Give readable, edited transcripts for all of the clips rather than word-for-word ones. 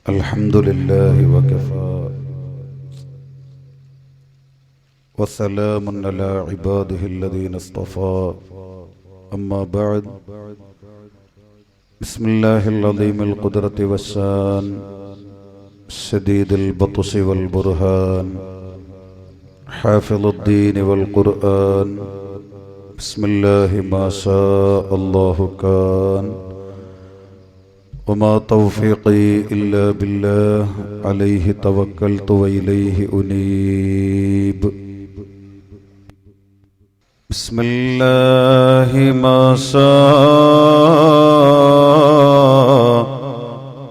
الحمد لله وكفى وسلام على عباده الذين اصطفى أما بعد بسم الله العظيم القدرة والشان شديد البطش والبرهان حافظ الدين والقرآن بسم الله ما شاء الله كان وما توفيقي إلا بالله عليه توكلت وإليه أنيب بسم الله ما شاء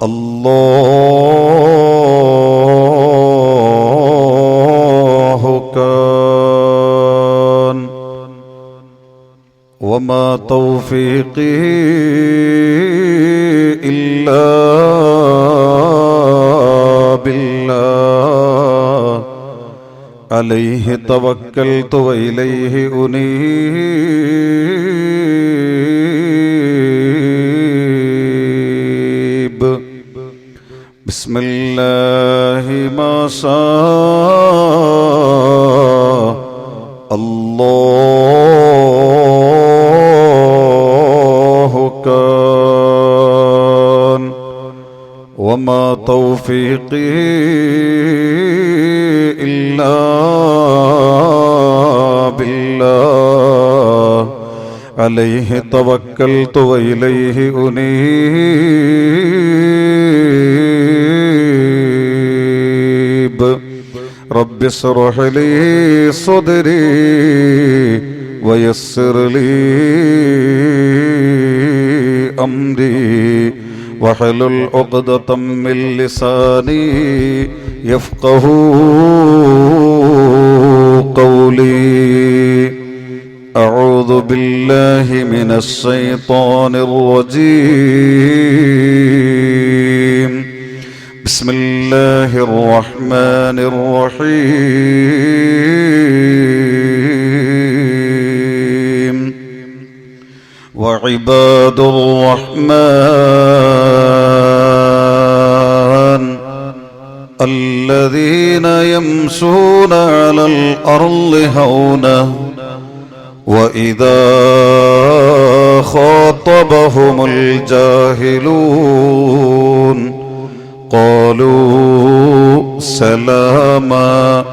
الله كان وما توفيقي إلا بالله عليه توكلت وإليه أنيب بسم الله ما شاء الله كان وما توفيقي إلا بالله عليه توكلت وإليه أنيب رب اشرح لي صدري ويسر لي أمري واحلل عقدة من لساني يفقهوا قولي أعوذ بالله من الشيطان الرجيم بسم الله الرحمن الرحيم وعباد الرحمن الذين يمشون على الأرض هونا وإذا خاطبهم الجاهلون قالوا سلاما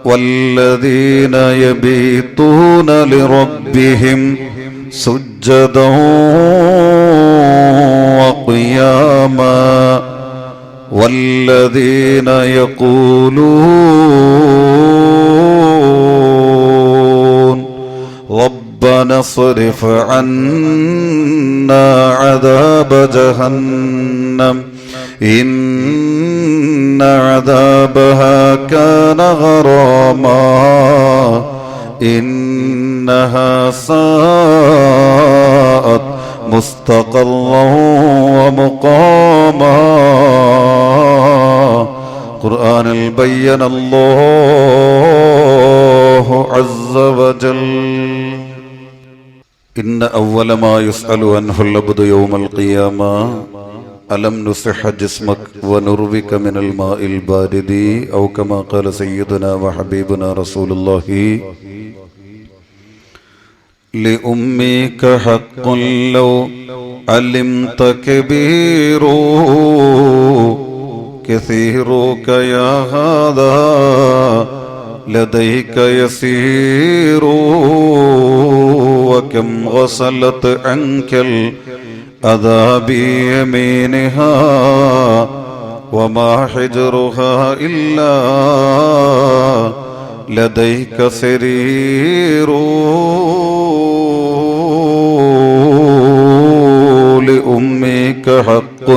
والذين يبيتون لربهم سجدا وقياما والذين يقولون ربنا اصرف عنا عذاب جهنم إن عذابها كان غراما إنها ساءت مستقرا ومقاما قرآن بين الله عز وجل إن أول ما يسأل عنه العبد يوم القيامة ألم نصح جسمك ونروك من الماء البارد أو كما قال سيدنا وحبيبنا رسول الله لأمك حق لو علمت كبير كثيرك يا هذا لديك يسير وكم غسلت عنك الأذى بيمينها وما حجرها إلا لديك سرير لأمك حق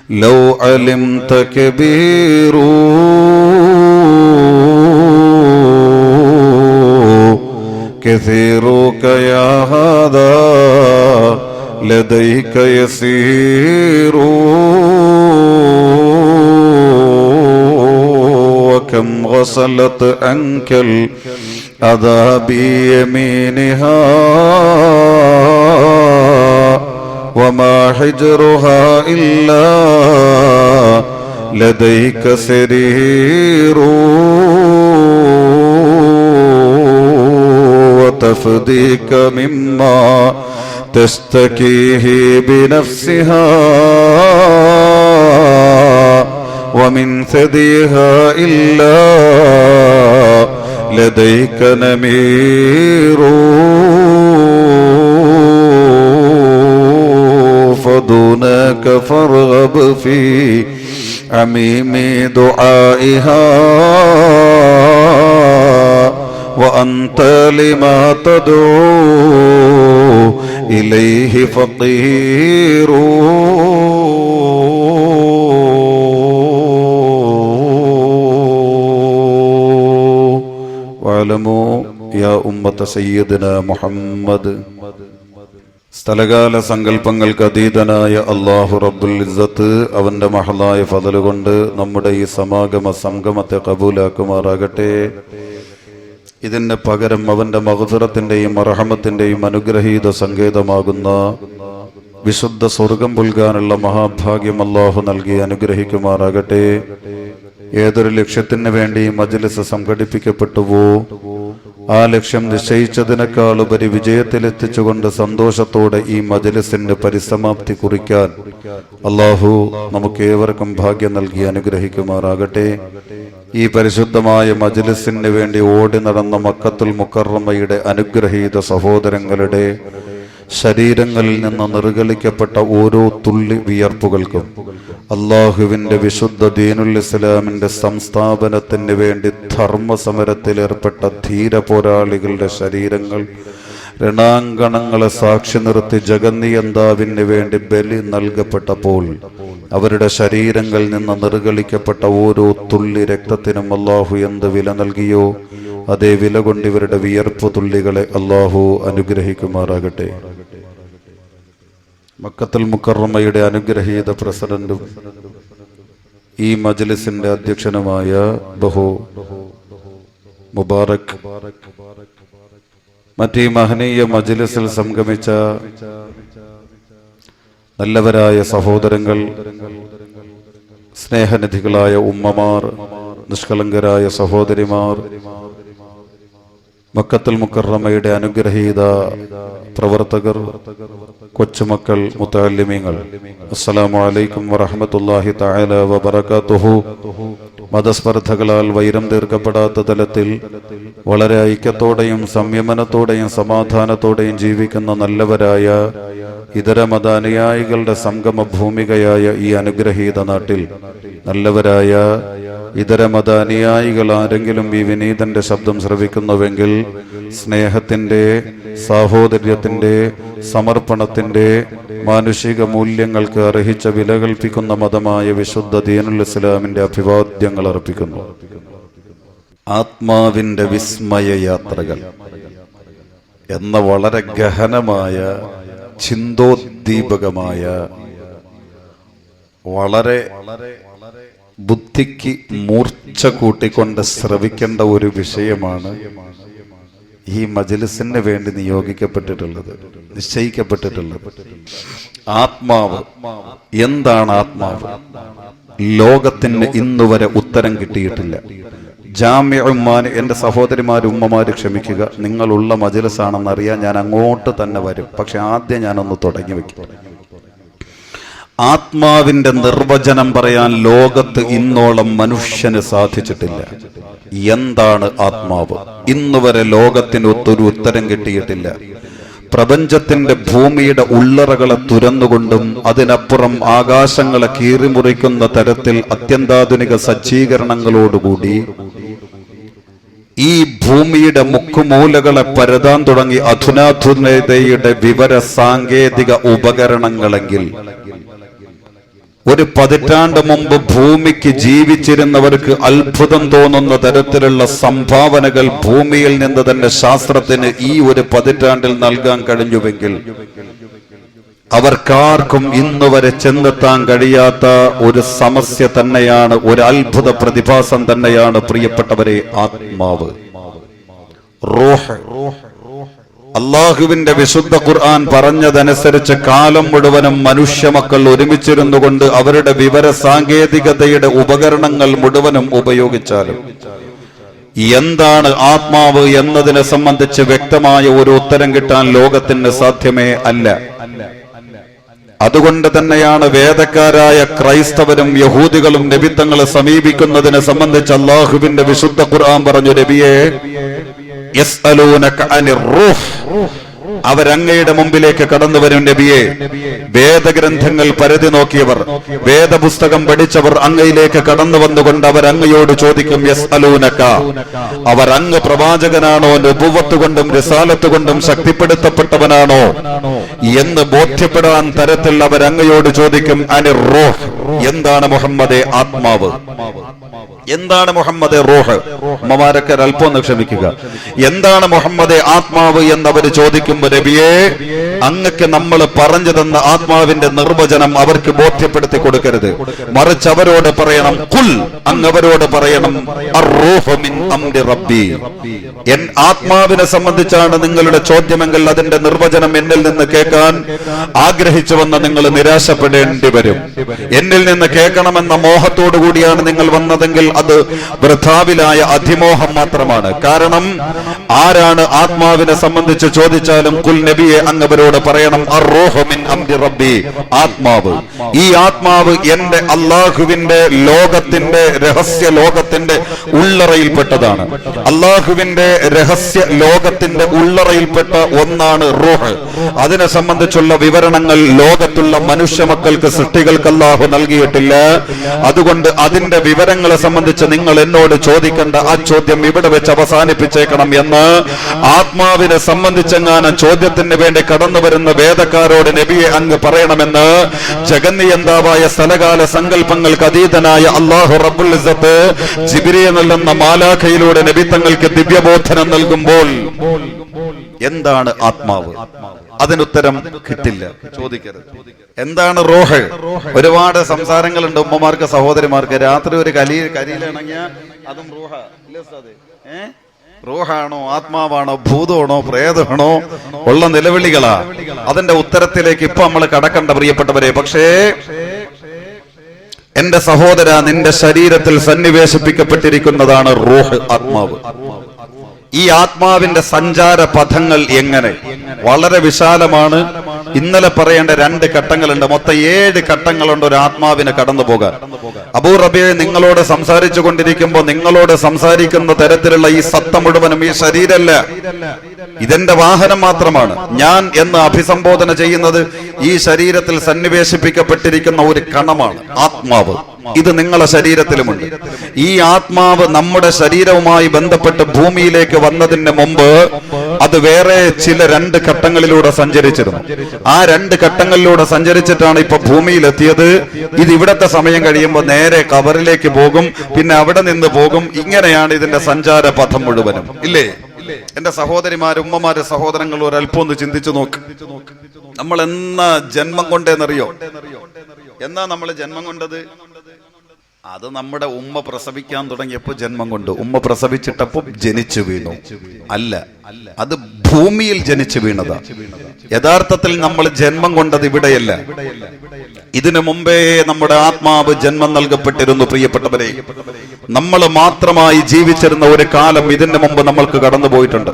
لو علمت كبير كثيرك يا هذا لديك يسير وكم غسلت عنك الأذى بيمينها وما حجرها إلا لديك سرير وتفديك مما تستكيه بنفسها ومن ثديها إلا لديك نمير فدونك فارغب في عميم دعائها وأنت لما تدعو إليه فقير واعلموا يا أمة سيدنا محمد സ്ഥലകാല സങ്കല്പങ്ങൾക്ക് അതീതനായ അല്ലാഹു റബ്ബുൽ ഇസ്സത്ത് അവന്റെ മഹലായ ഫദല് കൊണ്ട് നമ്മുടെ ഈ സംഗമത്തെ കബൂലാക്കുമാറാകട്ടെ. ഇതിന് പകരം അവന്റെ മഗ്ഫിറത്തിന്റെയും റഹ്മത്തിന്റെയും അനുഗ്രഹീത സങ്കേതമാകുന്ന വിശുദ്ധ സ്വർഗം പുൽകാനുള്ള മഹാഭാഗ്യം അല്ലാഹു നൽകി അനുഗ്രഹിക്കുമാറാകട്ടെ. ഏതൊരു ലക്ഷ്യത്തിന് വേണ്ടി മജ്ലിസ് സംഘടിപ്പിക്കപ്പെട്ടുവോ ആ ലക്ഷ്യം നിശ്ചയിച്ചതിനേക്കാൾ ഉപരി വിജയത്തിലെത്തിച്ചുകൊണ്ട് സന്തോഷത്തോടെ ഈ മജ്ലിസിന്റെ പരിസമാപ്തി കുറിക്കാൻ അല്ലാഹു നമുക്ക് ഏവർക്കും ഭാഗ്യം നൽകി അനുഗ്രഹിക്കുമാറാകട്ടെ. ഈ പരിശുദ്ധമായ മജ്ലിസിന് വേണ്ടി ഓടി നടന്ന മക്കത്തുൽ മുക്കറമയുടെ അനുഗ്രഹീത സഹോദരങ്ങളുടെ ശരീരങ്ങളിൽ നിന്ന് നിർഗളിക്കപ്പെട്ട ഓരോ തുള്ളി വിയർപ്പുകൾക്കും അള്ളാഹുവിന്റെ വിശുദ്ധ ദീനുൽ ഇസ്ലാമിന്റെ സംസ്ഥാപനത്തിന് വേണ്ടി ധർമ്മസമരത്തിൽ ഏർപ്പെട്ട ധീര പോരാളികളുടെ ശരീരങ്ങൾ രണാങ്കണങ്ങളെ സാക്ഷി നിർത്തി ജഗന്നിയന്താവിന് വേണ്ടി ബലി നൽകപ്പെട്ടപ്പോൾ അവരുടെ ശരീരങ്ങളിൽ നിന്ന് നിർഗളിക്കപ്പെട്ട ഓരോ തുള്ളി രക്തത്തിനും അള്ളാഹു എന്ത് വില നൽകിയോ അതേ വില കൊണ്ട് ഇവരുടെ വിയർപ്പ് തുള്ളികളെ അള്ളാഹു അനുഗ്രഹിക്കുമാറാകട്ടെ. മക്കത്തുൽ മുക്കറമയുടെ അനുഗ്രഹീത പ്രസിഡന്റും ഈ മജ്ലിസിന്റെ അധ്യക്ഷനുമായ ബഹു മുബാറക്, മറ്റീ മഹനീയ മജ്ലിസിൽ സംഗമിച്ച നല്ലവരായ സഹോദരങ്ങൾ, സ്നേഹനിധികളായ ഉമ്മമാർ, നിഷ്കളങ്കരായ സഹോദരിമാർ, മക്കത്തുൽ മുക്കറമയുടെ അനുഗ്രഹീത പ്രവർത്തകർ, കൊച്ചുമക്കൾ, മുതഅല്ലിമീങ്ങൾ, അസ്സലാമു അലൈക്കും വറഹ്മത്തുള്ളാഹി തആല വബറകാതുഹു. മതസ്പർദ്ധകളാൽ വൈരം തീർക്കപ്പെടാത്ത തലത്തിൽ വളരെ ഐക്യത്തോടെയും സംയമനത്തോടെയും സമാധാനത്തോടെയും ജീവിക്കുന്ന നല്ലവരായ ഇതര മത അനുയായികളുടെ സംഗമ ഭൂമികയായ ഈ അനുഗ്രഹീത നാട്ടിൽ നല്ലവരായ ഇതര മത അനുയായികൾ ആരെങ്കിലും ഈ വിനീതന്റെ ശബ്ദം ശ്രവിക്കുന്നുവെങ്കിൽ സ്നേഹത്തിന്റെ, സാഹോദര്യത്തിന്റെ, സമർപ്പണത്തിന്റെ, മാനുഷിക മൂല്യങ്ങൾക്ക് അർഹിച്ച വില കൽപ്പിക്കുന്ന മതമായ വിശുദ്ധ ദീനുൽ ഇസ്ലാമിന്റെ അഭിവാദ്യങ്ങൾ അർപ്പിക്കുന്നു. ആത്മാവിന്റെ വിസ്മയ യാത്രകൾ എന്ന വളരെ ഗഹനമായ, ചിന്തോദ്ദീപകമായ, വളരെ ബുദ്ധിക്ക് മൂർച്ച കൂട്ടിക്കൊണ്ട് ശ്രവിക്കേണ്ട ഒരു വിഷയമാണ് ഈ മജ്ലിസിന് വേണ്ടി നിയോഗിക്കപ്പെട്ടിട്ടുള്ളത്, നിശ്ചയിക്കപ്പെട്ടിട്ടുള്ളത്. ആത്മാവ് എന്താണ്? ആത്മാവ് ലോകത്തിന് ഇന്നുവരെ ഉത്തരം കിട്ടിയിട്ടില്ല. ജാമിഉമ്മാൻ, എന്റെ സഹോദരിമാര്, ഉമ്മമാര് ക്ഷമിക്കുക, നിങ്ങളുള്ള മജ്ലിസാണെന്നറിയാൻ ഞാൻ അങ്ങോട്ട് തന്നെ വരും. പക്ഷെ ആദ്യം ഞാനൊന്ന് തുടങ്ങി വെക്കും. ആത്മാവിന്റെ നിർവചനം പറയാൻ ലോകത്ത് ഇന്നോളം മനുഷ്യന് സാധിച്ചിട്ടില്ല. എന്താണ് ആത്മാവ്? ഇന്നുവരെ ലോകത്തിന് ഒത്തൊരു ഉത്തരം കിട്ടിയിട്ടില്ല. പ്രപഞ്ചത്തിന്റെ ഭൂമിയുടെ ഉള്ളറകളെ തുരന്നുകൊണ്ടും അതിനപ്പുറം ആകാശങ്ങളെ കീറിമുറിക്കുന്ന തരത്തിൽ അത്യന്താധുനിക സജ്ജീകരണങ്ങളോടുകൂടി ഈ ഭൂമിയുടെ മുക്കുമൂലകളെ പരതാൻ തുടങ്ങി അധുനാധുനികതയുടെ വിവര സാങ്കേതിക ഉപകരണങ്ങളെങ്കിൽ ഒരു 10 പതിറ്റാണ്ട് മുമ്പ് ഭൂമിക്ക് ജീവിച്ചിരുന്നവർക്ക് അത്ഭുതം തോന്നുന്ന തരത്തിലുള്ള സംഭാവനകൾ ഭൂമിയിൽ നിന്ന് തന്നെ ശാസ്ത്രത്തിന് ഈ ഒരു 10 പതിറ്റാണ്ടിൽ നൽകാൻ കഴിഞ്ഞുവെങ്കിൽ അവർക്കാർക്കും ഇന്നുവരെ ചെന്നെത്താൻ കഴിയാത്ത ഒരു സമസ്യ തന്നെയാണ്, ഒരു അത്ഭുത പ്രതിഭാസം തന്നെയാണ് പ്രിയപ്പെട്ടവരെ ആത്മാവ്. റൂഹ് അള്ളാഹുവിന്റെ വിശുദ്ധ ഖുർആൻ പറഞ്ഞതനുസരിച്ച് കാലം മുഴുവനും മനുഷ്യമക്കൾ ഒരുമിച്ചിരുന്നുകൊണ്ട് അവരുടെ വിവര സാങ്കേതികതയുടെ ഉപകരണങ്ങൾ മുഴുവനും ഉപയോഗിച്ചാലും എന്താണ് ആത്മാവ് എന്നതിനെ സംബന്ധിച്ച് വ്യക്തമായ ഒരു ഉത്തരം കിട്ടാൻ ലോകത്തിന് സാധ്യമേ അല്ല. അതുകൊണ്ട് തന്നെയാണ് വേദക്കാരായ ക്രൈസ്തവരും യഹൂദികളും നബിത്തങ്ങളെ സമീപിക്കുന്നതിനെ സംബന്ധിച്ച് അള്ളാഹുവിന്റെ വിശുദ്ധ ഖുർആൻ പറഞ്ഞു, നബിയേ യസ്അലൂനക അനിർ റൂഹ്, അവരങ്ങയുടെ മുമ്പിലേക്ക് കടന്നു വരും നബിയെ. വേദഗ്രന്ഥങ്ങൾ പരതി നോക്കിയവർ, വേദപുസ്തകം പഠിച്ചവർ അങ്ങയിലേക്ക് കടന്നു വന്നുകൊണ്ട് അവർ അങ്ങയോട് ചോദിക്കും, യസ്അലൂനക, അവർ അങ്ങ് പ്രവാചകനാണോ, നുബുവത്ത് കൊണ്ടും റിസാലത്ത് കൊണ്ടും ശക്തിപ്പെടുത്തപ്പെട്ടവനാണോ എന്ന് ബോധ്യപ്പെടാൻ തരത്തിൽ അവർ അങ്ങയോട് ചോദിക്കും, അനിർ റൂഹ്, എന്താണ് മുഹമ്മദേ ആത്മാവ്, എന്താണ് മുഹമ്മദേ റൂഹ്. ഉമ്മമാരൊക്കെ അല്പം ഒന്ന് ക്ഷമിക്കുക. എന്താണ് മുഹമ്മദേ ആത്മാവ് എന്നവർ ചോദിക്കുമ്പോൾ നബിയെ, അങ്ങക്ക് നമ്മൾ പറഞ്ഞു തന്ന ആത്മാവിന്റെ നിർവചനം അവർക്ക് ബോധ്യപ്പെടുത്തി കൊടുക്കരുത്. മറിച്ച് അവരോട് പറയണം, ഖുൽ, അങ്ങവരോട് പറയണം, അർറൂഹു മിൻ അംരി റബ്ബി, എൻ ആത്മാവിനെ സംബന്ധിച്ചാണ് നിങ്ങളുടെ ചോദ്യമെങ്കിൽ അതിന്റെ നിർവചനം എന്നിൽ നിന്ന് കേൾക്കാൻ ആഗ്രഹിച്ചുവെന്ന് നിങ്ങൾ നിരാശപ്പെടേണ്ടി വരും. എന്നിൽ നിന്ന് കേൾക്കണമെന്ന മോഹത്തോടു കൂടിയാണ് നിങ്ങൾ വന്നതെങ്കിൽ അത് വൃഥാവിലായ അതിമോഹം മാത്രമാണ്. കാരണം ആരാണ് ആത്മാവിനെ സംബന്ധിച്ച് ചോദിച്ചാലും കുൽ നബിയെ അങ്ങവരോട് പറയണം, അർറൂഹു മിൻ അംരി റബ്ബി, ആത്മാവ്, ഈ ആത്മാവ് എന്റെ അള്ളാഹുവിന്റെ ലോകത്തിന്റെ രഹസ്യ ലോകത്തിന്റെ ഉള്ളറയിൽപ്പെട്ടതാണ്. അള്ളാഹുവിന്റെ രഹസ്യ ലോകത്തിന്റെ ഉള്ളറയിൽപ്പെട്ട ഒന്നാണ് റൂഹ്. അതിനെ സംബന്ധിച്ചുള്ള വിവരണങ്ങൾ ലോകത്തുള്ള മനുഷ്യ മക്കൾക്ക്, സൃഷ്ടികൾക്ക് അല്ലാഹു നൽകിയിട്ടില്ല. അതുകൊണ്ട് അതിന്റെ വിവരങ്ങളെ സംബന്ധിച്ച് നിങ്ങൾ എന്നോട് ചോദിക്കേണ്ട ആ ചോദ്യം ഇവിടെ വെച്ച് അവസാനിപ്പിച്ചേക്കണം എന്ന് ആത്മാവിനെ സംബന്ധിച്ചെങ്ങാനും ചോദ്യത്തിന് വേണ്ടി കടന്നു വരുന്ന വേദക്കാരോട് നബിയെ അങ്ങ് പറയണമെന്ന് ജഗന്നിയന്താവായ സ്ഥലകാല സങ്കല്പങ്ങൾക്ക് അതീതനായ അല്ലാഹു റബ്ബുൽ ഇസ്സത്ത് ജിബ്രീൽ എന്ന മാലാഖയിലൂടെ നബി തങ്ങൾക്ക് ദിവ്യബോധനം നൽകുമ്പോൾ എന്താണ് ആത്മാവ്, അതിനുത്തരം കിട്ടില്ല, ചോദിക്കരുത്. എന്താണ് റൂഹ്? ഒരുപാട് സംസാരങ്ങളുണ്ട് ഉമ്മമാർക്ക്, സഹോദരിമാർക്ക്. രാത്രി ഒരു കരിയിലിണങ്ങിയ അതും റൂഹ, റൂഹാണോ, ആത്മാവാണോ, ഭൂതമാണോ, പ്രേതമാണോ ഉള്ള നിലവിളികളാ. അതിന്റെ ഉത്തരത്തിലേക്ക് ഇപ്പൊ നമ്മൾ കടക്കണ്ട പ്രിയപ്പെട്ടവരെ. പക്ഷേ എന്റെ സഹോദര, നിന്റെ ശരീരത്തിൽ സന്നിവേശിപ്പിക്കപ്പെട്ടിരിക്കുന്നതാണ് റൂഹ്, ആത്മാവ്. ഈ ആത്മാവിന്റെ സഞ്ചാര പഥങ്ങൾ എങ്ങനെ? വളരെ വിശാലമാണ്. ഇന്നലെ പറയേണ്ട 2 ഘട്ടങ്ങളുണ്ട്. മൊത്തം 7 ഘട്ടങ്ങളുണ്ട് ഒരു ആത്മാവിന് കടന്നു പോകാൻ. അബൂ റബീഅ നിങ്ങളോട് സംസാരിച്ചു കൊണ്ടിരിക്കുമ്പോൾ നിങ്ങളോട് സംസാരിക്കുന്ന തരത്തിലുള്ള ഈ സത്ത മുഴുവനും ഈ ശരീരമല്ല, ഇതെന്റെ വാഹനം മാത്രമാണ്. ഞാൻ എന്ന് അഭിസംബോധന ചെയ്യുന്നത് ഈ ശരീരത്തിൽ സന്നിവേശിപ്പിക്കപ്പെട്ടിരിക്കുന്ന ഒരു കണമാണ്, ആത്മാവ്. ഇത് നിങ്ങളുടെ ശരീരത്തിലുമുണ്ട്. ഈ ആത്മാവ് നമ്മുടെ ശരീരവുമായി ബന്ധപ്പെട്ട് ഭൂമിയിലേക്ക് വന്നതിന് മുമ്പ് അത് വേറെ ചില 2 ഘട്ടങ്ങളിലൂടെ സഞ്ചരിച്ചിരുന്നു. ആ 2 ഘട്ടങ്ങളിലൂടെ സഞ്ചരിച്ചിട്ടാണ് ഇപ്പൊ ഭൂമിയിലെത്തിയത്. ഇത് ഇവിടത്തെ സമയം കഴിയുമ്പോൾ നേരെ കബറിലേക്ക് പോകും, പിന്നെ അവിടെ നിന്ന് പോകും. ഇങ്ങനെയാണ് ഇതിന്റെ സഞ്ചാര പഥം മുഴുവനും, ഇല്ലേ? എന്റെ സഹോദരിമാര്, ഉമ്മമാര്, സഹോദരങ്ങൾ, ഒരല്പം ഒന്ന് ചിന്തിച്ചു നോക്ക്. നമ്മൾ എന്നാ ജന്മം കൊണ്ടേന്നറിയോ? എന്നാ നമ്മൾ ജന്മം കൊണ്ടത്? അത് നമ്മുടെ ഉമ്മ പ്രസവിക്കാൻ തുടങ്ങിയപ്പോ ജന്മം കൊണ്ട്. ഉമ്മ പ്രസവിച്ചിട്ടപ്പോ ജനിച്ചു വീണു അല്ല, അത് ഭൂമിയിൽ ജനിച്ചു വീണതാ. യഥാർത്ഥത്തിൽ നമ്മൾ ജന്മം കൊണ്ടത് ഇവിടെയല്ല. ഇതിനു മുമ്പേ നമ്മുടെ ആത്മാവ് ജന്മം നൽകപ്പെട്ടിരുന്നു. പ്രിയപ്പെട്ടവരെ, നമ്മൾ മാത്രമായി ജീവിച്ചിരുന്ന ഒരു കാലം ഇതിനു മുമ്പ് നമ്മൾക്ക് കടന്നുപോയിട്ടുണ്ട്.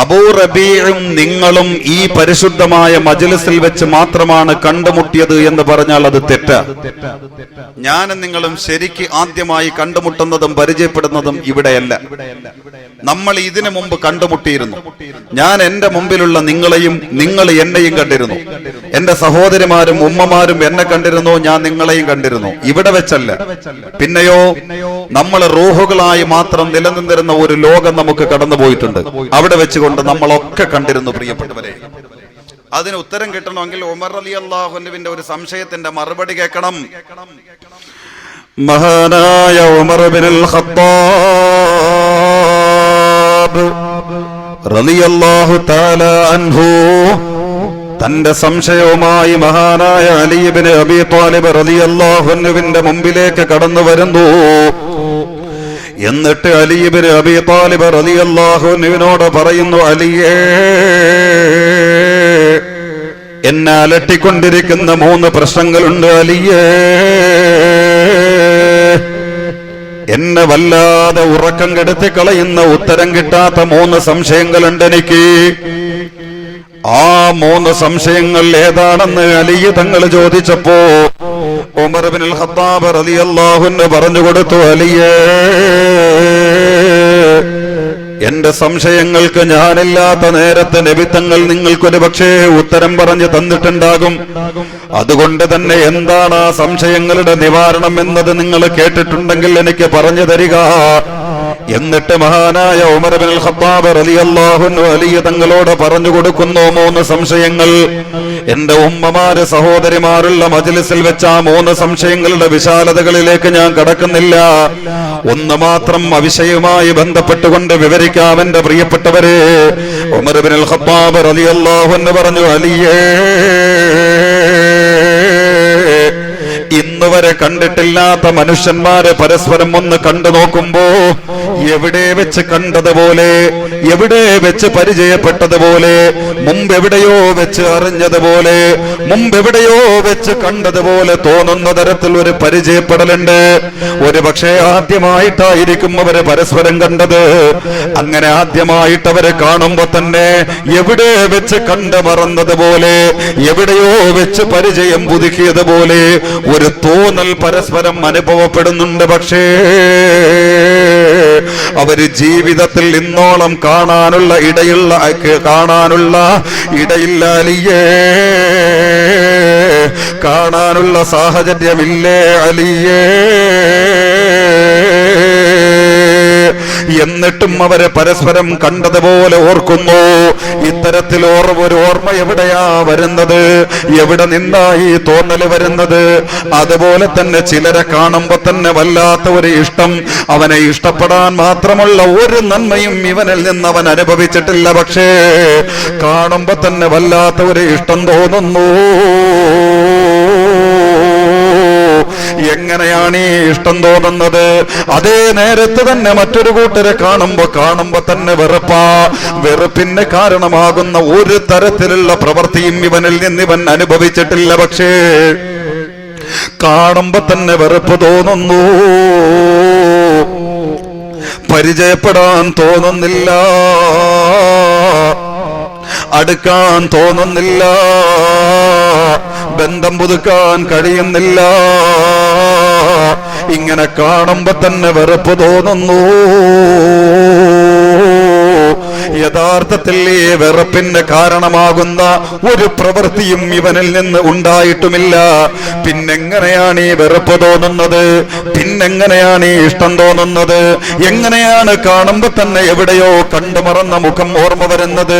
അബൂ റബീഉം നിങ്ങളും ഈ പരിശുദ്ധമായ മജ്‌ലിസിൽ വെച്ച് മാത്രമാണ് കണ്ടുമുട്ടിയത് എന്ന് പറഞ്ഞാൽ അത് തെറ്റാ. ഞാനും നിങ്ങളും ശരിക്ക് ആദ്യമായി കണ്ടുമുട്ടുന്നതും പരിചയപ്പെടുന്നതും ഇവിടെയല്ല. നമ്മൾ ഇതിനു മുമ്പ് കണ്ടുമുട്ടിയിരുന്നു. ഞാൻ എന്റെ മുമ്പിലുള്ള നിങ്ങളെയും നിങ്ങൾ എന്നെയും കണ്ടിരുന്നു. എന്റെ സഹോദരിമാരും ഉമ്മമാരും എന്നെ കണ്ടിരുന്നു, ഞാൻ നിങ്ങളെയും കണ്ടിരുന്നു. ഇവിടെ വെച്ചല്ല. പിന്നെയോ നമ്മൾ റൂഹുകളായി മാത്രം നിലനിന്നിരുന്ന ഒരു ലോകം നമുക്ക് കടന്നുപോയിട്ടുണ്ട്. അവിടെ വെച്ചുകൊണ്ട് നമ്മളൊക്കെ കണ്ടിരുന്നു. പ്രിയപ്പെട്ടവരെ, അതിന് ഉത്തരം കിട്ടണമെങ്കിൽ ഉമർ റളിയല്ലാഹു അൻഹുവിന്റെ ഒരു സംശയത്തിന്റെ മറുപടി കേൾക്കണം. മഹാനായ ഉമർ ഇബ്നുൽ ഖത്താബ് റളിയല്ലാഹു തആല അൻഹു തന്റെ സംശയവുമായി മഹാനായ അലി ഇബ്നു അബീ ത്വാലിബ് റളിയല്ലാഹു അൻഹുവിന്റെ മുമ്പിലേക്ക് കടന്നു വരുന്നു. എന്നിട്ട് അലി ഇബ്നു അബീ ത്വാലിബ് റളിയല്ലാഹു അൻഹുവിനോട് പറയുന്നു, അലിയേ, എന്നെ അലട്ടിക്കൊണ്ടിരിക്കുന്ന 3 പ്രശ്നങ്ങളുണ്ട് അലിയേ. എന്നെ വല്ലാതെ ഉറക്കം കെടുത്തി കളയുന്ന, ഉത്തരം കിട്ടാത്ത 3 സംശയങ്ങളുണ്ട് എനിക്ക്. ആ 3 സംശയങ്ങൾ ഏതാണെന്ന് അലി തങ്ങൾ ചോദിച്ചപ്പോ ഉമർ ഇബ്നുൽ ഖത്താബ് റളിയല്ലാഹു അൻഹു പറഞ്ഞു കൊടുത്തു, അലിയേ, എന്റെ സംശയങ്ങൾക്ക് ഞാനില്ലാത്ത നേരത്തെ നബി തങ്ങൾ നിങ്ങൾക്കൊരു പക്ഷേ ഉത്തരം പറഞ്ഞു തന്നിട്ടുണ്ടാകും. അതുകൊണ്ട് തന്നെ എന്താണ് ആ സംശയങ്ങളുടെ നിവാരണം എന്നത് നിങ്ങൾ കേട്ടിട്ടുണ്ടെങ്കിൽ എനിക്ക് പറഞ്ഞു തരിക. എന്നിട്ട് മഹാനായ ഉമർ ഇബ്നുൽ ഖത്താബ് റളിയല്ലാഹു അൻഹു അലി തങ്ങളോട് പറഞ്ഞു കൊടുക്കുന്നു 3 സംശയങ്ങൾ. എന്റെ ഉമ്മമാര് സഹോദരിമാരുള്ള മജ്ലിസിൽ വെച്ച ആ 3 സംശയങ്ങളുടെ വിശാലതകളിലേക്ക് ഞാൻ കടക്കുന്നില്ല. ഒന്ന് മാത്രം അവിഷയവുമായി ബന്ധപ്പെട്ടുകൊണ്ട് വിവരിക്കാം എന്റെ പ്രിയപ്പെട്ടവരെ. ഉമർ ഇബ്നുൽ ഖത്താബ് റളിയല്ലാഹു അൻഹു പറഞ്ഞു, അലിയേ, ഇന്നുവരെ കണ്ടിട്ടില്ലാത്ത മനുഷ്യന്മാരെ പരസ്പരം ഒന്ന് കണ്ടു നോക്കുമ്പോ എവിടെ വെച്ച് കണ്ടതുപോലെ, എവിടെ വെച്ച് പരിചയപ്പെട്ടതുപോലെ, മുമ്പെവിടെയോ വെച്ച് അറിഞ്ഞതുപോലെ, മുമ്പെവിടെയോ വെച്ച് കണ്ടതുപോലെ തോന്നുന്ന തരത്തിൽ ഒരു പരിചയപ്പെടലുണ്ട്. ഒരു പക്ഷേ ആദ്യമായിട്ടായിരിക്കും അവര് പരസ്പരം കണ്ടത്. അങ്ങനെ ആദ്യമായിട്ട് അവരെ കാണുമ്പോ തന്നെ എവിടെ വെച്ച് കണ്ട് മറന്നതുപോലെ, എവിടെയോ വെച്ച് പരിചയം പുതുക്കിയതുപോലെ ഒരു തോന്നൽ പരസ്പരം അനുഭവപ്പെടുന്നുണ്ട്. പക്ഷേ അവര് ജീവിതത്തിൽ ഇന്നോളം കാണാനുള്ള ഇടയില്ല അലിയേ, കാണാനുള്ള സാഹചര്യമില്ലേ അലിയേ. എന്നിട്ടും അവരെ പരസ്പരം കണ്ടതുപോലെ ഓർക്കുന്നു. ഇത്തരത്തിൽ ഒരു ഓർമ്മ എവിടെയാ വരുന്നത്, എവിടെ നിന്നായി തോന്നല് വരുന്നത്? അതുപോലെ തന്നെ ചിലരെ കാണുമ്പോ തന്നെ വല്ലാത്ത ഒരു ഇഷ്ടം, അവനെ ഇഷ്ടപ്പെടാൻ മാത്രമുള്ള ഒരു നന്മയും ഇവനിൽ നിന്ന് അവൻ അനുഭവിച്ചിട്ടില്ല. പക്ഷേ കാണുമ്പോ തന്നെ വല്ലാത്ത ഒരു ഇഷ്ടം തോന്നുന്നു. എങ്ങനെയാണ് ഈ ഇഷ്ടം തോന്നുന്നത്? അതേ നേരത്ത് തന്നെ മറ്റൊരു കൂട്ടരെ കാണുമ്പോ തന്നെ വെറുപ്പിന് കാരണമാകുന്ന ഒരു തരത്തിലുള്ള പ്രവൃത്തിയും ഇവനിൽ നിന്ന് ഇവൻ അനുഭവിച്ചിട്ടില്ല. പക്ഷേ കാണുമ്പോ തന്നെ വെറുപ്പ് തോന്നുന്നു, പരിചയപ്പെടാൻ തോന്നുന്നില്ല, അടുക്കാൻ തോന്നുന്നില്ല, ബന്ധം പുതുക്കാൻ കഴിയുന്നില്ല. ഇങ്ങനെ കാണുമ്പോ തന്നെ വെറുപ്പ് തോന്നുന്നു. യഥാർത്ഥത്തിൽ ഈ വെറുപ്പിന് കാരണമാകുന്ന ഒരു പ്രവൃത്തിയും ഇവനിൽ നിന്ന് ഉണ്ടായിട്ടുമില്ല. പിന്നെങ്ങനെയാണ് ഈ വെറുപ്പ് തോന്നുന്നത്? പിന്നെങ്ങനെയാണ് ഈ ഇഷ്ടം തോന്നുന്നത്? എങ്ങനെയാണ് കാണുമ്പോ തന്നെ എവിടെയോ കണ്ടുമറന്ന മുഖം ഓർമ്മ വരുന്നത്?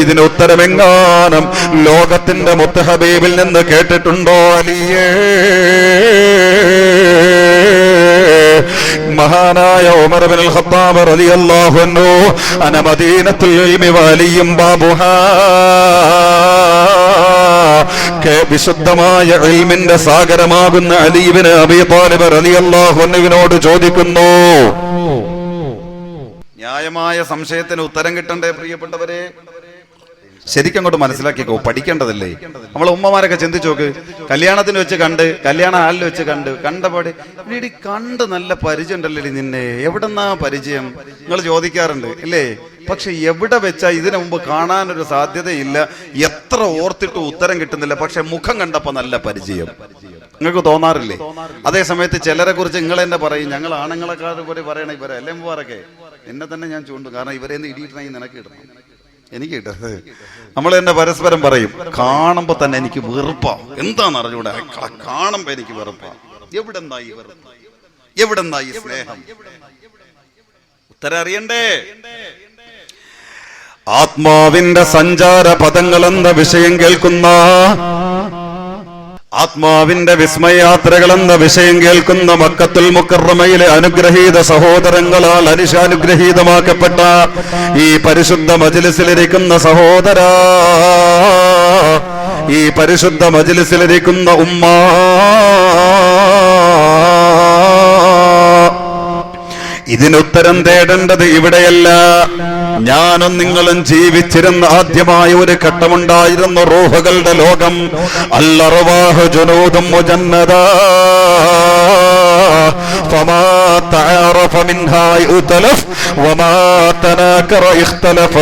ഇതിന് ഉത്തരമെങ്ങാനും ലോകത്തിന്റെ മുത്ത് ഹബീബിൽ നിന്ന് കേട്ടിട്ടുണ്ടോ അലിയേ? മഹാനായ ഉമർ ഇബ്നുൽ ഖത്താബ് റളിയല്ലാഹു അൻഹു അന മദീനത്തുൽ ഇൽമി വലിയും ബാബുഹാ, വിശുദ്ധമായ ഇൽമിന്റെ സാഗരമാകുന്ന അലി ഇബ്നു അബീ ത്വാലിബ് റളിയല്ലാഹു അൻഹുവിനോട് ചോദിക്കുന്നു. ന്യായമായ സംശയത്തിന് ഉത്തരം കിട്ടണ്ടേ പ്രിയപ്പെട്ടവരെ? ശരിക്കും അങ്ങോട്ട് മനസ്സിലാക്കിക്കോ, പഠിക്കേണ്ടതല്ലേ? നമ്മളെ ഉമ്മമാരൊക്കെ ചിന്തിച്ചു നോക്ക്. കല്യാണത്തിന് വെച്ച് കണ്ട്, കല്യാണ ഹാളിൽ വെച്ച് കണ്ടപാടെ കണ്ട് നല്ല പരിചയം ഉണ്ടല്ലേ നിന്നെ, എവിടെന്നാ പരിചയം നിങ്ങൾ ചോദിക്കാറുണ്ട് ഇല്ലേ? പക്ഷെ എവിടെ വെച്ചാ ഇതിനു മുമ്പ് കാണാനൊരു സാധ്യതയില്ല, എത്ര ഓർത്തിട്ട് ഉത്തരം കിട്ടുന്നില്ല. പക്ഷെ മുഖം കണ്ടപ്പോ നല്ല പരിചയം നിങ്ങൾക്ക് തോന്നാറില്ലേ? അതേ സമയത്ത് ചിലരെ കുറിച്ച് നിങ്ങൾ തന്നെ പറയും, ഞങ്ങൾ ആണുങ്ങളെക്കാർ പോലെ പറയണ ഇവരെ അല്ലേ മുമ്പാറൊക്കെ, എന്നെ തന്നെ ഞാൻ ചൂണ്ടും. കാരണം ഇവരെ ഇടിയിട്ടണമെങ്കിൽ നിനക്ക് ഇടണം, എനിക്ക് കിട്ടത്. നമ്മൾ തന്നെ പരസ്പരം പറയും, കാണുമ്പോ തന്നെ എനിക്ക് വെറുപ്പാ. എന്താന്ന് അറിഞ്ഞൂടെ, കാണുമ്പോ എനിക്ക് വെറുപ്പാ. എവിടെന്തായി വെറുപ്പ്, എവിടെന്തായി സ്നേഹം? ഉത്തരം അറിയണ്ടേ? ആത്മാവിന്റെ സഞ്ചാര പദങ്ങൾ എന്ന വിഷയം കേൾക്കുന്ന, ആത്മാവിന്റെ വിസ്മയാത്രകൾ എന്ന വിഷയം കേൾക്കുന്ന മക്കത്തുൽ മുക്കറമയിലെ അനുഗ്രഹീത സഹോദരങ്ങളാൽ അനുഗ്രഹീതമാക്കപ്പെട്ട ഈ പരിശുദ്ധ മജ്ലിസിലിരിക്കുന്ന സഹോദര, ഈ പരിശുദ്ധ മജ്ലിസിലിരിക്കുന്ന ഉമ്മ, ഇതിനുത്തരം തേടേണ്ടത് ഇവിടെയല്ല. ഞാനും നിങ്ങളും ജീവിച്ചിരുന്ന ആദ്യമായ ഒരു ഘട്ടമുണ്ടായിരുന്നു റൂഹുകളുടെ ലോകം. അൽഅർവാഹു ജുനൂദും മുജന്നദാ ഫമാ തഅറഫ മിൻഹാ യുതലഫ് വമാ തനാകറ ഇഖ്തലഫ.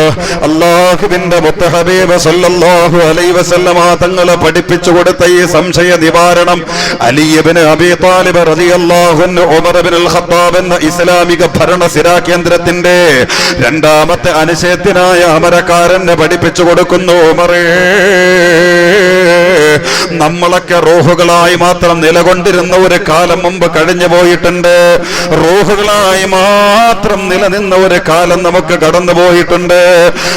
അല്ലാഹുവിന്റെ മുത്ത് ഹബീബ് സല്ലല്ലാഹു അലൈഹി വസല്ലമ തങ്ങളെ പഠിപ്പിച്ചു കൊടുത്ത ഈ സംശയ നിവാരണം അലി ഇബ്നു അബീ ത്വാലിബ് റളിയല്ലാഹു അൻഹു ഉമർ ഇബ്നുൽ ഖത്താബ് എന്ന ഇസ്ലാമിക ഭരണ സിരാ കേന്ദ്രത്തിന്റെ രണ്ടാമത്തെ അനുശേദ്യനായ അമരക്കാരനെ പഠിപ്പിച്ചു കൊടുക്കുന്നു. ഉമറേ, നമ്മളൊക്കെ റൂഹുകളായി മാത്രം നിലകൊണ്ടിരുന്ന ഒരു കാലം മുമ്പ് കഴിഞ്ഞു പോയിട്ടുണ്ട്. റൂഹുകളായി മാത്രം നിലനിന്ന ഒരു കാലം നമുക്ക് കടന്നു പോയിട്ടുണ്ട്.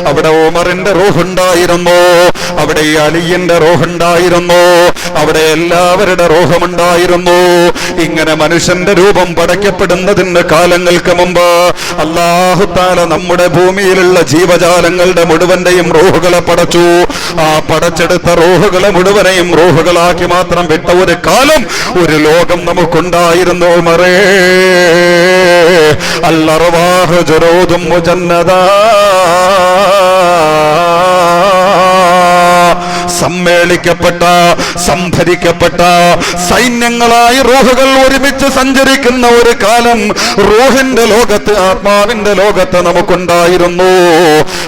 അവിടെ ഉമറിന്റെ റൂഹുണ്ടായിരുന്നു, അവിടെ അലിയുടെ റൂഹുണ്ടായിരുന്നു, അവിടെ എല്ലാവരുടെ റൂഹുമുണ്ടായിരുന്നു. ഇങ്ങനെ മനുഷ്യന്റെ രൂപം പടയ്ക്കപ്പെടുന്നതിന് കാലങ്ങൾക്ക് മുമ്പ് അല്ലാഹു തആല നമ്മുടെ ഭൂമിയിലുള്ള ജീവജാലങ്ങളുടെ മുഴുവന്റെയും റൂഹുകളെ പടച്ചു. ആ പടച്ചെടുത്ത റൂഹുകളെ മുഴുവനെയും റൂഹുകളാക്കി മാത്രം വിട്ട ഒരു കാലം, ഒരു ലോകം നമുക്കുണ്ടായിരുന്നു. ഉമറേ, അൽഅർവാഹു ജുനൂദും മുജന്നദാ, സമ്മേളിക്കപ്പെട്ട സംഭരിക്കപ്പെട്ട സൈന്യങ്ങളായി റൂഹുകൾ ഒരുമിച്ച് സഞ്ചരിക്കുന്ന ഒരു കാലം റൂഹിന്റെ ലോകത്ത്, ആത്മാവിന്റെ ലോകത്ത് നമുക്കുണ്ടായിരുന്നു.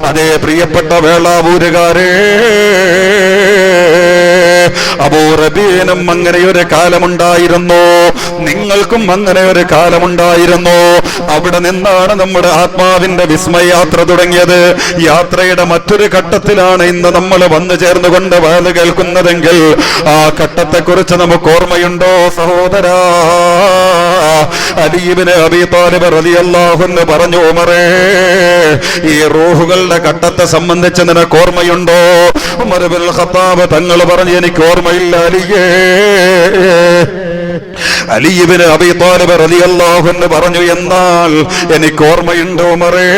അതേ പ്രിയപ്പെട്ട വേളാവൂരുകാരേ, അബൂ റബീനും അങ്ങനെയൊരു കാലമുണ്ടായിരുന്നു, നിങ്ങൾക്കും അങ്ങനെ ഒരു കാലമുണ്ടായിരുന്നു. അവിടെ നിന്നാണ് നമ്മുടെ ആത്മാവിന്റെ വിസ്മയാത്ര തുടങ്ങിയത്. യാത്രയുടെ മറ്റൊരു ഘട്ടത്തിലാണ് ഇന്ന് നമ്മൾ വന്നു ചേർന്നുകൊണ്ട് വാല് കേൾക്കുന്നതെങ്കിൽ ആ ഘട്ടത്തെ കുറിച്ച് നമുക്ക് ഓർമ്മയുണ്ടോ സഹോദരാ? അലി ഇബ്നു അബീ ത്വാലിബ് റളിയല്ലാഹു അൻഹു പറഞ്ഞു, ഉമറേ, ഈ റൂഹുകളുടെ ഘട്ടത്തെ സംബന്ധിച്ച് നിനക്ക് ഓർമ്മയുണ്ടോ? ഉമർ ഇബ്നുൽ ഖത്താബ് തങ്ങൾ പറഞ്ഞു, എനിക്ക് ഓർമ്മയില്ല അലിയേ. അലി ഇബ്നു അബീ ത്വാലിബ് റളിയല്ലാഹു അൻഹു പറഞ്ഞു, എന്നാൽ എനിക്ക് ഓർമ്മയുണ്ട് ഉമറേ.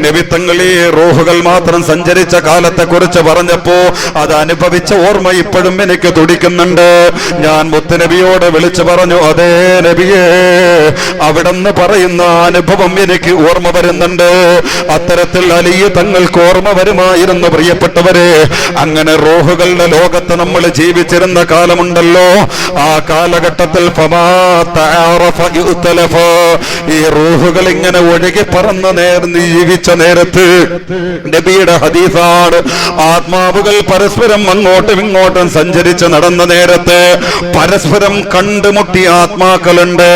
നബി തങ്ങൾ ഈ റൂഹുകൾ മാത്രം സഞ്ചരിച്ച കാലത്തെ കുറിച്ച് പറഞ്ഞപ്പോ അത് അനുഭവിച്ച ഓർമ്മ ഇപ്പോഴും എനിക്ക് തുടിക്കുന്നുണ്ട്. ഞാൻ മുത്തുനബിയോട് വിളിച്ചു പറഞ്ഞു, അതേ നബിയേ, അവിടെന്ന് പറയുന്ന അനുഭവം എനിക്ക് ഓർമ്മ വരുന്നുണ്ട്. അത്തരത്തിൽ അലി തങ്ങൾക്ക് ഓർമ്മ വരുമായിരുന്നു. പ്രിയപ്പെട്ടവരെ, അങ്ങനെ റൂഹുകളുടെ ലോകത്ത് നമ്മൾ ജീവിച്ചിരുന്ന കാലമുണ്ടല്ലോ, ആ കാലഘട്ടത്തിൽ ഈ റൂഹുകൾ ഇങ്ങനെ ഒഴുകി പറന്ന് ജീവിച്ച നേരത്ത് നബിയുടെ ഹദീസാണ്, ആത്മാവുകൾ പരസ്പരം അങ്ങോട്ടും ഇങ്ങോട്ടും സഞ്ചരിച്ച് നടന്ന നേരത്ത് പരസ്പരം കണ്ടുമുട്ടിയ ആത്മാക്കളുണ്ട്,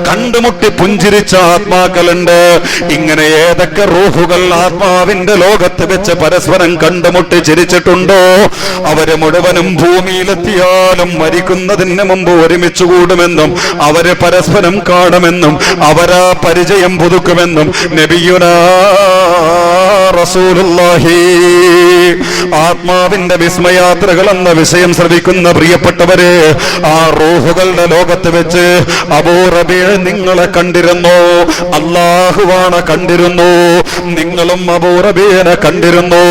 കണ്ടുമുട്ടി പുഞ്ചിരിച്ച ആത്മാക്കളുണ്ട്. ഇങ്ങനെ ഏതൊക്കെ റൂഹുകൾ ആത്മാവിന്റെ ലോകത്ത് വെച്ച് പരസ്പരം കണ്ടുമുട്ടി ചിരിച്ചിട്ടുണ്ടോ, അവര് മുഴുവനും ഭൂമിയിലെത്തിയാലും മരിക്കുന്നതിന് മുമ്പ് ഒരുമിച്ച് കൂടുമെന്നും അവരെ പരസ്പരം കാണുമെന്നും അവരാ പരിചയം പുതുക്കുമെന്നും നബിയുനാ റസൂലുള്ളാഹി. ആത്മാവിന്റെ വിസ്മയാത്രകൾ എന്ന വിഷയം ശ്രവിക്കുന്ന പ്രിയപ്പെട്ടവരെ, ആ റൂഹുകളുടെ ലോകത്ത് വെച്ച് അബൂ റബീഅ നിങ്ങളെ കണ്ടിരുന്നു, അല്ലാഹുവാണ് കണ്ടിരുന്നു, നിങ്ങളും അബൂ റബീഅനെ കണ്ടിരുന്നു.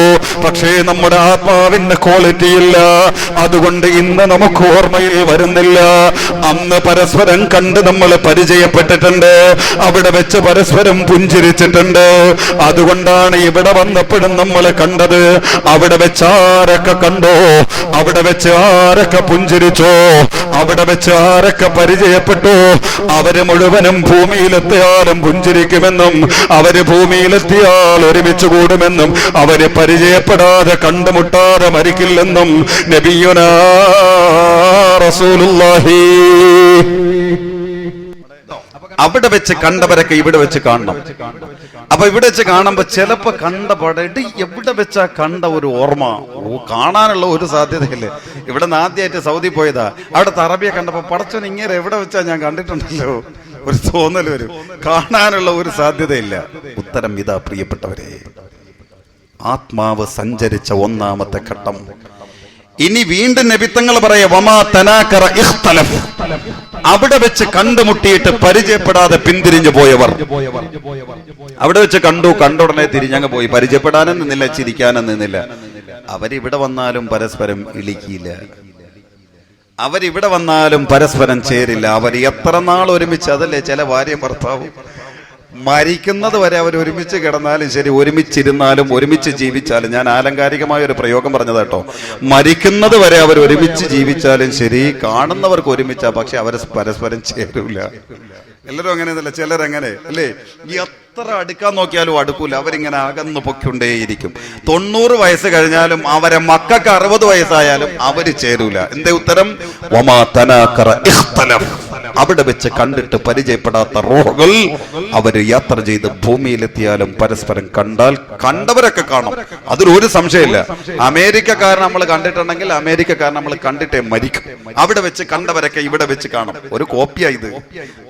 പക്ഷേ നമ്മുടെ ആത്മാവിന്റെ ക്വാളിറ്റി ഇല്ല, അതുകൊണ്ട് ഇന്ന് നമുക്ക് ഓർമ്മയിൽ വരുന്നില്ല. അന്ന് പരസ്പരം കണ്ട് നമ്മൾ പരിചയപ്പെട്ടിട്ടുണ്ട്, അവിടെ വെച്ച് പരസ്പരം പുഞ്ചിരിച്ചിട്ടുണ്ട്. അതുകൊണ്ടാണ് ഇവിടെ വന്നപ്പോഴും നമ്മളെ കണ്ടത്. അവിടെ വെച്ച് ആരൊക്കെ കണ്ടോ, അവിടെ വെച്ച് ആരൊക്കെ പുഞ്ചിരിച്ചോ, അവിടെ വെച്ച് ആരൊക്കെ പരിചയപ്പെട്ടു, അവര് മുഴുവനും ഭൂമിയിലെത്തിയാലും പുഞ്ചിരിക്കുമെന്നും അവര് ഭൂമിയിലെത്തിയാൽ ഒരുമിച്ച് കൂടുമെന്നും അവര് പരിചയപ്പെടാതെ കണ്ടുമുട്ടാതെ മരിക്കില്ലെന്നും നബിയുനാ റസൂലുള്ളാഹി. അവിടെ വെച്ച് കണ്ടവരൊക്കെ ഇവിടെ വെച്ച് കാണണം. അപ്പൊ ഇവിടെ വെച്ച് കാണുമ്പോ ചിലപ്പോ കണ്ട പടയിട്ട് എവിടെ വെച്ചാ കണ്ട ഒരു ഓർമ്മ കാണാനുള്ള ഒരു സാധ്യതയില്ലേ. ഇവിടെ നിന്ന് ആദ്യമായിട്ട് സൗദി പോയതാ, അവിടെ അറബിയെ കണ്ടപ്പോ പടച്ചോൻ ഇങ്ങനെ എവിടെ വെച്ചാ ഞാൻ കണ്ടിട്ടുണ്ടല്ലോ, ഒരു തോന്നൽ വരും. കാണാനുള്ള ഒരു സാധ്യതയില്ല. ഉത്തരം ഇതാ പ്രിയപ്പെട്ടവരെ, ആത്മാവ് സഞ്ചരിച്ച ഒന്നാമത്തെ ഘട്ടം. ഇനി വീണ്ടും നബിത്തങ്ങൾ പറയാ, വമാ തനാകറ ഇഖ്തലഫ്, അവിടെ വെച്ച് കണ്ടുമുട്ടിയിട്ട് പരിചയപ്പെടാതെ പിന്തിരിഞ്ഞു പോയവർ. അവിടെ വെച്ച് കണ്ട ഉടനെ തിരിഞ്ഞങ്ങ് പോയി, പരിചയപ്പെടാനും നിന്നില്ല, ചിരിക്കാനും നിന്നില്ല. അവരിവിടെ വന്നാലും പരസ്പരം ഇളിക്കിയില്ല. അവരിവിടെ വന്നാലും പരസ്പരം ചേരില്ല. അവർ എത്ര നാൾ ഒരുമിച്ച്, അതല്ലേ ചില ഭാര്യ ഭർത്താവും മരിക്കുന്നത് വരെ അവർ ഒരുമിച്ച് കിടന്നാലും ശരി, ഒരുമിച്ചിരുന്നാലും ഒരുമിച്ച് ജീവിച്ചാലും, ഞാൻ ആലങ്കാരികമായ ഒരു പ്രയോഗം പറഞ്ഞതാട്ടോ, മരിക്കുന്നത് വരെ അവർ ഒരുമിച്ച് ജീവിച്ചാലും ശരി, കാണുന്നവർക്ക് ഒരുമിച്ചാ, പക്ഷെ അവർ പരസ്പരം ചേരൂല. എല്ലാവരും അങ്ങനെയല്ല, ചിലരങ്ങനെ അല്ലേ, എത്ര അടുക്കാൻ നോക്കിയാലും അടുക്കൂല, അവരിങ്ങനെ അകന്ന് പൊക്കൊണ്ടേയിരിക്കും. 90 വയസ്സ് കഴിഞ്ഞാലും അവരെ മക്കൾക്ക് 60 വയസ്സായാലും അവര് ചേരൂല. എന്തേ ഉത്തരം? അവിടെ വെച്ച് കണ്ടിട്ട് പരിചയപ്പെടാത്ത റൂഹുകൾ അവര് യാത്ര ചെയ്ത് ഭൂമിയിലെത്തിയാലും പരസ്പരം കണ്ടാൽ കണ്ടവരൊക്കെ കാണും, അതിലൊരു സംശയമില്ല. അമേരിക്കക്കാരൻ നമ്മൾ കണ്ടിട്ടുണ്ടെങ്കിൽ അമേരിക്കക്കാരൻ നമ്മൾ കണ്ടിട്ടേ മരിക്കും. അവിടെ വെച്ച് കണ്ടവരൊക്കെ ഇവിടെ വെച്ച് കാണും. ഒരു കോപ്പിയായി ഇത്,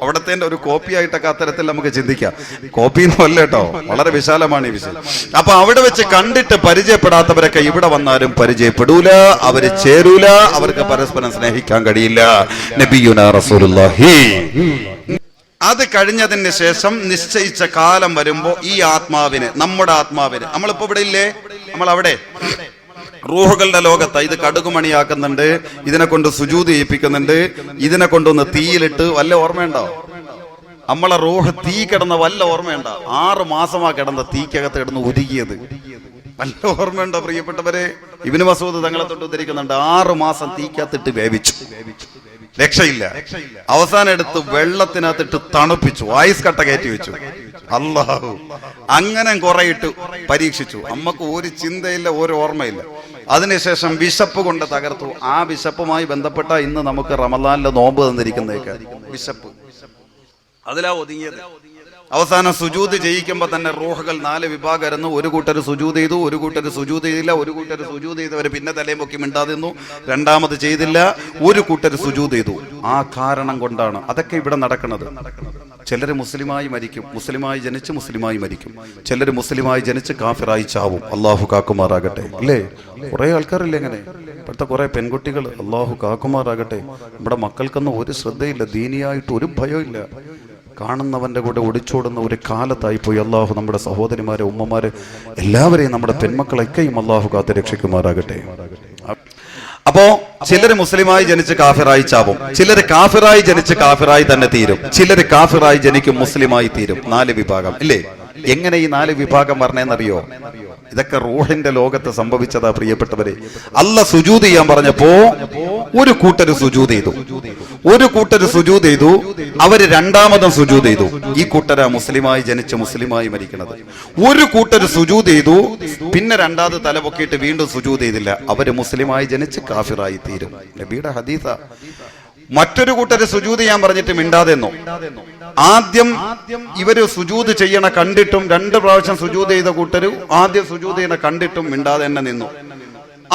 അവിടത്തെ ഒരു കോപ്പിയായിട്ടൊക്കെ അത്തരത്തിൽ നമുക്ക് ചിന്തിക്കാം. കോപ്പിയൊന്നും കേട്ടോ, വളരെ വിശാലമാണ് ഈ വിഷയം. അപ്പൊ അവിടെ വെച്ച് കണ്ടിട്ട് പരിചയപ്പെടാത്തവരൊക്കെ ഇവിടെ വന്നാലും പരിചയപ്പെടൂല, അവര് ചേരൂല, അവർക്ക് പരസ്പരം സ്നേഹിക്കാൻ കഴിയില്ല. നബിയുനാ റസൂലുള്ളാഹി. അത് കഴിഞ്ഞതിന് ശേഷം നിശ്ചയിച്ച കാലം വരുമ്പോ ഈ ആത്മാവിന്, നമ്മുടെ ആത്മാവിന്, നമ്മളിപ്പോ ഇവിടെ ഇല്ലേ, നമ്മൾ അവിടെ റൂഹുകളുടെ ലോകത്ത് ഇത് കടുകുമണിയാക്കുന്നുണ്ട്, ഇതിനെ കൊണ്ട് സുജൂദ് ചെയ്യിപ്പിക്കുന്നുണ്ട്, ഇതിനെ കൊണ്ടൊന്ന് തീയിലിട്ട് വല്ല ഓർമ്മയുണ്ടോ? നമ്മളെ റൂഹ് തീ കിടന്ന വല്ല ഓർമ്മയുണ്ടോ? 6 മാസമാ കിടന്ന തീക്കകത്ത് കിടന്ന് ഉരുകിയത്, വല്ല ഓർമ്മയുണ്ടോ പ്രിയപ്പെട്ടവരെ? ഇബ്നു മസ്ഊദ് തങ്ങളെ തൊട്ട് ഉദ്ധരിക്കുന്നുണ്ട്, 6 മാസം തീക്കകത്തിട്ട് വേവിച്ചു, രക്ഷയില്ല. അവസാനം എടുത്ത് വെള്ളത്തിനകത്തിട്ട് തണുപ്പിച്ചു, ഐസ് കട്ട കയറ്റി വെച്ചു. അല്ലാഹു, അങ്ങനെ കുറെ ഇട്ട് പരീക്ഷിച്ചു. അമ്മക്ക് ഒരു ചിന്തയില്ല, ഒരു ഓർമ്മയില്ല. അതിനുശേഷം വിശപ്പ് കൊണ്ട് തകർത്തു. ആ വിശപ്പുമായി ബന്ധപ്പെട്ട ഇന്ന് നമുക്ക് റമദാനിലെ നോമ്പ് തന്നിരിക്കുന്നതൊക്കെ വിശപ്പ്, അതിലാ ഒതുങ്ങിയത്. അവസാനം സുജൂദ് ചെയ്യിക്കുമ്പോ തന്നെ റൂഹുകൾ 4 വിഭാഗമായിരുന്നു. ഒരു കൂട്ടർ സുജൂദ് ചെയ്തു, ഒരു കൂട്ടർ സുജൂദ് ചെയ്തില്ല, ഒരു കൂട്ടർ സുജൂദ് ചെയ്തവർ പിന്നെ തലയും പൊക്കി മിണ്ടാതിരുന്നു, രണ്ടാമത് ചെയ്തില്ല, ഒരു കൂട്ടർ സുജൂദ് ചെയ്തു. ആ കാരണം കൊണ്ടാണ് അതൊക്കെ ഇവിടെ നടക്കുന്നത്. ചിലർ മുസ്ലിമായി മരിക്കും, മുസ്ലിമായി ജനിച്ച് മുസ്ലിമായി മരിക്കും. ചിലർ മുസ്ലിമായി ജനിച്ച് കാഫിറായി ചാവും. അള്ളാഹു കാക്കുമാറാകട്ടെ. അല്ലേ, കുറെ ആൾക്കാരില്ലേ ഇങ്ങനെ, ഇപ്പോഴത്തെ കുറെ പെൺകുട്ടികൾ, അള്ളാഹു കാക്കുമാറാകട്ടെ. നമ്മുടെ മക്കൾക്കൊന്നും ഒരു ശ്രദ്ധയില്ല, ദീനിയായിട്ട് ഒരു ഭയമില്ല, കാണുന്നവന്റെ കൂടെ ഒടിച്ചോടുന്ന ഒരു കാലത്തായി പോയി. അള്ളാഹു നമ്മുടെ സഹോദരിമാരെ, ഉമ്മമാരെ, എല്ലാവരെയും, നമ്മുടെ പെൺമക്കളൊക്കെയും അള്ളാഹു കാത്ത് രക്ഷിക്കുമാറാകട്ടെ. അപ്പോ ചിലര് മുസ്ലിമായി ജനിച്ച് കാഫിറായി ചാവും, ചിലര് കാഫിറായി ജനിച്ച് കാഫിറായി തന്നെ തീരും, ചിലര് കാഫിറായി ജനിക്കും മുസ്ലിമായി തീരും. 4 വിഭാഗം ഇല്ലേ? എങ്ങനെ ഈ 4 വിഭാഗം പറഞ്ഞെന്നറിയോ? ഇതൊക്കെ റൂഹിന്റെ ലോകത്ത് സംഭവിച്ചതാ പ്രിയപ്പെട്ടവരെ. അല്ല സുജൂദ് ചെയ്യാൻ പറഞ്ഞപ്പോ ഒരു കൂട്ടര് സുജൂദ് ചെയ്തു, ഒരു കൂട്ടര് സുജൂദ് ചെയ്തു, അവര് രണ്ടാമതും സുജൂദ് ചെയ്തു. ഈ കൂട്ടരാ മുസ്ലിമായി ജനിച്ച് മുസ്ലിമായി മരിക്കുന്നത്. ഒരു കൂട്ടര് സുജൂദ് ചെയ്തു, പിന്നെ രണ്ടാമത് തലപൊക്കിയിട്ട് വീണ്ടും സുജൂദ് ചെയ്തില്ല, അവര് മുസ്ലിമായി ജനിച്ച് കാഫിറായി തീരും. നബിയുടെ ഹദീസ. മറ്റൊരു കൂട്ടര് സുജൂദ് ചെയ്യാൻ പറഞ്ഞിട്ട് മിണ്ടാതെന്നോ. ആദ്യം ഇവര് സുജൂദ് ചെയ്യണ കണ്ടിട്ടും, 2 പ്രാവശ്യം സുജൂദ് ചെയ്ത കൂട്ടര് ആദ്യം സുജൂദ് ചെയ്യണ കണ്ടിട്ടും മിണ്ടാതെ തന്നെ നിന്നു.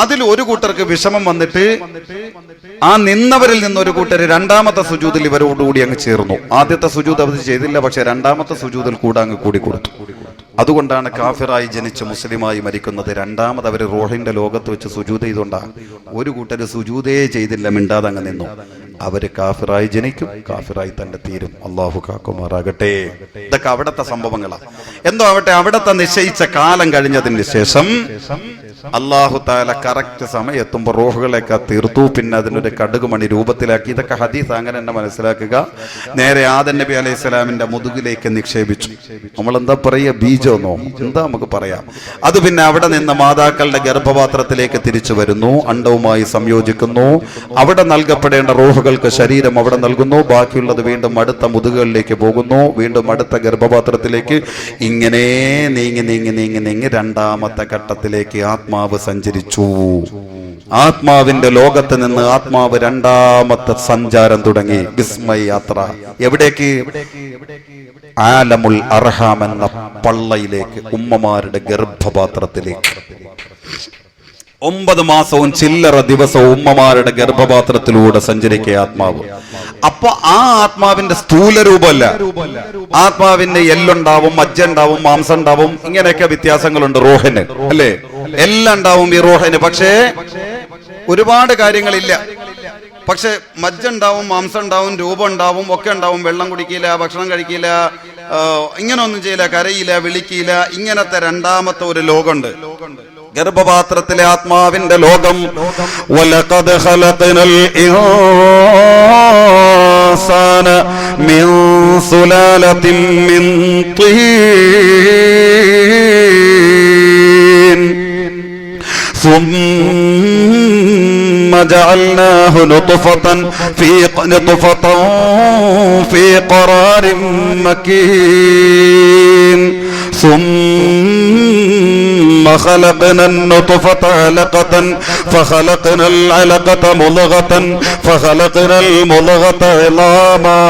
അതിൽ ഒരു കൂട്ടർക്ക് വിഷമം വന്നിട്ട് ആ നിന്നവരിൽ നിന്നൊരു കൂട്ടര് രണ്ടാമത്തെ സുജൂദിൽ ഇവരോടുകൂടി അങ്ങ് ചേർന്നു. ആദ്യത്തെ സുജൂദ് അവർ ചെയ്തില്ല, പക്ഷെ രണ്ടാമത്തെ സുജൂദിൽ കൂടെ അങ്ങ് കൂടി കൊടുത്തു. അതുകൊണ്ടാണ് കാഫിറായി ജനിച്ച് മുസ്ലിമായി മരിക്കുന്നത്. രണ്ടാമത് അവർ റൂഹിന്റെ ലോകത്ത് വെച്ച് സുജൂദ് ചെയ്തുകൊണ്ടാണ്. ഒരു കൂട്ടര് സുജൂദേ ചെയ്തില്ല, മിണ്ടാതെ അങ്ങ് നിന്നു. അവര് കാഫിറായി ജനിക്കും, കാഫിറായി തന്നെ തീരും. അള്ളാഹു കാക്കുമാറാകട്ടെ. ഇതൊക്കെ അവിടത്തെ സംഭവങ്ങളാണ്. എന്തോ ആവട്ടെ, അവിടത്തെ നിശ്ചയിച്ച കാലം കഴിഞ്ഞതിന് ശേഷം അള്ളാഹു താല കറക്റ്റ് സമയത്തുമ്പോ റൂഹുകളെയൊക്കെ തീർത്തു. പിന്നെ അതിനൊരു കടുകുമണി രൂപത്തിലാക്കി. ഇതൊക്കെ ഹദീസ്, അങ്ങനെ തന്നെ മനസ്സിലാക്കുക. നേരെ ആദം നബി അലൈഹി സ്വലാമിന്റെ മുതുകിലേക്ക് നിക്ഷേപിച്ചു. നമ്മൾ എന്താ പറയുക, ബീജമെന്നോ എന്താ നമുക്ക് പറയാം. അത് പിന്നെ അവിടെ നിന്ന് മാതാക്കളുടെ ഗർഭപാത്രത്തിലേക്ക് തിരിച്ചു വരുന്നു, അണ്ടവുമായി സംയോജിക്കുന്നു. അവിടെ നൽകപ്പെടേണ്ട റൂഹുകൾക്ക് ശരീരം അവിടെ നൽകുന്നു. ബാക്കിയുള്ളത് വീണ്ടും അടുത്ത മുതുകുകളിലേക്ക് പോകുന്നു, വീണ്ടും അടുത്ത ഗർഭപാത്രത്തിലേക്ക്. ഇങ്ങനെ നീങ്ങി നീങ്ങി നീങ്ങി നീങ്ങി രണ്ടാമത്തെ ഘട്ടത്തിലേക്ക് ആത്മാവ് സഞ്ചരിച്ചു. ആത്മാവിന്റെ ലോകത്ത് നിന്ന് ആത്മാവ് രണ്ടാമത്തെ സഞ്ചാരം തുടങ്ങി. വിസ്മയ യാത്ര. എവിടേക്ക്? ആലമുൽ അർഹാം എന്ന പള്ളയിലേക്ക്, ഉമ്മമാരുടെ ഗർഭപാത്രത്തിലേക്ക്. 9 മാസവും ചില്ലറ ദിവസവും ഉമ്മമാരുടെ ഗർഭപാത്രത്തിലൂടെ സഞ്ചരിക്കുക ആത്മാവ്. അപ്പൊ ആ ആത്മാവിന്റെ സ്ഥൂല രൂപമല്ല, ആത്മാവിന്റെ എല്ലുണ്ടാവും, മജ്ജുണ്ടാവും, മാംസം ഉണ്ടാവും, ഇങ്ങനെയൊക്കെ വ്യത്യാസങ്ങളുണ്ട് റൂഹിന്, അല്ലേ? എല്ലാം ഉണ്ടാവും ഈ റൂഹിന്. പക്ഷേ ഒരുപാട് കാര്യങ്ങളില്ല. പക്ഷെ മജ്ജുണ്ടാവും, മാംസം ഉണ്ടാവും, രൂപം ഉണ്ടാവും, ഒക്കെ ഉണ്ടാവും. വെള്ളം കുടിക്കില്ല, ഭക്ഷണം കഴിക്കില്ല, ഇങ്ങനെ ഒന്നും ചെയ്യില്ല, കരയില്ല, വിളിക്കില്ല. ഇങ്ങനത്തെ രണ്ടാമത്തെ ഒരു ലോകമുണ്ട്. ഗർഭപാത്രത്തിലെ ആത്മാവിന്റെ ലോകം. വലഖദ് ഖലഖനൽ ഇൻസാന മിൻ സുലാലത്തിൻ മിൻ തീൻ ثم جعلناه نطفة في قرار مكين ثم خلقنا النطفة علقة فخلقنا العلقة مضغة فخلقنا المضغة عظاما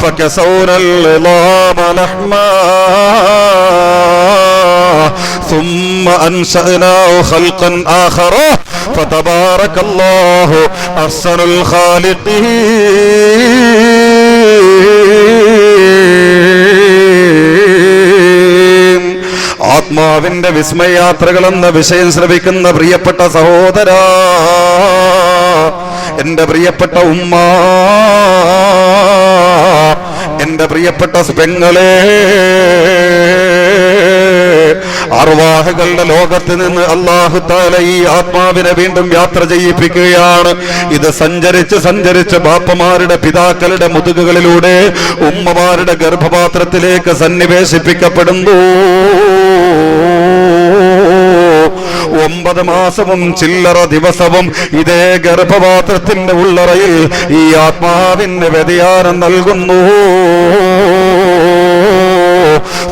فكسونا العظام لحما ثم أنشأناه خلقا آخر فتبارك الله أحسن الخالقين. ആത്മാവിന്റെ വിസ്മയാത്രകൾ എന്ന വിഷയം ശ്രവിക്കുന്ന പ്രിയപ്പെട്ട സഹോദരാ, എന്റെ പ്രിയപ്പെട്ട ഉമ്മ, എന്റെ പ്രിയപ്പെട്ട പെങ്ങളെ, അർവാഹുകളുടെ ലോകത്ത് നിന്ന് അല്ലാഹു തആല ഈ ആത്മാവിനെ വീണ്ടും യാത്ര ചെയ്യിപ്പിക്കുകയാണ്. ഇത് സഞ്ചരിച്ച് ബാപ്പമാരുടെ പിതാക്കളുടെ മുതുകുകളിലൂടെ ഉമ്മമാരുടെ ഗർഭപാത്രത്തിലേക്ക് സന്നിവേശിപ്പിക്കപ്പെടുന്നു. 9 മാസവും ചില്ലറ ദിവസവും ഇതേ ഗർഭപാത്രത്തിന്റെ ഉള്ളറയിൽ ഈ ആത്മാവിന് വ്യതിയാനം നൽകുന്നു.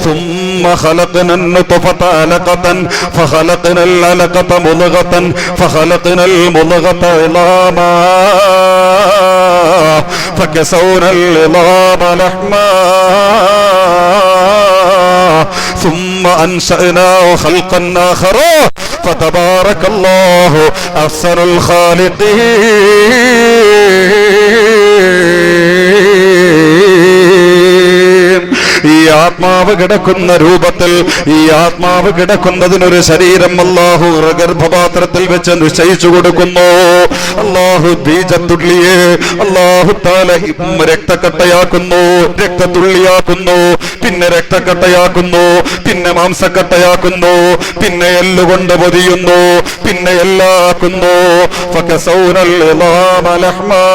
ثم خلقنا النطفة علقة فخلقنا العلقة مضغة فخلقنا المضغة عظاما فكسونا العظام لحما ثم أنشأناه خلقا آخر فتبارك الله أحسن الخالقين. ഈ ആത്മാവ് കിടക്കുന്ന രൂപത്തിൽ, ഈ ആത്മാവ് കിടക്കുന്നതിനൊരു ശരീരം അല്ലാഹു ഗർഭപാത്രത്തിൽ വെച്ച് നിശ്ചയിച്ചു കൊടുക്കുന്നു. അല്ലാഹു ബീജത്തുള്ളിയെ അല്ലാഹു തആല രക്തക്കട്ടയാക്കുന്നു, രക്തത്തുള്ളിയാക്കുന്നു, പിന്നെ രക്തക്കട്ടയാക്കുന്നു, പിന്നെ മാംസക്കട്ടയാക്കുന്നു, പിന്നെ എല്ലുകൊണ്ട് പൊതിയുന്നു, പിന്നെ എല്ലാക്കുന്നു. ഫകസൗനൽ ഇളാമ ലഹ്മാ,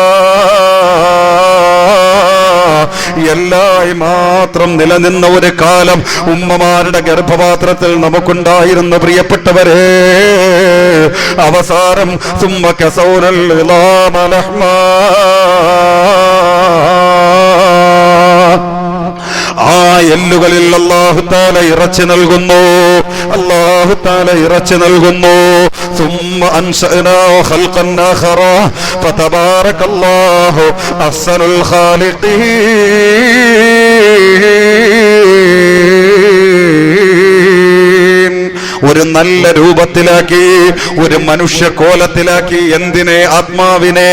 എല്ലായി മാത്രം നിലനിന്ന ഒരു കാലം ഉമ്മമാരുടെ ഗർഭപാത്രത്തിൽ നമുക്കുണ്ടായിരുന്നു പ്രിയപ്പെട്ടവരെ. അവസാനം സുമ്മ കസൗനൽ ഇളാമ ലഹ്മാ, ആ എല്ലുകളിൽ അല്ലാഹു തആല ഇറച്ചി നൽകുന്നു, അല്ലാഹു തആല ഇറച്ചി നൽകുന്നു. ثم أنشأناه خلقا آخر فتبارك الله أحسن الخالقين. ഒരു നല്ല രൂപത്തിലാക്കി, ഒരു മനുഷ്യ കോലത്തിലാക്കി. എന്തിനെ? ആത്മാവിനെ.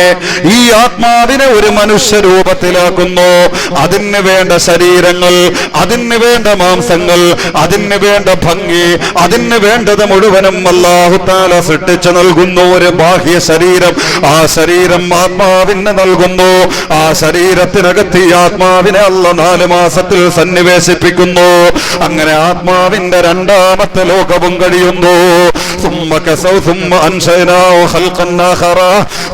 ഈ ആത്മാവിനെ ഒരു മനുഷ്യ രൂപത്തിലാക്കുന്നു. അതിന് വേണ്ട ശരീരങ്ങൾ, അതിന് വേണ്ട മാംസങ്ങൾ, അതിന് വേണ്ട ഭംഗി, അതിന് വേണ്ടത് മുഴുവനും അല്ലാഹു തആല സൃഷ്ടിച്ചു നൽകുന്നു. ഒരു ബാഹ്യ ശരീരം, ആ ശരീരം ആത്മാവിന് നൽകുന്നു. ആ ശരീരത്തിനകത്ത് ഈ ആത്മാവിനെ അല്ലാഹു 4 മാസത്തിൽ സന്നിവേശിപ്പിക്കുന്നു. അങ്ങനെ ആത്മാവിന്റെ രണ്ടാമത്തെ ലോകവും കഴിയുന്നു. ثم كسوا ثم أنشأناه خلقا آخر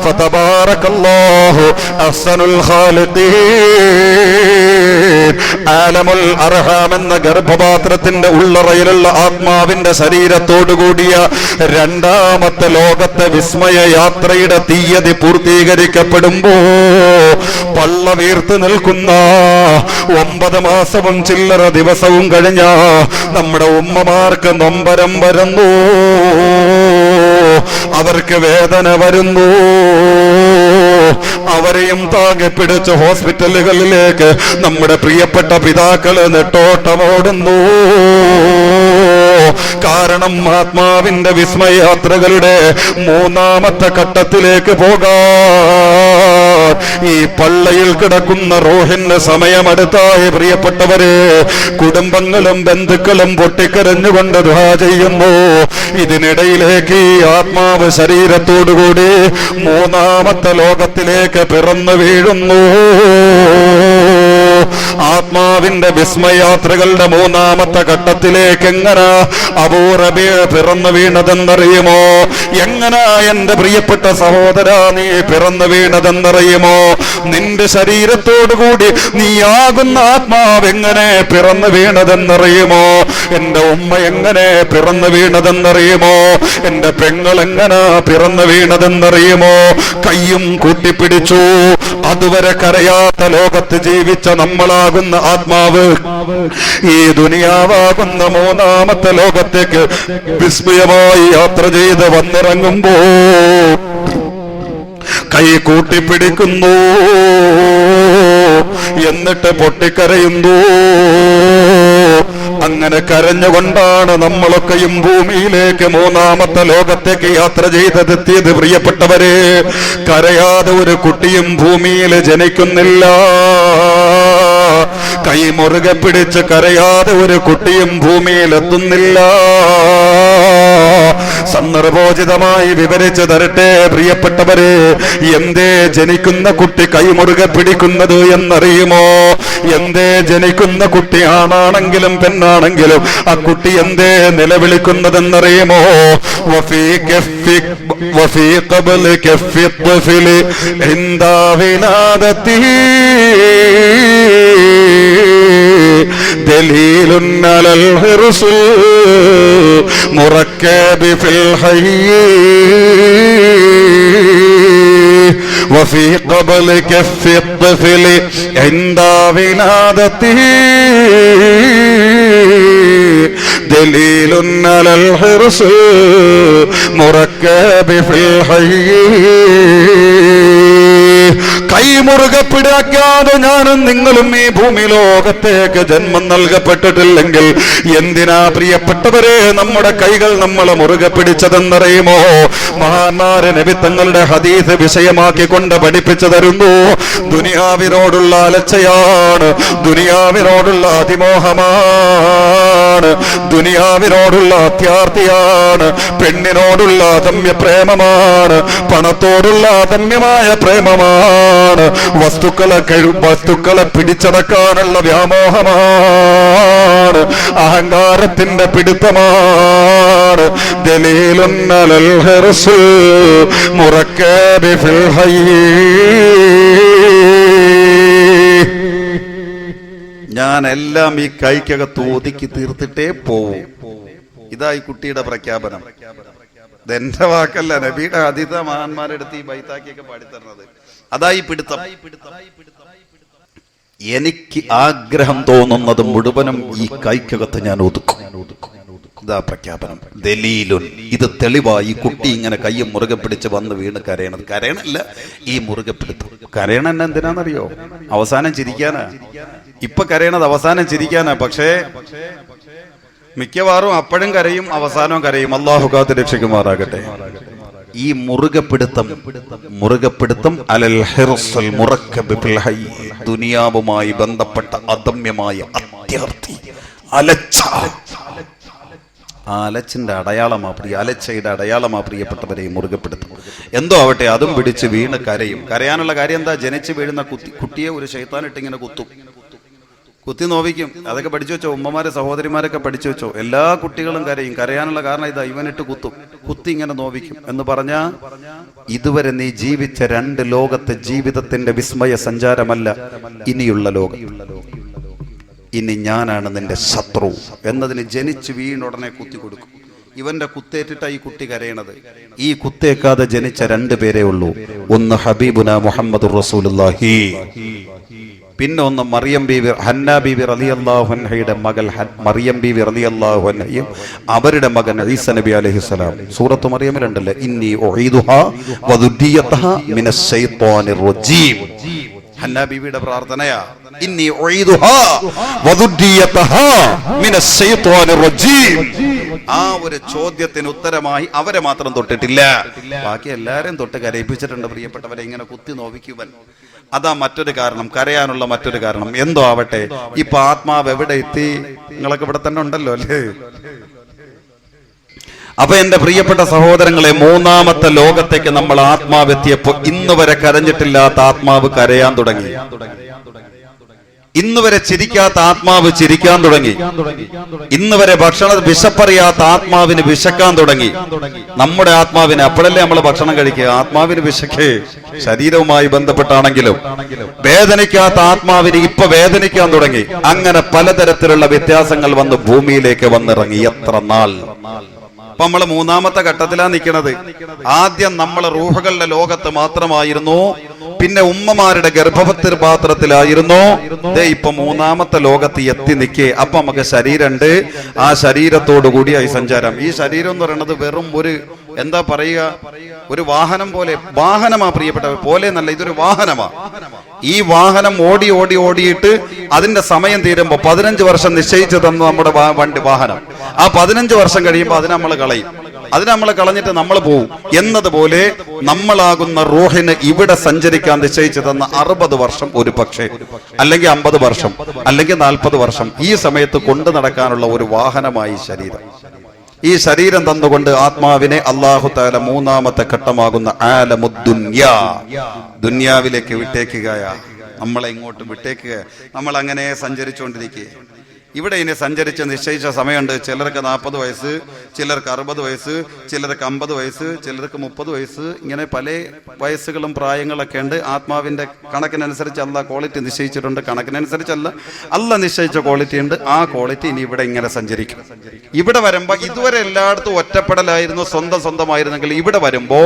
فتبارك الله أحسن الخالقين. ആലമുൽ അർഹാം എന്ന ഗർഭപാത്രത്തിന്റെ ഉള്ളറയിലുള്ള ആത്മാവിന്റെ ശരീരത്തോടുകൂടിയ രണ്ടാമത്തെ ലോകത്തെ വിസ്മയ യാത്രയുടെ തീയതി പൂർത്തീകരിക്കപ്പെടുമ്പോ പള്ള വീർത്ത് നിൽക്കുന്ന 9 മാസവും ചില്ലറ ദിവസവും കഴിഞ്ഞ നമ്മുടെ ഉമ്മമാർക്ക് നൊമ്പരം വരുന്നു, അവർക്ക് വേദന വരുന്നു. അവരെയും താങ്ങി പിടിച്ച് ഹോസ്പിറ്റലുകളിലേക്ക് നമ്മുടെ പ്രിയപ്പെട്ട പിതാക്കള് നെട്ടോട്ടമോടുന്നു. കാരണം ആത്മാവിന്റെ വിസ്മയാത്രകളുടെ 3ാമത്തെ ഘട്ടത്തിലേക്ക് പോകാൻ ഈ പള്ളയിൽ കിടക്കുന്ന റൂഹിന്റെ സമയമെടുത്തായി പ്രിയപ്പെട്ടവരെ, കുടുംബങ്ങളും ബന്ധുക്കളും പൊട്ടിക്കരഞ്ഞുകൊണ്ട് ദുആ ചെയ്യുന്നു. ഇതിനിടയിലേക്ക് ഈ ആത്മാവ് ശരീരത്തോടുകൂടി 3ാമത്തെ ലോകത്തിലേക്ക് പിറന്നു വീഴുന്നു. ആത്മാവിന്റെ വിസ്മയാത്രകളുടെ മൂന്നാമത്തെ ഘട്ടത്തിലേക്ക് എങ്ങനെ അബൂ റബീഅ പിറന്നു വീണതെന്നറിയുമോ? എങ്ങനെ എന്റെ പ്രിയപ്പെട്ട സഹോദര നീ പിറന്നു വീണതെന്നറിയുമോ? നിന്റെ ശരീരത്തോടുകൂടി നീയാകുന്ന ആത്മാവ് എങ്ങനെ പിറന്നു വീണതെന്നറിയുമോ? എന്റെ ഉമ്മ എങ്ങനെ പിറന്നു വീണതെന്നറിയുമോ? എന്റെ പെങ്ങൾ എങ്ങനെ പിറന്നു വീണതെന്നറിയുമോ? കയ്യും കൂട്ടിപ്പിടിച്ചു. അതുവരെ കരയാത്ത ലോകത്ത് ജീവിച്ച നമ്മളാകുന്ന ആത്മാവ് ഈ ദുനിയാവാകുന്ന മൂന്നാമത്തെ ലോകത്തേക്ക് വിസ്മയമായി യാത്ര ചെയ്ത് വന്നിറങ്ങുമ്പോ കൈ കൂട്ടിപ്പിടിക്കുന്നു, എന്നിട്ട് പൊട്ടിക്കരയുന്നു. അങ്ങനെ കരഞ്ഞുകൊണ്ടാണ് നമ്മളൊക്കെയും ഭൂമിയിലേക്ക് മൂന്നാമത്തെ ലോകത്തേക്ക് യാത്ര ചെയ്തെത്തിയത്. പ്രിയപ്പെട്ടവരെ, കരയാതെ ഒരു കുട്ടിയും ഭൂമിയിൽ ജനിക്കുന്നില്ല. കൈ മുറുകെ പിടിച്ച് കരയാതെ ഒരു കുട്ടിയും ഭൂമിയിൽ എത്തുന്നില്ല. സന്ദർഭോചിതമായി വിവരിച്ചു തരട്ടെ പ്രിയപ്പെട്ടവരെ, എന്തേ ജനിക്കുന്ന കുട്ടി കൈമുറുകെ പിടിക്കുന്നത് എന്നറിയുമോ? എന്തേ ജനിക്കുന്ന കുട്ടി ആണാണെങ്കിലും പെണ്ണാണെങ്കിലും ആ കുട്ടി എന്തേ നിലവിളിക്കുന്നതെന്നറിയുമോ? വഫീ ഖബ്ലി കഫി ത്വഫിലി ഇൻദ വിലാദതി ദലീലുൻ അലൽ ഹിർസുൽ മുറക്കബി ഫിൽ ഹയ്യ വഫീ ഖബ്ലി കഫി ത്വഫിലി ഇൻദ വിലാദതി ദലീലുൻ അലൽ ഹിർസുൽ മുറക്കബി ഫിൽ ഹയ്യ. കൈമുറുകെ പിടിക്കാതെ ഞാനും നിങ്ങളും ഈ ഭൂമി ലോകത്തേക്ക് ജന്മം നൽകപ്പെട്ടിട്ടില്ലെങ്കിൽ എന്തിനാ പ്രിയപ്പെട്ടവരെ നമ്മുടെ കൈകൾ നമ്മളെ മുറുകെ പിടിച്ചതെന്നറിയുമോ? മഹാന്മാരെ നബി തങ്ങളുടെ ഹദീസ് വിഷയമാക്കിക്കൊണ്ട് പഠിപ്പിച്ചു തരുന്നു. ദുനിയാവിനോടുള്ള അലച്ചയാണ്, ദുനിയാവിനോടുള്ള അതിമോഹമാണ്, ദുനിയാവിനോടുള്ള അത്യാർത്ഥിയാണ്, പെണ്ണിനോടുള്ള അദമ്യ പ്രേമമാണ്, പണത്തോടുള്ള അദമ്യമായ പ്രേമമാണ്, വസ്തുക്കളെ പിടിച്ചടക്കാനുള്ള വ്യാമോഹമാണ്, അഹങ്കാരത്തിന്റെ പിടുത്തമാണ്. ദലീലുൻ അലൽ ഹിർസുൽ മുറക്കബി ഫിൽ ഹയ്യ. ഞാൻ എല്ലാം ഈ കൈക്കകത്ത് ഒതുക്കി തീർത്തിട്ടേ പോവും. ഇതായി കുട്ടിയുടെ പ്രഖ്യാപനം. ഇതെന്റെ വാക്കല്ല, നബിയുടെ ഹദീസ മഹാന്മാരെടുത്ത് ഈ ബൈത്താക്കിയൊക്കെ പാടിത്തരുന്നത്. അതായി പിടുത്തം. എനിക്ക് ആഗ്രഹം തോന്നുന്നത് മുഴുവനും ഈ കൈക്കകത്ത് ഞാൻ ഒതുക്കും. ഇതാ പ്രഖ്യാപനം. ദലീലുൻ, ഇത് തെളിവായി. കുട്ടി ഇങ്ങനെ കയ്യും മുറുകെ പിടിച്ച് വന്ന് വീണ് കരയണത്. കരയണല്ല, ഈ മുറുകെ പിടുത്തം. കരയണ എന്തിനാണെന്നറിയോ? അവസാനം ചിരിക്കാനാ. ഇപ്പൊ കരയണത് അവസാനം ചിരിക്കാനാ. പക്ഷേ മിക്കവാറും അപ്പോഴും കരയും, അവസാനവും കരയും. അല്ലാഹു കാത്ത് രക്ഷിക്കുമാറാകട്ടെ. ഈ മുറുകെപ്പിടുത്തം അലൽ ഹിർസുൽ മുറക്കബി ഫിൽ ഹയ്യ, ദുനിയാവുമായി ബന്ധപ്പെട്ട അദമ്യമായ അത്യാർത്ഥി, അലച്ചിന്റെ അടയാളമാ അലച്ചയുടെ അടയാളമാ പ്രിയപ്പെട്ടവരെ മുറുകെപ്പിടുത്തം. എന്തോ ആവട്ടെ, അതും പിടിച്ച് വീണ് കരയും. കരയാനുള്ള കാര്യം എന്താ? ജനിച്ച് വീഴുന്ന കുട്ടിയെ ഒരു ശൈത്താനിട്ട് ഇങ്ങനെ കുത്തി നോവിക്കും. അതൊക്കെ പഠിച്ചു വെച്ചോ, ഉമ്മമാരെ സഹോദരിമാരൊക്കെ പഠിച്ചു വെച്ചോ. എല്ലാ കുട്ടികളും കരയും. കരയാനുള്ള കാരണം ഇതാ, ഇവനിട്ട് കുത്തി ഇങ്ങനെ നോവിക്കും എന്ന് പറഞ്ഞാ ഇതുവരെ നീ ജീവിച്ച രണ്ട് ലോകത്തെ ജീവിതത്തിന്റെ വിസ്മയ സഞ്ചാരമല്ല ഇനിയുള്ള ലോകം. ഇനി ഞാനാണ് നിന്റെ ശത്രു എന്നതിന് ജനിച്ച് വീണുടനെ കുത്തി കൊടുക്കും. ഇവന്റെ കുത്തേറ്റിട്ടാ ഈ കുട്ടി കരയണത്. ഈ കുത്തേക്കാതെ ജനിച്ച രണ്ടു പേരേ ഉള്ളൂ. ഒന്ന് ഹബീബുന മുഹമ്മദുർ റസൂലുള്ളാഹി, പിന്നെ ഒന്ന് മറിയം ബീവി, ഹന്ന ബീവി റളിയല്ലാഹു അൻഹയുടെ മകൾ മറിയം ബീവി റളിയല്ലാഹു അൻഹയും അവരുടെ മകൻ ഈസ നബി അലൈഹിസ്സലാം. സൂറത്ത് മറിയമിലുണ്ടല്ലോ, ഇന്നി ഉഈദുഹാ വദുരിയതഹാ മിനശ് ശൈത്വാനിർ റജീം. ഹന്ന ബീവിയുടെ പ്രാർത്ഥനയാ, ഇന്നി ഉഈദുഹാ വദുരിയതഹാ മിനശ് ശൈത്വാനിർ റജീം. ആ ഒരു ചോദ്യത്തിന് ഉത്തരമായി അവരെ മാത്രം തൊട്ടിട്ടില്ല, ബാക്കി എല്ലാരെയും തൊട്ട് കരയിപ്പിച്ചിട്ടുണ്ട് പ്രിയപ്പെട്ടവരെ. ഇങ്ങനെ കുത്തി നോവിക്കുവൻ. അതാ മറ്റൊരു കാരണം, കരയാനുള്ള മറ്റൊരു കാരണം. എന്തോ ആവട്ടെ, ഇപ്പൊ ആത്മാവ് എവിടെ എത്തി? നിങ്ങളൊക്കെ ഇവിടെ തന്നെ ഉണ്ടല്ലോ അല്ലേ? അപ്പൊ എന്റെ പ്രിയപ്പെട്ട സഹോദരങ്ങളെ, മൂന്നാമത്തെ ലോകത്തേക്ക് നമ്മൾ ആത്മാവ് എത്തിയപ്പോ ഇന്ന് വരെ കരഞ്ഞിട്ടില്ലാത്ത ആത്മാവ് കരയാൻ തുടങ്ങി. ഇന്ന് വരെ ചിരിക്കാത്ത ആത്മാവ് ചിരിക്കാൻ തുടങ്ങി. ഇന്ന് വരെ വിശപ്പറിയാത്ത ആത്മാവിന് വിശക്കാൻ തുടങ്ങി. നമ്മുടെ ആത്മാവിന്, അപ്പോഴല്ലേ നമ്മൾ ഭക്ഷണം കഴിക്കുക, ആത്മാവിന് വിശക്ക് ശരീരവുമായി ബന്ധപ്പെട്ടാണെങ്കിലും വേദനിക്കാത്ത ആത്മാവിന് ഇപ്പൊ വേദനിക്കാൻ തുടങ്ങി. അങ്ങനെ പലതരത്തിലുള്ള വ്യത്യാസങ്ങൾ വന്ന് ഭൂമിയിലേക്ക് വന്നിറങ്ങി. എത്ര നാൾ അപ്പൊ നമ്മള് മൂന്നാമത്തെ ഘട്ടത്തിലാണ് നിൽക്കുന്നത്. ആദ്യം നമ്മൾ റൂഹുകളുടെ ലോകത്ത് മാത്രമായിരുന്നു, പിന്നെ ഉമ്മമാരുടെ ഗർഭപാത്രത്തിലായിരുന്നു. ഇപ്പൊ മൂന്നാമത്തെ ലോകത്ത് എത്തി നിൽക്കേ. അപ്പൊ നമുക്ക് ശരീരമുണ്ട്, ആ ശരീരത്തോടു കൂടിയായി സഞ്ചാരം. ഈ ശരീരം എന്ന് പറയുന്നത് വെറും ഒരു എന്താ പറയുക, ഒരു വാഹനം പോലെ. വാഹനമാ പ്രിയപ്പെട്ടവർ, പോലെ എന്നല്ല, ഇതൊരു വാഹനമാ. ഈ വാഹനം ഓടിയിട്ട് അതിന്റെ സമയം തീരുമ്പോ 15 വർഷം നിശ്ചയിച്ചു തന്ന നമ്മുടെ വാഹനം, ആ 15 വർഷം കഴിയുമ്പോൾ അതിനെ നമ്മൾ കളയും. അതിനെ നമ്മൾ കളഞ്ഞിട്ട് നമ്മൾ പോവും. എന്നതുപോലെ നമ്മളാകുന്ന റൂഹിന് ഇവിടെ സഞ്ചരിക്കാൻ നിശ്ചയിച്ചു തന്ന 60 വർഷം ഒരു പക്ഷേ, അല്ലെങ്കിൽ 50 വർഷം, അല്ലെങ്കിൽ 40 വർഷം, ഈ സമയത്ത് കൊണ്ടു നടക്കാനുള്ള ഒരു വാഹനമായി ശരീരം. ഈ ശരീരം തന്നുകൊണ്ട് ആത്മാവിനെ അല്ലാഹു തആല മൂന്നാമത്തെ ഘട്ടമാകുന്ന ആലമുദ്ദുന്യാ, ദുന്യാവിലേക്ക് വിട്ടേക്കുകയാ. നമ്മളെ ഇങ്ങോട്ട് വിട്ടേക്കുക. നമ്മൾ അങ്ങനെ സഞ്ചരിച്ചുകൊണ്ടിരിക്കുക. ഇവിടെ ഇനി സഞ്ചരിച്ച് നിശ്ചയിച്ച സമയമുണ്ട്. ചിലർക്ക് 40 വയസ്സ്, ചിലർക്ക് 60 വയസ്സ്, ചിലർക്ക് 50 വയസ്സ്, ചിലർക്ക് 30 വയസ്സ്. ഇങ്ങനെ പല വയസ്സുകളും പ്രായങ്ങളൊക്കെ ഉണ്ട്. ആത്മാവിന്റെ കണക്കിനനുസരിച്ച് അല്ലാഹ് ക്വാളിറ്റി നിശ്ചയിച്ചിട്ടുണ്ട്. കണക്കിനനുസരിച്ചല്ല, അല്ലാഹ് നിശ്ചയിച്ച ക്വാളിറ്റി ഉണ്ട്. ആ ക്വാളിറ്റി ഇനി ഇവിടെ ഇങ്ങനെ സഞ്ചരിക്കും. ഇവിടെ വരുമ്പോ ഇതുവരെ എല്ലായിടത്തും ഒറ്റപ്പെടലായിരുന്നു, സ്വന്തമായിരുന്നെങ്കിൽ ഇവിടെ വരുമ്പോ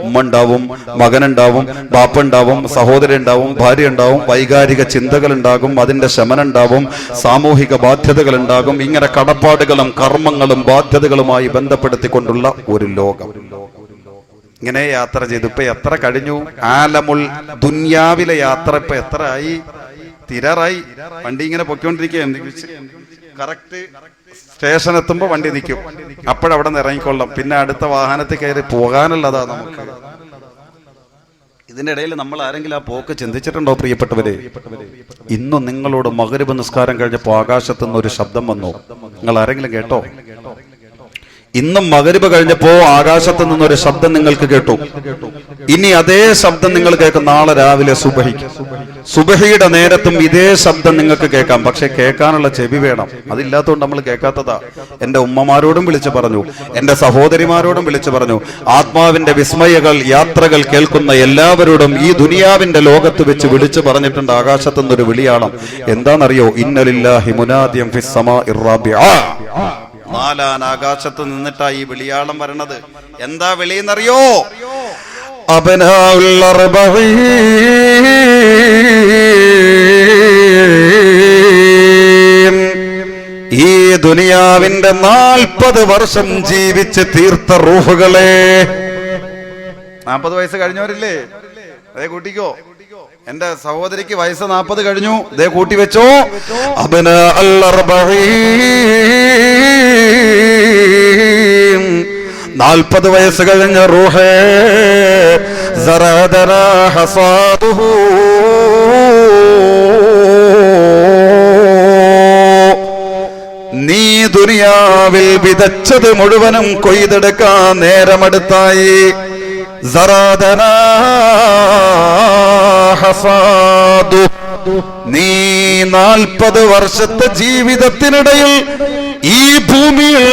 ഉമ്മ ഉണ്ടാവും, മകനുണ്ടാവും, ബാപ്പ ഉണ്ടാവും, സഹോദരൻ ഉണ്ടാവും, ഭാര്യ ഉണ്ടാവും, വൈകാരിക ചിന്തകൾ ഉണ്ടാകും, അതിന്റെ ശമനം ഉണ്ടാവും, സാമൂഹിക ബാധ്യതകൾ ഉണ്ടാകും. ഇങ്ങനെ കടപ്പാടുകളും കർമ്മങ്ങളും ബാധ്യതകളുമായി ബന്ധപ്പെടുത്തിക്കൊണ്ടുള്ള ഒരു ലോകം. ഇങ്ങനെ യാത്ര ചെയ്തു. ഇപ്പൊ എത്ര കഴിഞ്ഞു? ആലമുൽ ദുന്യാവിലെ യാത്ര ഇപ്പൊ എത്ര ആയി? തിരാറായി. വണ്ടി ഇങ്ങനെ പൊയ്ക്കൊണ്ടിരിക്കുകയാണ്. കറക്റ്റ് സ്റ്റേഷൻ എത്തുമ്പോ വണ്ടി നിൽക്കും. അപ്പോഴവിടെ നിന്ന് ഇറങ്ങിക്കൊള്ളാം. പിന്നെ അടുത്ത വാഹനത്തിൽ കയറി പോകാനുള്ളതാ നമുക്ക്. ഇതിന്റെ ഇടയിൽ നമ്മൾ ആരെങ്കിലും ആ പോക്ക് ചിന്തിച്ചിട്ടുണ്ടോ പ്രിയപ്പെട്ടവരെ? ഇന്നും നിങ്ങളോട് മഗ്‌രിബ് നിസ്കാരം കഴിഞ്ഞപ്പോൾ ആകാശത്തു നിന്ന് ഒരു ശബ്ദം വന്നു. നിങ്ങൾ ആരെങ്കിലും കേട്ടോ? ഇന്നും മഗ്‌രിബ് കഴിഞ്ഞപ്പോ ആകാശത്ത് നിന്നൊരു ശബ്ദം നിങ്ങൾക്ക് കേട്ടു. ഇനി അതേ ശബ്ദം നിങ്ങൾ കേൾക്കും നാളെ രാവിലെ സുബഹിയുടെ നേരത്തും ഇതേ ശബ്ദം നിങ്ങൾക്ക് കേൾക്കാം. പക്ഷെ കേൾക്കാനുള്ള ചെവി വേണം. അതില്ലാത്തതുകൊണ്ട് നമ്മൾ കേൾക്കാത്തതാ. എന്റെ ഉമ്മമാരോടും വിളിച്ചു പറഞ്ഞു, എന്റെ സഹോദരിമാരോടും വിളിച്ചു പറഞ്ഞു. ആത്മാവിന്റെ വിസ്മയകൾ യാത്രകൾ കേൾക്കുന്ന എല്ലാവരോടും ഈ ദുനിയാവിന്റെ ലോകത്ത് വെച്ച് വിളിച്ചു പറഞ്ഞിട്ടുണ്ട്. ആകാശത്തു നിന്നൊരു വിളിയാളം. എന്താണെന്നറിയോ? ഇന്നലില്ലാഹി മുനാദിയം ഫിസ് സമാഇർ റാബിഅ. 4 ആകാശത്ത് നിന്നിട്ടാ ഈ വിളിയാളം വരണത്. എന്താ വിളിയെന്നറിയോ? ഈ ദുനിയാവിന്റെ 40 വർഷം ജീവിച്ച് തീർത്ത റൂഹുകളെ. 40 വയസ്സ് കഴിഞ്ഞവരില്ലേ? അതേ കൂട്ടിക്കോ. എന്റെ സഹോദരിക്ക് വയസ്സ് 40 കഴിഞ്ഞു. ദേ കൂട്ടി വെച്ചോ. 40 വയസ്സ് കഴിഞ്ഞ റൂഹേ സറദനാ ഹസാദുഹു. നീ ദുനിയാവിൽ വിതച്ചത് മുഴുവനും കൊയ്തെടുക്കാൻ നേരമെടുത്തായി. സറദനാ ഹസാദു. നീ 40 വർഷത്തെ ജീവിതത്തിനിടയിൽ ഈ ഭൂമിയിൽ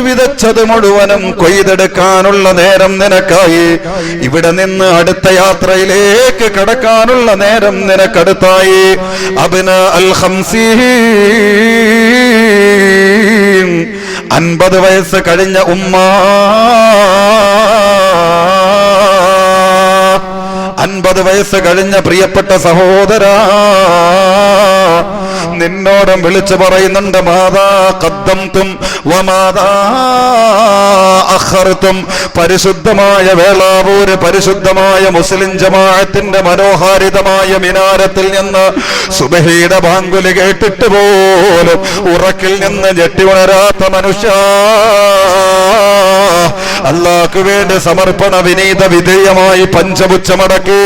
വിതച്ചത് മുഴുവനും കൊയ്തെടുക്കാനുള്ള നേരം നിനക്കായി. ഇവിടെ നിന്ന് അടുത്ത യാത്രയിലേക്ക് കടക്കാനുള്ള നേരം നിനക്കടുത്തായി. അബ്ന അൽ 50 വയസ്സ് കഴിഞ്ഞ ഉമ്മ, 50 വയസ്സ് കഴിഞ്ഞ പ്രിയപ്പെട്ട സഹോദര, നിന്നോടും വിളിച്ചു പറയുന്നുണ്ട്. മാതാ ഖദ്ദംതും വമാതാ അഖർതും. പരിശുദ്ധമായ വേളാവൂര്, പരിശുദ്ധമായ മുസ്ലിം ജമാഅത്തിന്റെ മനോഹാരിതമായ മിനാരത്തിൽ നിന്ന് സുബഹിയുടെ ബാങ്കുലി കേട്ടിട്ട് പോലും ഉറക്കിൽ നിന്ന് ഞെട്ടി ഉണരാത്ത മനുഷ്യ, അല്ലാഹ്ക്ക് വേണ്ടി സമർപ്പണ വിനീത വിധേയമായി പഞ്ചപുച്ഛമടക്കി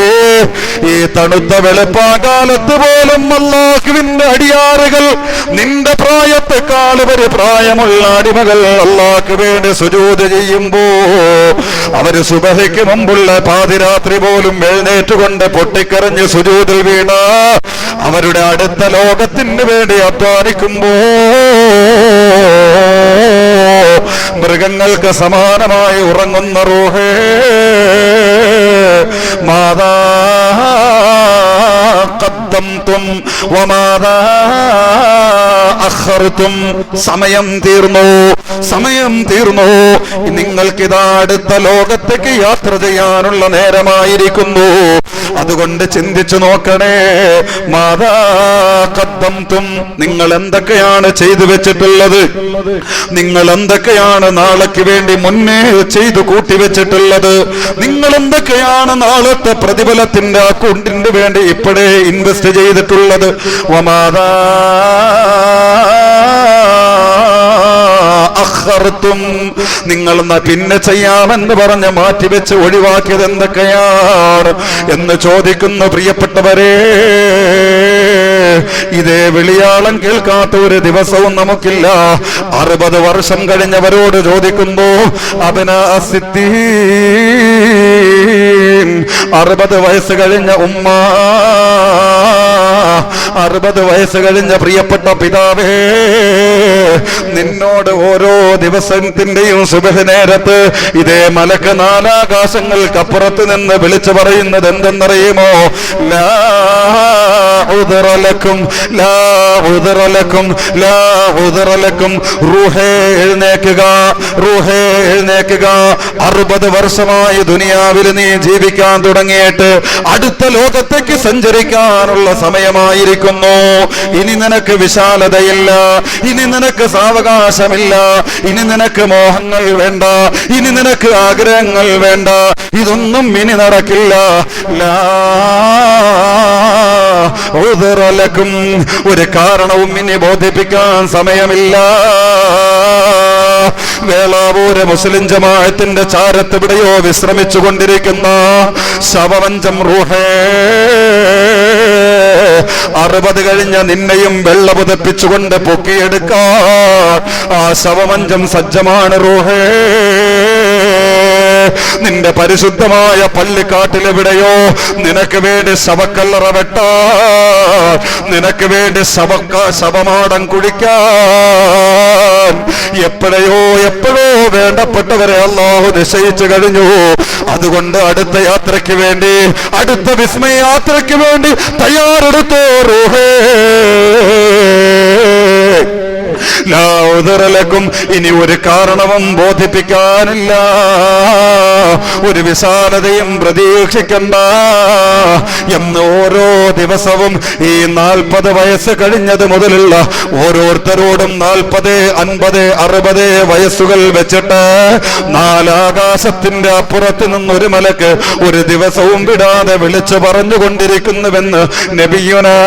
ഈ തണുത്ത വെളുപ്പാകാലത്ത് പോലും അല്ലാഹുവിന്റെ അടിയാറുകൾ, നിന്റെ പ്രായത്തെക്കാൾ ഒരു പ്രായമുള്ള അടിമകൾ അല്ലാഹ്ക്ക് വേണ്ടി സുജൂദ് ചെയ്യുമ്പോ അവര് സുബഹിക്ക് മുമ്പുള്ള പാതിരാത്രി പോലും എഴുന്നേറ്റുകൊണ്ട് പൊട്ടിക്കരഞ്ഞ് സുജൂദിൽ വീണ അവരുടെ അടുത്ത ലോകത്തിന് വേണ്ടി അധ്വാനിക്കുമ്പോ മൃഗങ്ങൾക്ക് സമാനമായി ഉറങ്ങുന്ന റൂഹേ മാതാ ഖദ്ദംതും വമാദാ അഖർതും. സമയം തീർന്നു, സമയം തീർന്നു. നിങ്ങൾക്കിതാ അടുത്ത ലോകത്തേക്ക് യാത്ര ചെയ്യാനുള്ള നേരമായിരിക്കുന്നു. അതുകൊണ്ട് ചിന്തിച്ചു നോക്കണേ. മാതാ ഖദ്ദംതും, നിങ്ങൾ എന്തൊക്കെയാണ് ചെയ്തു വെച്ചിട്ടുള്ളത്? നിങ്ങൾ എന്തൊക്കെയാണ് നാളേക്ക് വേണ്ടി മുന്നേ ചെയ്തു കൂട്ടിവെച്ചിട്ടുള്ളത്? നിങ്ങൾ എന്തൊക്കെയാണ് നാളത്തെ പ്രതിഫലത്തിന്റെ അക്കൗണ്ടിന് വേണ്ടി ഇപ്പോഴേ ഇൻവെസ്റ്റ് ചെയ്തിട്ടുള്ളത്? വമാദാ അഖർതും, നിങ്ങൾ പിന്നെ ചെയ്യാമെന്ന് പറഞ്ഞ് മാറ്റിവെച്ച് ഒഴിവാക്കിയത് എന്തൊക്കെയാണ് എന്ന് ചോദിക്കുന്നു. പ്രിയപ്പെട്ടവരെ, ഇതേ വിളിയാളം കേൾക്കാത്ത ഒരു ദിവസവും നമുക്കില്ല. 60 വർഷം കഴിഞ്ഞവരോട് ചോദിക്കുമ്പോ അബ്നാ സിദ്ദീൻ, 60 വയസ്സ് കഴിഞ്ഞ ഉമ്മ, 60 വയസ്സ് കഴിഞ്ഞ പ്രിയപ്പെട്ട പിതാവേ, നിന്നോട് ഓരോ ദിവസത്തിന്റെയും സുബഹ് നേരത്ത് ഇതേ മലക്ക് നാലാകാശങ്ങൾക്കപ്പുറത്ത് നിന്ന് വിളിച്ചു പറയുന്നത് എന്തെന്നറിയുമോ? ലാ ഉദ്റ ലക്കും, ലാ ഉദ്റ ലക്കും, ലാ ഉദ്റ ലക്കും. റൂഹേ എഴുന്നേക്കുക, റൂഹേ എഴുന്നേക്കുക. 60 വർഷമായി ദുനിയാവിൽ നീ ജീവിക്കാൻ തുടങ്ങിയിട്ട് അടുത്ത ലോകത്തേക്ക് സഞ്ചരിക്കാനുള്ള സമയമായിരിക്കുന്നു. ഇനി നിനക്ക് വിശാലതയില്ല, ഇനി നിനക്ക് സാവകാശമില്ല, ഇനി നിനക്ക് മോഹങ്ങൾ വേണ്ട, ഇനി നിനക്ക് ആഗ്രഹങ്ങൾ വേണ്ട. ഇതൊന്നും ഇനി നടക്കില്ല. ലാ ഉദ്റ ലക്കും. ഒരു കാരണവും ഇനി ബോധിപ്പിക്കാൻ സമയമില്ല. വേളാവൂര് മുസ്ലിം ജമാഅത്തിന്റെ ചാരത്ത് ഇവിടെയോ വിശ്രമിച്ചു കൊണ്ടിരിക്കുന്ന ശവമഞ്ചം റൂഹേ, 60 കഴിഞ്ഞ നിന്നെയും വെള്ള പുതപ്പിച്ചുകൊണ്ട് പൊക്കിയെടുക്കാൻ ആ ശവമഞ്ചം സജ്ജമാണ് റൂഹേ. നിന്റെ പരിശുദ്ധമായ പള്ളിക്കാട്ടിലെവിടെയോ നിനക്ക് വേണ്ടി ശവക്കല്ലറ വെട്ടാൻ, നിനക്ക് വേണ്ടി ശവമാടം കുഴിക്കാൻ എപ്പോഴോ വേണ്ടപ്പെട്ടവരെ അല്ലാഹു നിശ്ചയിച്ചു കഴിഞ്ഞു. അതുകൊണ്ട് അടുത്ത യാത്രയ്ക്ക് വേണ്ടി, അടുത്ത വിസ്മയ യാത്രയ്ക്ക് വേണ്ടി തയ്യാറെടുത്തോ റൂഹേ. ലാ ഉദ്റ ലക്കും. ഇനി ഒരു കാരണവും ബോധിപ്പിക്കാനില്ല, ഒരു വിശാലതയും പ്രതീക്ഷിക്കണ്ട എന്ന് ഓരോ ദിവസവും ഈ 40 വയസ്സ് കഴിഞ്ഞത് മുതലുള്ള ഓരോരുത്തരോടും 40, 50, 60 വയസ്സുകൾ വെച്ചിട്ട് നാലാകാശത്തിന്റെ അപ്പുറത്ത് നിന്നൊരു മലക്ക് ഒരു ദിവസവും വിടാതെ വിളിച്ചു പറഞ്ഞുകൊണ്ടിരിക്കുന്നുവെന്ന് നബിയുനാ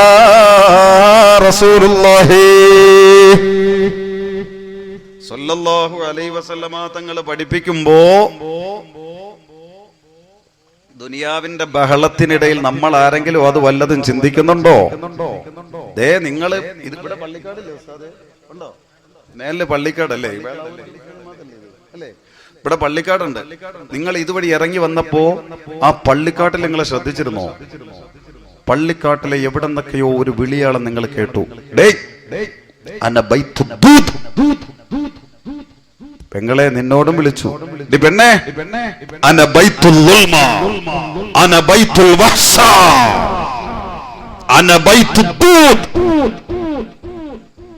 റസൂലുള്ളാഹി സല്ലല്ലാഹു അലൈഹി വസല്ലമ തങ്ങൾ പഠിപ്പിക്കുമ്പോ ദുനിയാവിന്റെ ബഹളത്തിനിടയിൽ നമ്മൾ ആരെങ്കിലും അത് വല്ലതും ചിന്തിക്കുന്നുണ്ടോ? ദേ നിങ്ങള് ഇത് ഇവിടെ പള്ളിക്കാടല്ലേ ഉസ്താദേ? ഉണ്ടോ? മേലെ പള്ളിക്കാടല്ലേ? അല്ലേ? ഇവിടെ പള്ളിക്കാടുണ്ട്. നിങ്ങൾ ഇതുവഴി ഇറങ്ങി വന്നപ്പോ ആ പള്ളിക്കാട്ടിൽ നിങ്ങളെ ശ്രദ്ധിച്ചിരുന്നോ? പള്ളിക്കാട്ടിലെ എവിടെ നിന്നൊക്കെയോ ഒരു വിളിയാളം നിങ്ങൾ കേട്ടു. പെങ്ങളെ, നിന്നോടും വിളിച്ചു. പെണ്ണെ,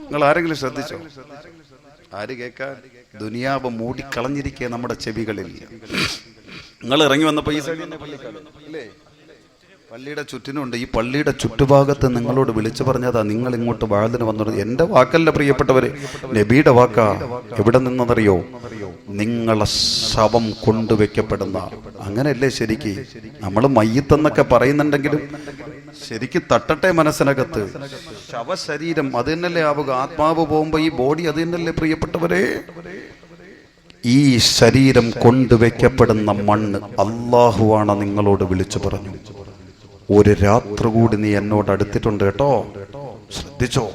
നിങ്ങൾ ആരെങ്കിലും ശ്രദ്ധിച്ചോ? ആര് കേൾക്കാൻ? ദുനിയാവ് മൂടിക്കളഞ്ഞിരിക്കുക നമ്മുടെ ചെവികളിൽ. നിങ്ങൾ ഇറങ്ങി വന്നപ്പോ ഈ സൈഡിൽ പള്ളിക്കാട് അല്ലേ? പള്ളിയുടെ ചുറ്റിനുണ്ട്. ഈ പള്ളിയുടെ ചുറ്റുഭാഗത്ത് നിങ്ങളോട് വിളിച്ചു പറഞ്ഞതാ നിങ്ങൾ ഇങ്ങോട്ട് വാഴത്തിന് വന്നത്. എന്റെ വാക്കല്ല പ്രിയപ്പെട്ടവര്, നബിയുടെ വാക്കാ. എവിടെ നിന്നറിയോ? നിങ്ങളെ ശവം കൊണ്ടുവയ്ക്കപ്പെടുന്ന, അങ്ങനെയല്ലേ ശരിക്ക്? നമ്മൾ മയ്യത്തെന്നൊക്കെ പറയുന്നുണ്ടെങ്കിലും ശരിക്ക് തട്ടട്ടെ മനസ്സിനകത്ത്. ശവശരീരം അത് തന്നെയല്ലേ ആവുക. ആത്മാവ് പോകുമ്പോ ഈ ബോഡി അത് തന്നെയല്ലേ പ്രിയപ്പെട്ടവരെ? ഈ ശരീരം കൊണ്ടുവയ്ക്കപ്പെടുന്ന മണ്ണ് അല്ലാഹുവാണ് നിങ്ങളോട് വിളിച്ചു പറഞ്ഞു. ഒരു രാത്രി കൂടി നീ എന്നോട് അടുത്തിട്ടുണ്ട് കേട്ടോ, ശ്രദ്ധിച്ചോ.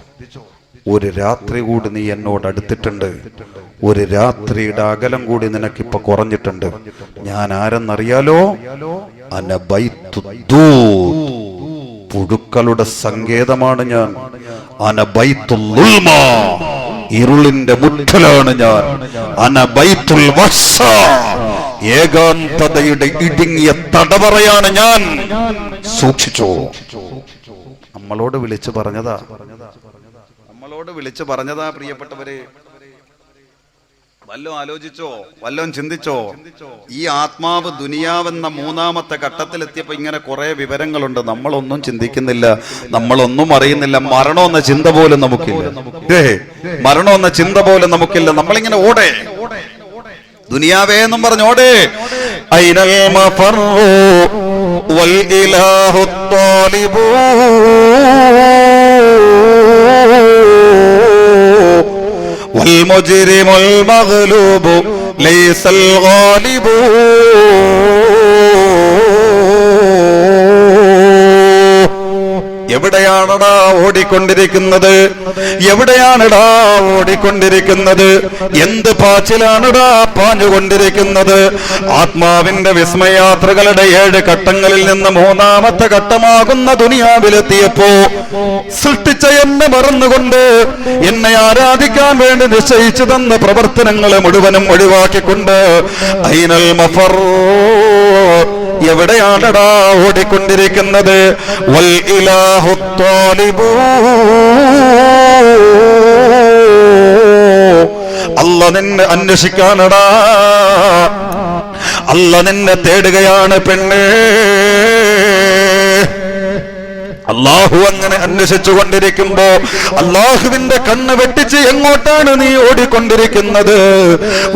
ഒരു രാത്രി കൂടി നീ എന്നോട് അടുത്തിട്ടുണ്ട്. ഒരു രാത്രിയുടെ അകലം കൂടി നിനക്കിപ്പൊ കുറഞ്ഞിട്ടുണ്ട്. ഞാൻ ആരെന്നറിയാലോ? പുഴുക്കളുടെ സങ്കേതമാണ് ഞാൻ. അന ബൈത്തുൽ ഉൽമ, ഇരുളിന്റെ മുറ്റലാണ് ഞാൻ. അന ബൈത്തുൽ വഹ്ശ, ഏകാന്തതയുടെ ഇടുങ്ങിയ തടവറയാണ് ഞാൻ. സൂക്ഷിച്ചോ. നമ്മളോട് വിളിച്ചു പറഞ്ഞതാ പ്രിയപ്പെട്ടവരെ. വല്ലോ ആലോചിച്ചോ, വല്ലോ ചിന്തിച്ചോ? ഈ ആത്മാവ് ദുനിയാവെന്ന മൂന്നാമത്തെ ഘട്ടത്തിലെത്തിയപ്പോ ഇങ്ങനെ കുറെ വിവരങ്ങളുണ്ട്. നമ്മളൊന്നും ചിന്തിക്കുന്നില്ല, നമ്മളൊന്നും അറിയുന്നില്ല. മരണമെന്ന ചിന്ത പോലും നമുക്കില്ല. മരണമെന്ന ചിന്ത പോലും നമുക്കില്ല. നമ്മളിങ്ങനെ ഓടേ, ദുനിയാവേ എന്നും പറഞ്ഞ് ഓടേ. ഐനൽ മഫറു വൽ ഇലാഹു ത്വാലിബൂ, والمجرم المغلوب ليس الغالب. എവിടെയാണടാ ഓടിക്കൊണ്ടിരിക്കുന്നത്? എവിടെയാണടാ ഓടിക്കൊണ്ടിരിക്കുന്നത്? എന്ത് പാച്ചിലാണടാ പാഞ്ഞുകൊണ്ടിരിക്കുന്നത്? ആത്മാവിന്റെ വിസ്മയാത്രകളുടെ 7 ഘട്ടങ്ങളിൽ നിന്ന് മൂന്നാമത്തെ ഘട്ടമാകുന്ന ദുനിയാവിലെത്തിയപ്പോ സൃഷ്ടിച്ച എന്നെ മറന്നുകൊണ്ട് എന്നെ ആരാധിക്കാൻ വേണ്ടി നിശ്ചയിച്ചു തന്ന പ്രവർത്തനങ്ങളെ മുഴുവനും ഒഴിവാക്കിക്കൊണ്ട് ഐനൽ മഫർ, എവിടെയാണടാ ഓടിക്കൊണ്ടിരിക്കുന്നത്? വൽ ഇലാഹു ത്വാലിബൂ, അല്ലാ നിന്നെ അന്വേഷിക്കാനടാ, അല്ലാ നിന്നെ തേടുകയാണ് പെണ്ണേ. അല്ലാഹു അങ്ങനെ അന്വേഷിച്ചു കൊണ്ടിരിക്കുമ്പോ അല്ലാഹുവിന്റെ കണ്ണ് വെട്ടിച്ച് എങ്ങോട്ടാണ് നീ ഓടിക്കൊണ്ടിരിക്കുന്നത്?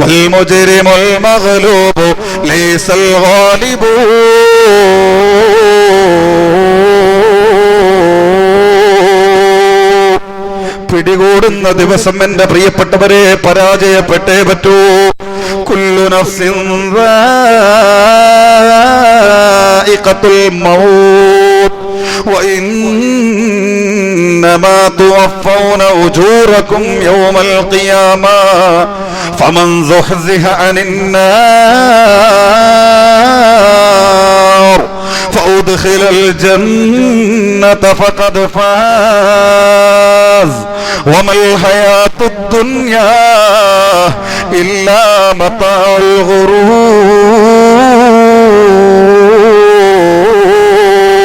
വൽ മുജ്രിമുൽ മഗ്ലൂബു ലൈസൽ ഗാലിബു, പിടികൂടുന്ന ദിവസം എന്റെ പ്രിയപ്പെട്ടവരെ പരാജയപ്പെട്ടേ പറ്റൂ. കുല്ലു നഫ്സിൻ ദാഇഖത്തുൽ മൗത്ത് وإنما توفون أجوركم يوم القيامة فمن زحزح عن النار فأدخل الجنة فقد فاز وما الحياة الدنيا إلا متاع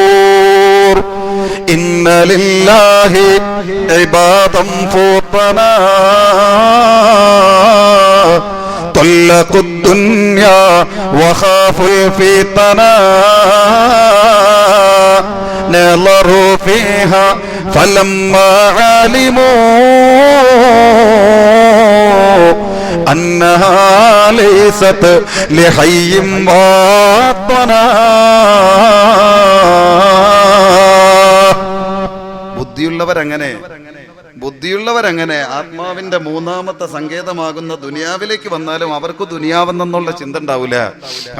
الغرور. إن لله عبادا فطنا طلقوا الدنيا وخافوا الفتنة نظروا فيها فلما علموا أنها ليست لحي واطنا. ബുദ്ധിയുള്ളവരങ്ങനെ ആത്മാവിന്റെ മൂന്നാമത്തെ സങ്കേതമാകുന്ന ദുനിയാവിലേക്ക് വന്നാലും അവർക്ക് ദുനിയാവെന്നുള്ള ചിന്ത ഉണ്ടാവില്ല.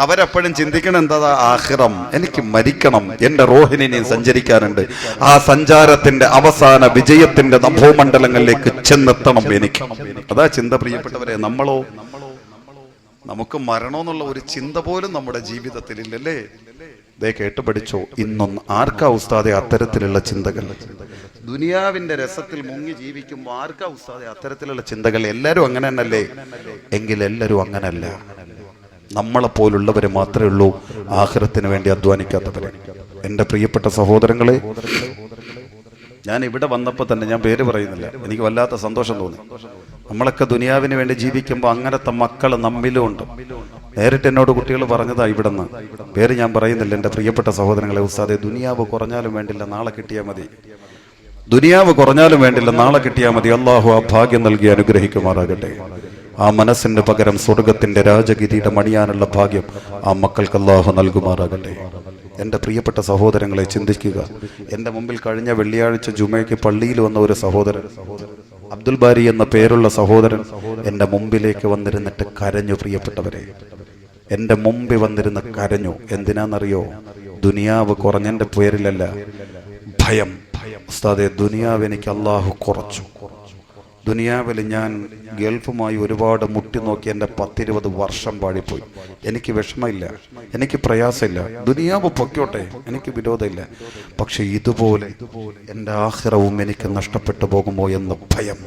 അവരെപ്പോഴും ചിന്തിക്കണം എന്താ? ആഖിറം, എനിക്ക് മരിക്കണം, എന്റെ റൂഹിനെ സഞ്ചരിക്കാനുണ്ട്. ആ സഞ്ചാരത്തിന്റെ അവസാന വിജയത്തിന്റെ നഭോമണ്ഡലങ്ങളിലേക്ക് ചെന്നെത്തണം എനിക്ക്. അതാ ചിന്ത പ്രിയപ്പെട്ടവരെ. നമ്മളോ? നമുക്ക് മരണമെന്നുള്ള ഒരു ചിന്ത പോലും നമ്മുടെ ജീവിതത്തിൽ ഇല്ലല്ലേ? ദേ കേട്ട് പഠിച്ചോ. ഇന്നൊന്ന് ആർക്കാ ഉസ്താദെ അത്തരത്തിലുള്ള ചിന്തകൾ? ദുനിയാവിന്റെ രസത്തിൽ മുങ്ങി ജീവിക്കുമ്പോൾ ആർക്കാ ഉസ്താദെ അത്തരത്തിലുള്ള ചിന്തകൾ? എല്ലാവരും അങ്ങനെ തന്നെയല്ലേ? എങ്കിൽ എല്ലാവരും അങ്ങനല്ല. നമ്മളെപ്പോലുള്ളവർ മാത്രമേ ഉള്ളൂ ആഖിറത്തിന് വേണ്ടി അധ്വാനിക്കാത്തവര്. എൻ്റെ പ്രിയപ്പെട്ട സഹോദരങ്ങളെ, ഞാൻ ഇവിടെ വന്നപ്പോൾ തന്നെ, ഞാൻ പേര് പറയുന്നില്ല, എനിക്ക് വല്ലാത്ത സന്തോഷം തോന്നി. നമ്മളൊക്കെ ദുനിയാവിന് വേണ്ടി ജീവിക്കുമ്പോൾ അങ്ങനത്തെ മക്കൾ നമ്മിലും ഉണ്ട്. നേരിട്ട് എന്നോട് കുട്ടികൾ പറഞ്ഞതാ ഇവിടുന്ന്, പേര് ഞാൻ പറയുന്നില്ല. എൻ്റെ പ്രിയപ്പെട്ട സഹോദരങ്ങളെ, ഉസ്താദെ ദുനിയാവ് കുറഞ്ഞാലും വേണ്ടില്ല, നാളെ കിട്ടിയാൽ മതി. ദുനിയാവ് കുറഞ്ഞാലും വേണ്ടില്ല, നാളെ കിട്ടിയാൽ മതി. അള്ളാഹു ആ ഭാഗ്യം നൽകി അനുഗ്രഹിക്കുമാറാകട്ടെ. ആ മനസ്സിന് പകരം സ്വർഗത്തിന്റെ രാജഗിരിയുടെ മണിയാനുള്ള ഭാഗ്യം ആ മക്കൾക്ക് അള്ളാഹു നൽകുമാറാകട്ടെ. എൻ്റെ പ്രിയപ്പെട്ട സഹോദരങ്ങളെ, ചിന്തിക്കുക. എൻ്റെ മുമ്പിൽ കഴിഞ്ഞ വെള്ളിയാഴ്ച ജുമയ്ക്ക് പള്ളിയിൽ വന്ന ഒരു സഹോദരൻ, അബ്ദുൽ ബാരി എന്ന പേരുള്ള സഹോദരൻ, എൻ്റെ മുമ്പിലേക്ക് വന്നിരുന്നിട്ട് കരഞ്ഞു. പ്രിയപ്പെട്ടവരെ, എൻ്റെ മുമ്പിൽ വന്നിരുന്ന് കരഞ്ഞു. എന്തിനാണെന്നറിയോ? ദുനിയാവ് കുറഞ്ഞതിൻ്റെ പേരിലല്ല, ഭയം. ഉസ്താദെ ദുനിയാവ് എനിക്ക് അള്ളാഹു കുറച്ചു. ദുനിയാവിൽ ഞാൻ ഗൾഫുമായി ഒരുപാട് മുട്ടി നോക്കി എൻ്റെ 10-20 വർഷം പാടിപ്പോയി. എനിക്ക് വിഷമമില്ല, എനിക്ക് പ്രയാസമില്ല, ദുനിയാവ് പൊക്കോട്ടെ, എനിക്ക് വിരോധമില്ല. പക്ഷെ ഇതുപോലെ എൻ്റെ ആഖിറവും എനിക്ക് നഷ്ടപ്പെട്ടു പോകുമോ എന്ന ഭയം.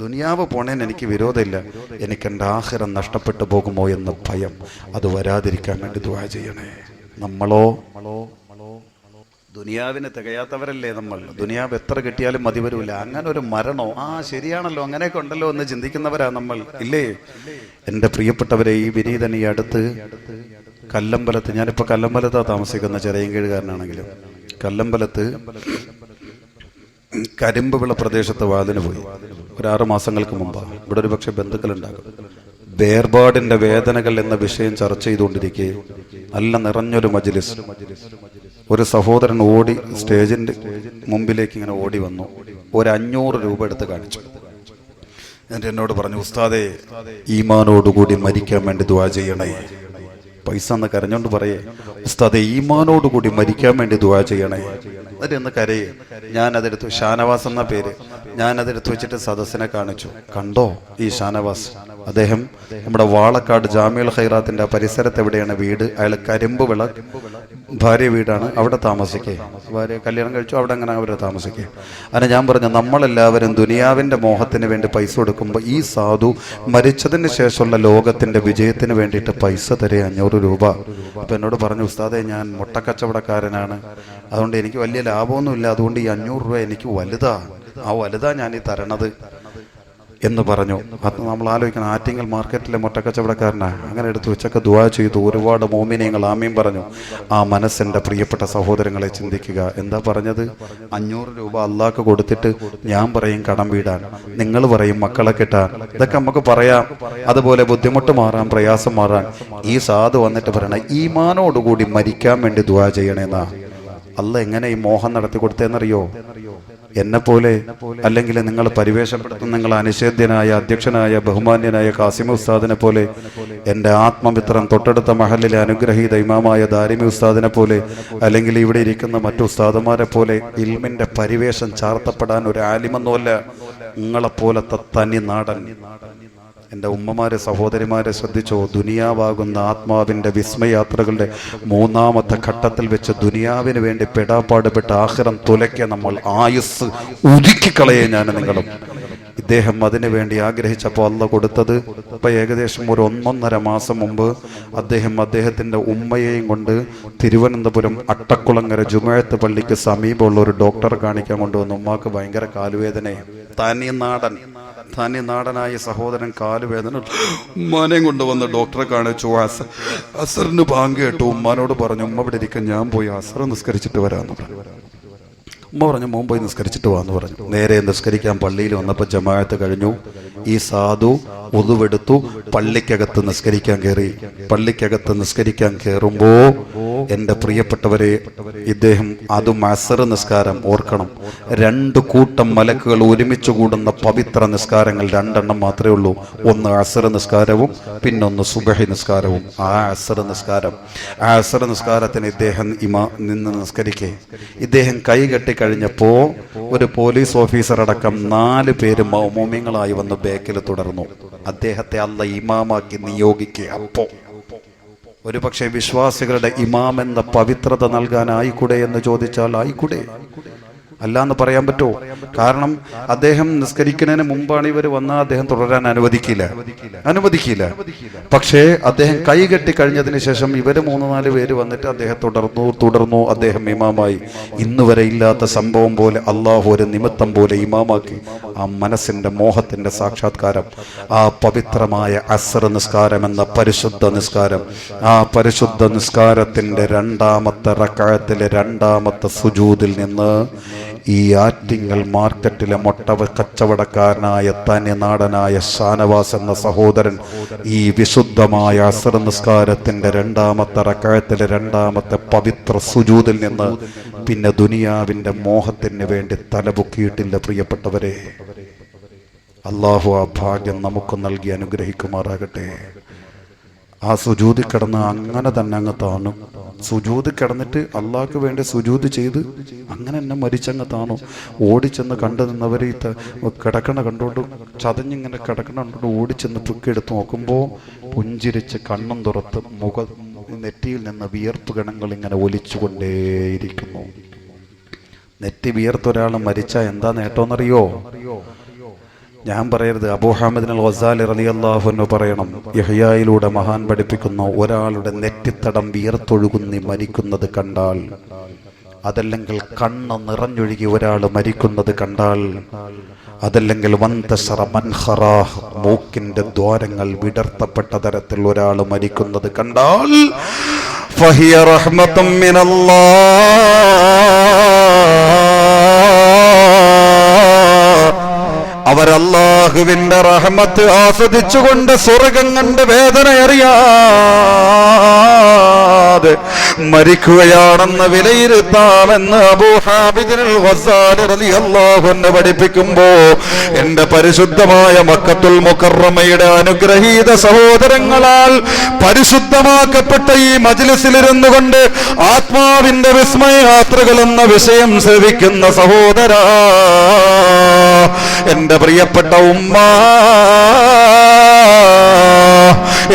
ദുനിയാവ് പോണേന് എനിക്ക് വിരോധമില്ല, എനിക്ക് എൻ്റെ ആഖിറം നഷ്ടപ്പെട്ടു പോകുമോ എന്ന ഭയം. അത് വരാതിരിക്കാൻ വേണ്ടി ദുആ ചെയ്യണേ. നമ്മളോ ദുനിയാവിന് തികയാത്തവരല്ലേ നമ്മൾ. ദുനിയാവ് എത്ര കിട്ടിയാലും മതി വരില്ല. അങ്ങനെ ഒരു മരണോ, ശരിയാണല്ലോ, അങ്ങനെയൊക്കെ ഉണ്ടല്ലോ എന്ന് ചിന്തിക്കുന്നവരാ നമ്മൾ, ഇല്ലേ? എൻ്റെ പ്രിയപ്പെട്ടവരെ, ഈ വിനീതൻ ഈ അടുത്ത് കല്ലമ്പലത്ത്, ഞാനിപ്പോൾ കല്ലമ്പലത്താണ് താമസിക്കുന്ന, ചെറിയൻകീഴുകാരനാണെങ്കിലും കല്ലമ്പലത്ത് കരിമ്പുവിള പ്രദേശത്ത് വാതിന് പോയി. ഒരു 6 മാസങ്ങൾക്ക് മുമ്പാണ്. ഇവിടെ ഒരു പക്ഷെ ബന്ധുക്കളുണ്ടാകും. വേർപാടിന്റെ വേദനകൾ എന്ന വിഷയം ചർച്ച ചെയ്തുകൊണ്ടിരിക്കെ നല്ല നിറഞ്ഞൊരു മജ്ലിസ്. ഒരു സഹോദരൻ ഓടി സ്റ്റേജിന്റെ മുമ്പിലേക്ക് ഇങ്ങനെ ഓടി വന്നു. ഒരു 500 രൂപ എടുത്ത് കാണിച്ചു. എന്നിട്ട് എന്നോട് പറഞ്ഞു, ഉസ്താദേ, ഈമാനോടുകൂടി മരിക്കാൻ വേണ്ടി ദുആ ചെയ്യണേ. പൈസ എന്ന് കരഞ്ഞോണ്ട് പറയേ, ഉസ്താദേ, ഈമാനോടുകൂടി മരിക്കാൻ വേണ്ടി ദുആ ചെയ്യണേ. എന്നിട്ട് എന്ന് കരയേ. ഞാനതെടുത്തു, ഷാനവാസ് എന്ന പേര്, ഞാനതെടുത്ത് വെച്ചിട്ട് സദസ്സിനെ കാണിച്ചു. കണ്ടോ ഈ ഷാനവാസ്? അദ്ദേഹം നമ്മുടെ വാളക്കാട് ജാമിഉൽ ഖൈറാത്തിന്റെ പരിസരത്ത് എവിടെയാണ് വീട്. അയാൾ കരിമ്പുവിള ഭാര്യ വീടാണ്, അവിടെ താമസിക്കേ. ഭാര്യ കല്യാണം കഴിച്ചു, അവിടെ അങ്ങനെ അവർ താമസിക്കേ. അങ്ങനെ ഞാൻ പറഞ്ഞു, നമ്മളെല്ലാവരും ദുനിയാവിന്റെ മോഹത്തിന് വേണ്ടി പൈസ കൊടുക്കുമ്പോൾ ഈ സാധു മരിച്ചതിന് ശേഷമുള്ള ലോകത്തിന്റെ വിജയത്തിന് വേണ്ടിയിട്ട് പൈസ തരേ 500 രൂപ. അപ്പൊ എന്നോട് പറഞ്ഞു, ഉസ്താദെ, ഞാൻ മുട്ടക്കച്ചവടക്കാരനാണ്, അതുകൊണ്ട് എനിക്ക് വലിയ ലാഭമൊന്നുമില്ല, അതുകൊണ്ട് ഈ 500 രൂപ എനിക്ക് വലുതാ ഞാൻ ഈ തരണത് എന്ന് പറഞ്ഞു. അത് നമ്മൾ ആലോചിക്കണം, ആറ്റിങ്ങൽ മാർക്കറ്റിലെ മുട്ടക്കച്ചവടക്കാരനാണ്. അങ്ങനെ എടുത്ത് വെച്ചൊക്കെ ദുആ ചെയ്തു. ഒരുപാട് മോമിനീങ്ങൾ ആമീൻ പറഞ്ഞു. ആ മനസ്സിൻ്റെ പ്രിയപ്പെട്ട സഹോദരങ്ങളെ ചിന്തിക്കുക. എന്താ പറഞ്ഞത്? 500 രൂപ അള്ളാഹ്ക്ക് കൊടുത്തിട്ട് ഞാൻ പറയും കടം വീടാൻ, നിങ്ങൾ പറയും മക്കളെ കിട്ടാൻ. ഇതൊക്കെ നമുക്ക് പറയാം. അതുപോലെ ബുദ്ധിമുട്ട് മാറാൻ, പ്രയാസം മാറാൻ. ഈ സാധു വന്നിട്ട് പറയണ, ഈമാനോടുകൂടി മരിക്കാൻ വേണ്ടി ദുആ ചെയ്യണേന്നാ. അള്ളാഹ് എങ്ങനെ ഈ മോഹം നടത്തി കൊടുത്തേന്നറിയോ? എന്നെപ്പോലെ, അല്ലെങ്കിൽ നിങ്ങൾ പരിവേഷപ്പെടുത്തുന്ന നിങ്ങൾ അനിഷേധ്യനായ അധ്യക്ഷനായ ബഹുമാന്യനായ കാസിമി ഉസ്താദിനെ പോലെ, എൻ്റെ ആത്മമിത്രം തൊട്ടടുത്ത മഹലിലെ അനുഗ്രഹീത ഇമാമായ ദാരിമി ഉസ്താദിനെ പോലെ, അല്ലെങ്കിൽ ഇവിടെ ഇരിക്കുന്ന മറ്റു ഉസ്താദന്മാരെ പോലെ ഇൽമിന്റെ പരിവേഷം ചാർത്തപ്പെടാൻ ഒരു ആലിമൊന്നുമല്ല. നിങ്ങളെപ്പോലത്തെ തനി നാടൻ. എൻ്റെ ഉമ്മമാരെ, സഹോദരിമാരെ ശ്രദ്ധിച്ചോ. ദുനിയാവാകുന്ന ആത്മാവിൻ്റെ വിസ്മയാത്രകളുടെ 3ാമത്തെ ഘട്ടത്തിൽ വെച്ച് ദുനിയാവിന് വേണ്ടി പെടാപ്പാടുപെട്ട് ആഖിറം തുലയ്ക്ക് നമ്മൾ ആയുസ് ഉരുക്കിക്കളയെ ഞാൻ നിങ്ങളും. ഇദ്ദേഹം അതിനു വേണ്ടി ആഗ്രഹിച്ചപ്പോൾ അള്ള കൊടുത്തത്, ഇപ്പം ഏകദേശം ഒരു 1.5 മാസം മുമ്പ് അദ്ദേഹത്തിൻ്റെ ഉമ്മയെയും കൊണ്ട് തിരുവനന്തപുരം അട്ടക്കുളങ്ങര ജുമുഅത്ത് പള്ളിക്ക് സമീപമുള്ള ഒരു ഡോക്ടറെ കാണിക്കാൻ കൊണ്ടുവന്നു. ഉമ്മാക്ക് ഭയങ്കര കാലുവേദനയെ. തനി നാടനായ സഹോദരൻ കാലുവേദന, ഉമ്മാനെയും കൊണ്ടുവന്ന് ഡോക്ടറെ കാണിച്ചു. അസറിന് ബാങ്ക് കേട്ടു. ഉമ്മാനോട് പറഞ്ഞു, ഉമ്മ ഇവിടെ ഇരിക്കാൻ, ഞാൻ പോയി അസർ നിസ്കരിച്ചിട്ട് വരാമെന്ന് പറഞ്ഞു. ഉമ്മ പറഞ്ഞു, മോൻ പോയി നിസ്കരിച്ചിട്ട് വാന്ന് പറഞ്ഞു. നേരെ നിസ്കരിക്കാൻ പള്ളിയിൽ വന്നപ്പോൾ ജമാഅത്ത് കഴിഞ്ഞു. ഈ സാധു ഉളുവെടുത്തു, പള്ളിക്കകത്ത് നിസ്കരിക്കാൻ കയറി. പള്ളിക്കകത്ത് നിസ്കരിക്കാൻ കയറുമ്പോ എൻ്റെ പ്രിയപ്പെട്ടവരെ, ഇദ്ദേഹം അതും അസർ നിസ്കാരം ഓർക്കണം. 2 കൂട്ടം മലക്കുകൾ ഒരുമിച്ച് കൂടുന്ന പവിത്ര നിസ്കാരങ്ങൾ 2 എണ്ണം മാത്രമേ ഉള്ളൂ. ഒന്ന് അസർ നിസ്കാരവും പിന്നൊന്ന് സുബഹി നിസ്കാരവും. ആ അസർ നിസ്കാരത്തിന് ഇദ്ദേഹം നിന്ന് നിസ്കരിക്കേ. ഇദ്ദേഹം കൈകെട്ടി കഴിഞ്ഞപ്പോ ഒരു പോലീസ് ഓഫീസർ അടക്കം 4 പേര് മൗമൂമിങ്ങളായി വന്ന് ബേക്കിൽ തുടർന്നു. അദ്ദേഹത്തെ അല്ല ഇമാമാക്കി നിയോഗിക്കുക. അപ്പോ ഒരുപക്ഷെ വിശ്വാസികളുടെ ഇമാം എന്ന പവിത്രത നൽകാനായിക്കൂടെ എന്ന് ചോദിച്ചാൽ ആയിക്കൂടെ, അല്ലാന്ന് പറയാൻ പറ്റുമോ? കാരണം അദ്ദേഹം നിസ്കരിക്കുന്നതിന് മുമ്പാണ് ഇവർ വന്നാൽ അദ്ദേഹം തുടരാൻ അനുവദിക്കില്ല. പക്ഷേ അദ്ദേഹം കൈകെട്ടി കഴിഞ്ഞതിന് ശേഷം ഇവര് 3-4 പേര് വന്നിട്ട് അദ്ദേഹം തുടർന്നു. അദ്ദേഹം ഇമാമായി. ഇന്ന് വരെ ഇല്ലാത്ത സംഭവം പോലെ അള്ളാഹു ഒരു നിമിത്തം പോലെ ഇമാമാക്കി. ആ മനസ്സിന്റെ മോഹത്തിന്റെ സാക്ഷാത്കാരം, ആ പവിത്രമായ അസ്ർ നിസ്കാരം എന്ന പരിശുദ്ധ നിസ്കാരം, ആ പരിശുദ്ധ നിസ്കാരത്തിന്റെ 2ാമത്തെ റക്അത്തിലെ 2ാമത്തെ സുജൂദിൽ നിന്ന് ഈ ആറ്റിങ്ങൽ മാർക്കറ്റിലെ കച്ചവടക്കാരനായ തനി നാടനായ ഷാനവാസ് എന്ന സഹോദരൻ ഈ വിശുദ്ധമായ അസ്ർ നിസ്കാരത്തിന്റെ 2ാമത്തെ റക്അത്തിലെ 2ാമത്തെ പവിത്ര സുജൂദിൽ നിന്ന് പിന്നെ ദുനിയാവിന്റെ മോഹത്തിന് വേണ്ടി തലപൊക്കിയിട്ടില്ല. പ്രിയപ്പെട്ടവരെ, അള്ളാഹു ആ ഭാഗ്യം നമുക്ക് നൽകി അനുഗ്രഹിക്കുമാറാകട്ടെ. ആ സുജൂദിൽ കിടന്ന് അങ്ങനെ തന്നെ അങ്ങ് താണു. സുജൂദ് കിടന്നിട്ട് അള്ളാഹ്ക്ക് വേണ്ടി സുജൂദ് ചെയ്ത് അങ്ങനെ എന്നെ മരിച്ചങ്ങ് താണു. ഓടിച്ചെന്ന് കണ്ടു നിന്നവർ കിടക്കണ കണ്ടോണ്ട് ചതഞ്ഞിങ്ങനെ കിടക്കണ കണ്ടോണ്ട് ഓടിച്ചെന്ന് പൊക്കിയെടുത്ത് നോക്കുമ്പോൾ പുഞ്ചിരിച്ച് കണ്ണും തുറത്ത് നെറ്റിയിൽ നിന്ന് വിയർപ്പ് ഗണങ്ങൾ ഇങ്ങനെ ഒലിച്ചുകൊണ്ടേയിരിക്കുന്നു. നെറ്റി വിയർത്തൊരാൾ മരിച്ചാൽ എന്താ നേട്ടമെന്നറിയോ? ഞാൻ പറയരുത്, അബൂ ഹാമിദ് അൽ ഗസാലി റളിയല്ലാഹു അൻഹു പറയണം, യഹ്യായിലൂടെ മഹാൻ പഠിപ്പിക്കുന്നു, ഒരാളുടെ നെറ്റിത്തടം വിയർത്തൊഴുകുന്നി മരിക്കുന്നത് കണ്ടാൽ, അതല്ലെങ്കിൽ കണ്ണ് നിറഞ്ഞൊഴുകി ഒരാൾ മരിക്കുന്നത് കണ്ടാൽ, അതല്ലെങ്കിൽ വന്തശറ മൻഖറാഹ് മൂക്കിന്റെ ദ്വാരങ്ങൾ വിടർത്തപ്പെട്ട തരത്തിൽ ഒരാൾ മരിക്കുന്നത് കണ്ടാൽ, ഫഹിയ റഹ്മത്തും അവരല്ലാഹുവിന്റെ റഹ്മത്ത് ആസ്വദിച്ചുകൊണ്ട് സ്വർഗം കണ്ട് വേദന അറിയാതെ മരിക്കുകയാണെന്ന് വിലയിരുത്താമെന്ന് അബൂ ഹാമിദ് അൽ ഗസാലി റളിയല്ലാഹു അൻഹു പഠിപ്പിക്കുമ്പോ, എന്റെ പരിശുദ്ധമായ മക്കത്തുൽ മുകറമയുടെ അനുഗ്രഹീത സഹോദരങ്ങളാൽ പരിശുദ്ധമാക്കപ്പെട്ട ഈ മജ്ലിസിലിരുന്നു കൊണ്ട് ആത്മാവിന്റെ വിസ്മയയാത്രകൾ എന്ന വിഷയം സേവിക്കുന്ന സഹോദരാ, എന്റെ പ്രിയപ്പെട്ട ഉമ്മ,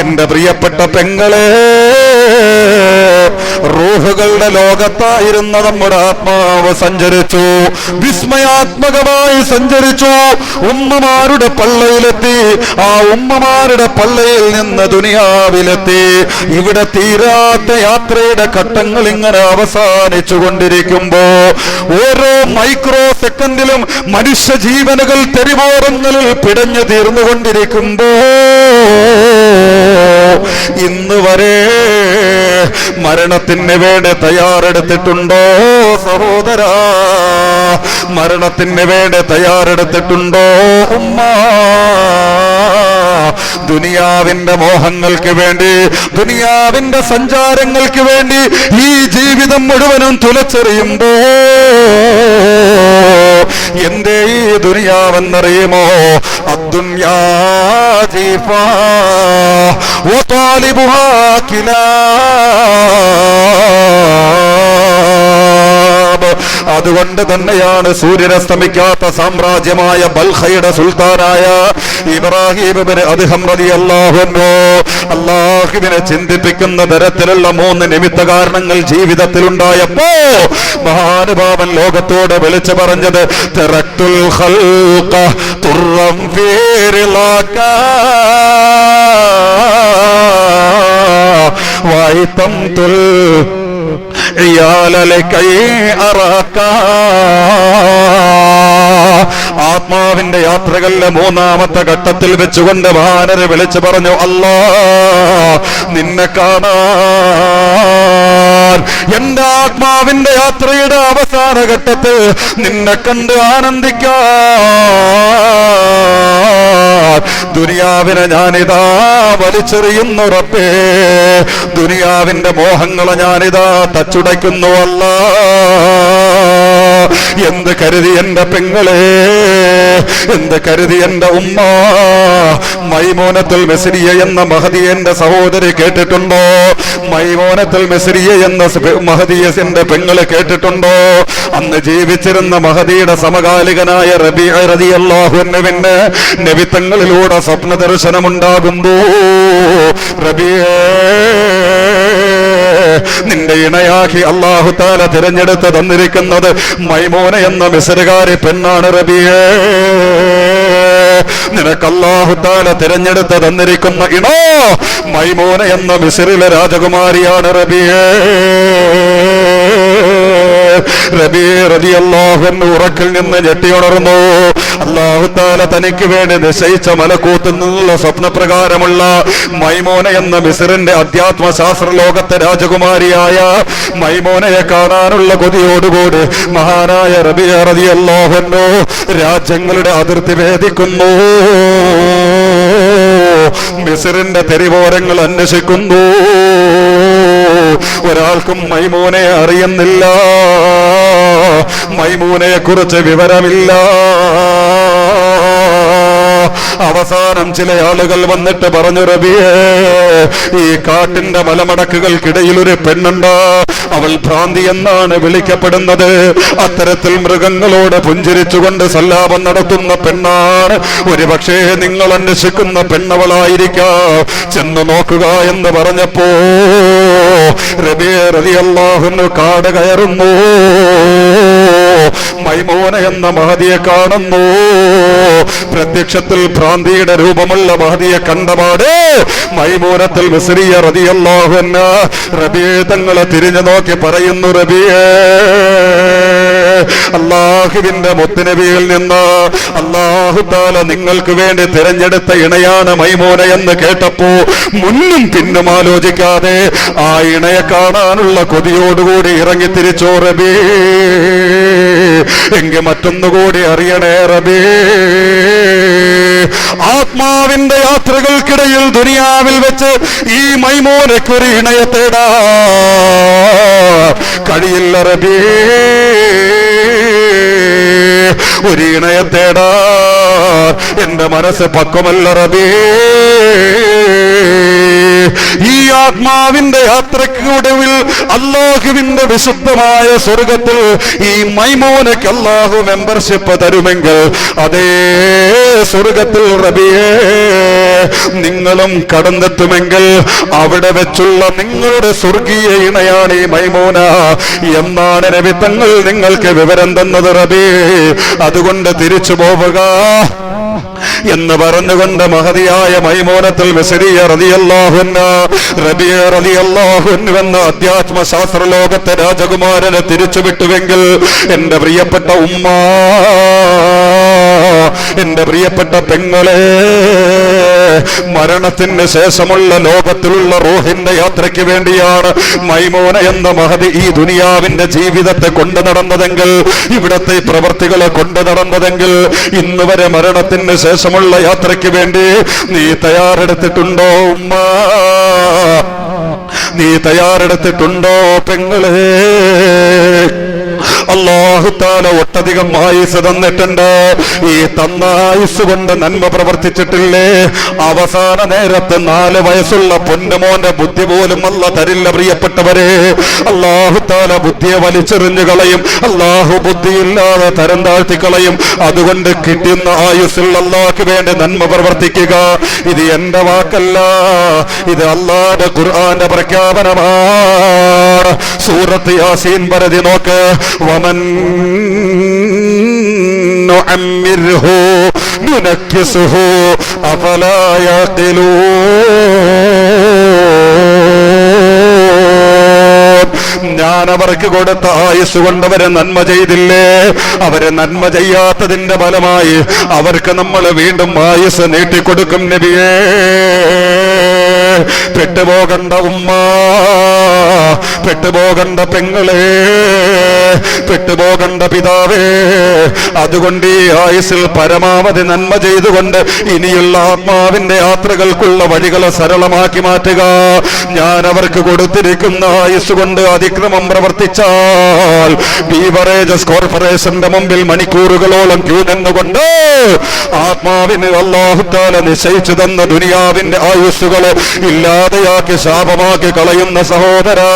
എന്റെ പ്രിയപ്പെട്ട പെങ്ങളെ, റൂഹുകളുടെ ലോകത്തായിരുന്ന നമ്മുടെ ആത്മാവ് സഞ്ചരിച്ചു, വിസ്മയാത്മകമായി സഞ്ചരിച്ചു, ഉമ്മമാരുടെ പള്ളയിലെത്തി. ആ ഉമ്മമാരുടെ പള്ളയിൽ നിന്ന് ദുനിയാവിലെത്തി. ഇവിടെ തീരാത്ത യാത്രയുടെ ഘട്ടങ്ങൾ ഇങ്ങനെ അവസാനിച്ചു കൊണ്ടിരിക്കുമ്പോ, ഓരോ മൈക്രോ സെക്കൻഡിലും മനുഷ്യ ജീവനുകൾ തെരുവോരങ്ങളിൽ പിടഞ്ഞു തീർന്നുകൊണ്ടിരിക്കുമ്പോ, ഇന്ന് വരെ മരണത്തിന് വേണ്ടി തയ്യാറെടുത്തിട്ടുണ്ടോ സഹോദരാ? മരണത്തിന് വേണ്ടി തയ്യാറെടുത്തിട്ടുണ്ടോ ഉമ്മ? ദുനിയാവിന്റെ മോഹങ്ങൾക്ക് വേണ്ടി, ദുനിയാവിന്റെ സഞ്ചാരങ്ങൾക്ക് വേണ്ടി ഈ ജീവിതം മുഴുവനും തുലച്ചെറിയുമ്പോ, എന്റെ ഈ ദുനിയാവെന്നറിയുമോ? അദ്ദുനിയാ ജീഫാ വതാലിബുഹാ കിലാബ്. അതുകൊണ്ട് തന്നെയാണ് സൂര്യനസ്തമിക്കാത്ത സാമ്രാജ്യമായ ബൽഖയുടെ സുൽത്താനായ ഇബ്രാഹിം ഇബ്നു അദ്ഹം റളിയല്ലാഹു അൻഹു അല്ലാഹുവിനെ ചിന്തിപ്പിക്കുന്ന തരത്തിലുള്ള 3 നിമിത്ത കാരണങ്ങൾ ജീവിതത്തിൽ ഉണ്ടായപ്പോ മഹാനുഭാവൻ ലോകത്തോട് വിളിച്ചു പറഞ്ഞത്, തറക്തുൽ ഖൽഖ തുറം ഫീറിലാക വൈതംതുൽ ഇയാലലകൈ അറാക. ആത്മാവിന്റെ യാത്രകളിലെ 3ാമത്തെ ഘട്ടത്തിൽ വെച്ചുകൊണ്ട് മഹാനര് വിളിച്ചു പറഞ്ഞു, അല്ലാ, നിന്നെ കാണാൻ, എന്റെ ആത്മാവിന്റെ യാത്രയുടെ അവസാന ഘട്ടത്തിൽ നിന്നെ കണ്ട് ആനന്ദിക്കാൻ ദുനിയാവിനെ ഞാനിതാ വലിച്ചെറിയുന്നു റബ്ബേ. ദുനിയാവിന്റെ മോഹങ്ങളെ ഞാനിതാ തച്ചുടയ്ക്കുന്നു അല്ലാ. എന്ത് കരുതി എന്റെ പെങ്ങളെ, എന്ത് കരുതി എന്റെ ഉമ്മ? മൈമൂനത്തുൽ മിസ്രിയ എന്ന മഹദി എന്റെ സഹോദരി കേട്ടിട്ടുണ്ടോ? മൈമൂനത്തുൽ മിസ്രിയ എന്ന മഹദിയ എന്റെ പെങ്ങളെ കേട്ടിട്ടുണ്ടോ? അന്ന് ജീവിച്ചിരുന്ന മഹദിയുടെ സമകാലികനായ റബീഅ റളിയല്ലാഹു അൻഹുവിന് നബിത്തങ്ങളിലൂടെ സ്വപ്ന ദർശനമുണ്ടാകുമ്പോ, റബീഅ, നിന്റെ ഇണയാക്കി അല്ലാഹു തആല തിരഞ്ഞെടുത്ത് തന്നിരിക്കുന്നത് മൈമൂന എന്ന മിസ്റുകാരി പെണ്ണാണ് റബീഅ. നിനക്ക് അല്ലാഹു തആല തിരഞ്ഞെടുത്ത് തന്നിരിക്കുന്ന ഇണോ മൈമൂന എന്ന മിസ്റിലെ രാജകുമാരിയാണ് റബീഅ. റബീഅ റളിയല്ലാഹു അൻഹു ഉറക്കിൽ നിന്ന് ഞെട്ടിയുണർന്നു. അല്ലാഹു തആല തനിക്ക് വേണ്ടി നിശ്ചയിച്ച മലക്കൂത്തിൽ നിന്നുള്ള സ്വപ്നപ്രകാരമുള്ള മൈമൂന എന്ന മിസ്റിന്റെ അധ്യാത്മ ശാസ്ത്ര ലോകത്തെ രാജകുമാരിയായ മൈമൂനയെ കാണാനുള്ള കൊതിയോടുകൂടി മഹാനായ റബീഅ റളിയല്ലാഹു അൻഹു രാജ്യങ്ങളുടെ അതിർത്തി ഭേദിക്കുന്നു. മിസ്റിന്റെ തെരുവോരങ്ങൾ അന്വേഷിക്കുന്നു. ഒരാൾക്കും മൈമൂനയെ അറിയുന്നില്ല, മൈമൂനയെ കുറിച്ച് വിവരമില്ല. അവസാനം ചില ആളുകൾ വന്നിട്ട് പറഞ്ഞു, റബിയേ, ഈ കാട്ടിന്റെ മലമടക്കുകൾക്കിടയിൽ ഒരു പെണ്ണുണ്ട്, അവൾ ഭ്രാന്തി എന്നാണ് വിളിക്കപ്പെടുന്നത്. അത്തരത്തിൽ മൃഗങ്ങളോട് പുഞ്ചിരിച്ചുകൊണ്ട് സല്ലാപം നടത്തുന്ന പെണ്ണാണ്. ഒരുപക്ഷേ നിങ്ങൾ അന്വേഷിക്കുന്ന പെണ്ണവളായിരിക്കാം, ചെന്ന് നോക്കുക എന്ന് പറഞ്ഞപ്പോ റബിയ റളിയല്ലാഹു അൻഹു കാട് കയറുന്നു. മൈമൂന എന്ന മഹദിയെ കാണുന്നു. പ്രത്യക്ഷത്തിൽ ഭ്രാന്തിയുടെ രൂപമുള്ള മഹദിയെ കണ്ടപാട് മൈമൂനത്തുൽ മിസ്രിയ റളിയല്ലാഹു അൻഹ റബിയെ തങ്ങളെ തിരിഞ്ഞു നോക്കി പറയുന്നു, റബിയേ, അല്ലാഹുവിന്റെ മുത്തുനബിയിൽ നിന്ന് അല്ലാഹു തആല നിങ്ങൾക്ക് വേണ്ടി തിരഞ്ഞെടുത്ത ഇണയാണ് മൈമൂന എന്ന് കേട്ടപ്പോ മുന്നും പിന്നും ആലോചിക്കാതെ ആ ഇണയെ കാണാനുള്ള കൊതിയോടുകൂടി ഇറങ്ങി തിരിച്ചോ റബീ. എങ്കിൽ മറ്റൊന്നുകൂടി അറിയണേ റബീ, ആത്മാവിന്റെ യാത്രകൾക്കിടയിൽ ദുനിയാവിൽ വെച്ച് ഈ മൈമൂനയ്ക്കൊരു ഇണയെ തേടാ കഴിയില്ല റബീ. ഒരു ഇണയെ തേടാ എന്റെ മനസ്സ് പക്വമല്ല റബീ. ഈ ആത്മാവിന്റെ യാത്രയ്ക്കൊടുവിൽ അല്ലാഹുവിന്റെ വിശുദ്ധമായ സ്വർഗത്തിൽ ഈ മൈമൂനയ്ക്ക് അല്ലാഹു മെമ്പർഷിപ്പ് തരുമെങ്കിൽ അതേ സ്വർഗത്തിൽ റബിയേ നിങ്ങളും കടന്നെത്തുമെങ്കിൽ അവിടെ വെച്ചുള്ള നിങ്ങളുടെ സ്വർഗീയ ഇണയാണ് ഈ മൈമൂന എന്നാണ് നബി തങ്ങൾ നിങ്ങൾക്ക് വിവരം തന്നത് റബീ. അതുകൊണ്ട് തിരിച്ചു പോവുക എന്ന് പറഞ്ഞുകൊണ്ട് മഹദിയായ മൈമൂനത്തുൽ മിസ്രിയ റളിയല്ലാഹു അൻഹ റബിയ റളിയല്ലാഹു അൻഹു എന്ന അധ്യാത്മ ശാസ്ത്ര ലോകത്തെ രാജകുമാരനെ തിരിച്ചുവിട്ടുവെങ്കിൽ എന്റെ പ്രിയപ്പെട്ട ഉമ്മ, എന്റെ പ്രിയപ്പെട്ട പെങ്ങളെ, മരണത്തിന് ശേഷമുള്ള ലോകത്തിലുള്ള റൂഹിന്റെ യാത്രയ്ക്ക് വേണ്ടിയാണ് മൈമൂന എന്ന മഹദി ഈ ദുനിയാവിന്റെ ജീവിതത്തെ കൊണ്ടു നടന്നതെങ്കിൽ, ഇവിടത്തെ പ്രവർത്തികളെ കൊണ്ടു നടന്നതെങ്കിൽ, ഇന്ന് വരെ മരണത്തിന് ശേഷമുള്ള യാത്രയ്ക്ക് വേണ്ടി നീ തയ്യാറെടുത്തിട്ടുണ്ടോ ഉമ്മ? നീ തയ്യാറെടുത്തിട്ടുണ്ടോ പെങ്ങളെ? അല്ലാഹു തആല ഒട്ടധികം ആയുസ് തന്നിട്ടുണ്ട്. ഈ തന്ന ആയുസ് കൊണ്ട് നന്മ പ്രവർത്തിച്ചിട്ടില്ലേ? അവസാന നേരത്ത് 4 വയസ്സുള്ള പൊന്നുമോന്റെ ബുദ്ധി പോലും അല്ല തരില്ല പ്രിയപ്പെട്ടവരെ. അല്ലാഹു തആല ബുദ്ധിയെ വലിച്ചെറിഞ്ഞു കളയും. അല്ലാഹു ബുദ്ധിയില്ലാതെ തരം താഴ്ത്തി കളയും. അതുകൊണ്ട് കിട്ടുന്ന ആയുസ്സിൽ അല്ലാഹുവിന് വേണ്ടി നന്മ പ്രവർത്തിക്കുക. ഇത് എന്റെ വാക്കല്ല, ഇത് അല്ലാഹുവിന്റെ ഖുർആന്റെ പ്രഖ്യാപനമാണ്. സൂറത്ത് യാസീൻ പരതി നോക്ക്. വമൻ നുഅമ്മിർഹു നുനക്കിസുഹു അഫലാ യഖിലൂൻ. ഞാൻ അവർക്ക് കൊടുത്ത ആയുസ് കൊണ്ടവരെ നന്മ ചെയ്തില്ലേ? അവരെ നന്മ ചെയ്യാത്തതിന്റെ ഫലമായി അവർക്ക് നമ്മൾ വീണ്ടും ആയുസ് നീട്ടിക്കൊടുക്കും നബിയേ. പെട്ടുപോകണ്ട ഉമ്മ, പെട്ടുപോകണ്ട പെങ്ങളെ, പെട്ടുപോകണ്ട പിതാവേ. അതുകൊണ്ട് ഈ ആയുസ്സിൽ പരമാവധി നന്മ ചെയ്തുകൊണ്ട് ഇനിയുള്ള ആത്മാവിന്റെ യാത്രകൾക്കുള്ള വഴികളെ സരളമാക്കി മാറ്റുക. ഞാൻ അവർക്ക് കൊടുത്തിരിക്കുന്ന ആയുസ് കൊണ്ട് അതിക്രമം പ്രവർത്തിച്ചാൽ ബീവറേജസ് കോർപ്പറേഷന്റെ മുമ്പിൽ മണിക്കൂറുകളോളം ക്യൂ നിന്നുകൊണ്ട് ആത്മാവിന് അല്ലാഹു തആല നിശ്ചയിച്ചു തന്ന ദുനിയാവിന്റെ ആയുസ്സുകളെ ഇല്ലാതെയാക്കി ശാപമാക്കി കളയുന്ന സഹോദരാ,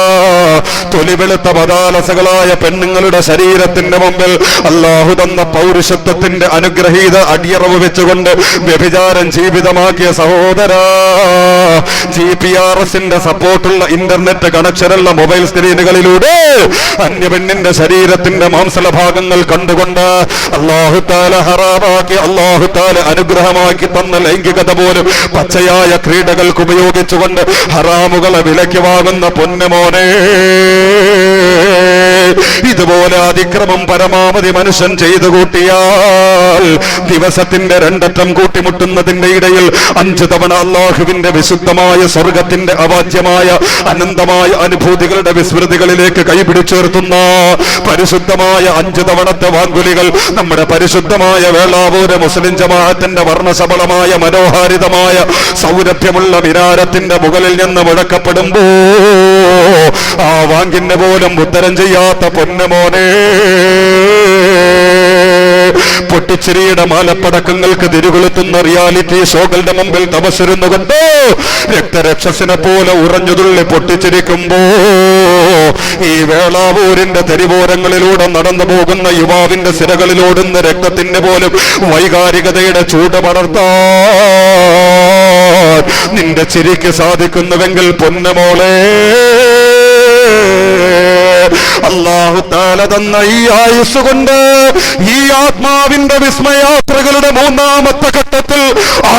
തൊലിവെളുത്ത പദാലസകളായ പെണ്ണുങ്ങളുടെ ശരീരത്തിന്റെ മുമ്പിൽ അല്ലാഹു തന്ന പൗരുഷത്വത്തിന്റെ അനുഗ്രഹീത അടിയറവ് വെച്ചുകൊണ്ട് വ്യഭിചാരം ജീവിതമാക്കിയ സഹോദരാ, GPRSന്റെ സപ്പോർട്ടുള്ള ഇന്റർനെറ്റ് കണക്ഷനുള്ള മൊബൈൽ സ്ക്രീനുകളിലൂടെ അന്യപെണ്ണിന്റെ ശരീരത്തിന്റെ മാംസല ഭാഗങ്ങൾ കണ്ടുകൊണ്ട് അല്ലാഹു തആല ഹറാമാക്കി, അല്ലാഹു തആല അനുഗ്രഹമാക്കി തന്ന ലൈംഗികത പോലും പച്ചയായ ക്രീഡകൾക്ക് ഉപയോഗിച്ചുകൊണ്ട് ഹറാമുകളെ വിലയ്ക്ക് വാങ്ങുന്ന പൊന്നുമോനെ, ഇതുപോലെ അതിക്രമം പരമാവധി മനുഷ്യൻ ചെയ്തു കൂട്ടിയാൽ ദിവസത്തിന്റെ 2 അറ്റം കൂട്ടിമുട്ടുന്നതിന്റെ ഇടയിൽ 5 തവണ അല്ലാഹുവിന്റെ വിശുദ്ധമായ സ്വർഗത്തിന്റെ അവാച്യമായ അനന്തമായ അനുഭൂതികളുടെ വിസ്മൃതികളിലേക്ക് കൈപിടിച്ചേർത്തുന്ന പരിശുദ്ധമായ 5 തവണത്തെ വാങ്കുലികൾ നമ്മുടെ പരിശുദ്ധമായ വേളാവൂര് മുസ്ലിം ജമാഅത്തിന്റെ വർണ്ണശബളമായ മനോഹാരിതമായ സൗരഭ്യമുള്ള വിനാരത്തിന്റെ മുകളിൽ നിന്ന് മുഴക്കപ്പെടുമ്പോ ആ വാങ്കിന് പോലും ഉത്തരം ചെയ്യാത്ത പൊന്നുമോനെ, പൊട്ടിച്ചിരിയുടെ മാലപ്പടക്കങ്ങൾക്ക് തിരുകൊളുത്തുന്ന റിയാലിറ്റി ഷോകളുടെ മുമ്പിൽ തപസ്സിരുന്നുകൊണ്ട് രക്തരക്ഷസിനെ പോലെ ഉറഞ്ഞുതുള്ളി പൊട്ടിച്ചിരിക്കുമ്പോ ഈ വേളാവൂരിന്റെ തെരുവോരങ്ങളിലൂടെ നടന്നു പോകുന്ന യുവാവിന്റെ സിരകളിലോടുന്ന രക്തത്തിന്റെ പോലും വൈകാരികതയുടെ ചൂട് പടർത്താൻ നിന്റെ ചിരിക്ക് സാധിക്കുന്നുവെങ്കിൽ പൊന്നുമോളെ, അല്ലാഹു തആല തന്ന ഈ ആയുസ് കൊണ്ട് ഈ ആത്മാവിന്റെ വിസ്മയാത്രകളുടെ മൂന്നാമത്തെ ഘട്ടത്തിൽ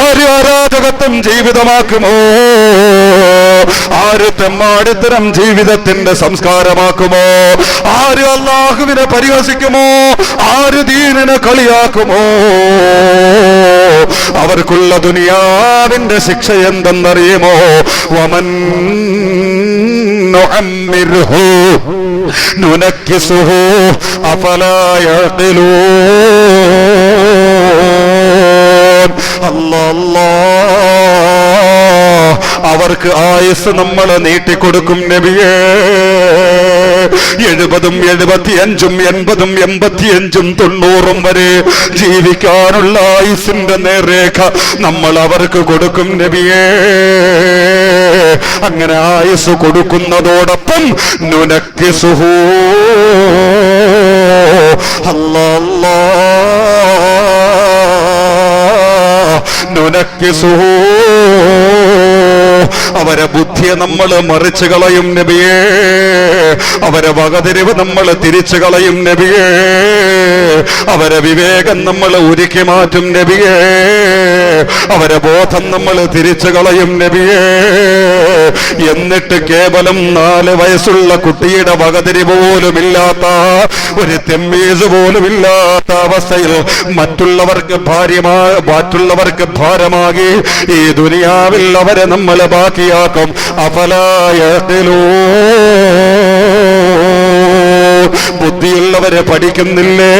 ആര് അരാജകത്വം ജീവിതമാക്കുമോ, ആര് തെമ്മാടിത്തരം ജീവിതത്തിന്റെ സംസ്കാരമാക്കുമോ, ആര് അല്ലാഹുവിനെ പരിഹസിക്കുമോ, ആര് ദീനിനെ കളിയാക്കുമോ, അവർക്കുള്ള ദുനിയാവിന്റെ ശിക്ഷ എന്തെന്നറിയുമോ? വമൻ നുഅമ്മിർഹു നുനക്കിസുഹു അഫലാ യഖിലൂൻ. അല്ലാഹ് അവർക്ക് ആയുസ് നമ്മൾ നീട്ടിക്കൊടുക്കും നബിയേ. 70ഉം 75ഉം 80ഉം 85ഉം 90ഉം വരെ ജീവിക്കാനുള്ള ആയുസിന്റെ നേർരേഖ നമ്മൾ അവർക്ക് കൊടുക്കും നബിയേ. അങ്ങനെ ആയുസ് കൊടുക്കുന്നതോടൊപ്പം നുനക്കിസുഹു, അല്ലാഹ് നുനക്കിസുഹു, അവരെ ബുദ്ധിയെ നമ്മൾ മറിച്ചു കളയും നബിയേ. അവരെ വകതിരിവ് നമ്മൾ തിരിച്ചു കളയും നബിയേ. അവരെ വിവേകം നമ്മൾ ഉരുക്കി മാറ്റും നബിയേ. അവരെ ബോധം നമ്മൾ തിരിച്ചു കളയും നബിയേ. എന്നിട്ട് കേവലം 4 വയസ്സുള്ള കുട്ടിയുടെ വകതിരിവ് പോലുമില്ലാത്ത, ഒരു തെമ്മീസ് പോലുമില്ലാത്ത അവസ്ഥയിൽ മറ്റുള്ളവർക്ക് ഭാരമാകി ഈ ദുനിയാവിൽ അവരെ നമ്മൾ ബാക്കിയാക്കും. അഫലാ യഖിലൂൻ. ബുദ്ധിയുള്ളവരെ പഠിക്കുന്നില്ലേ?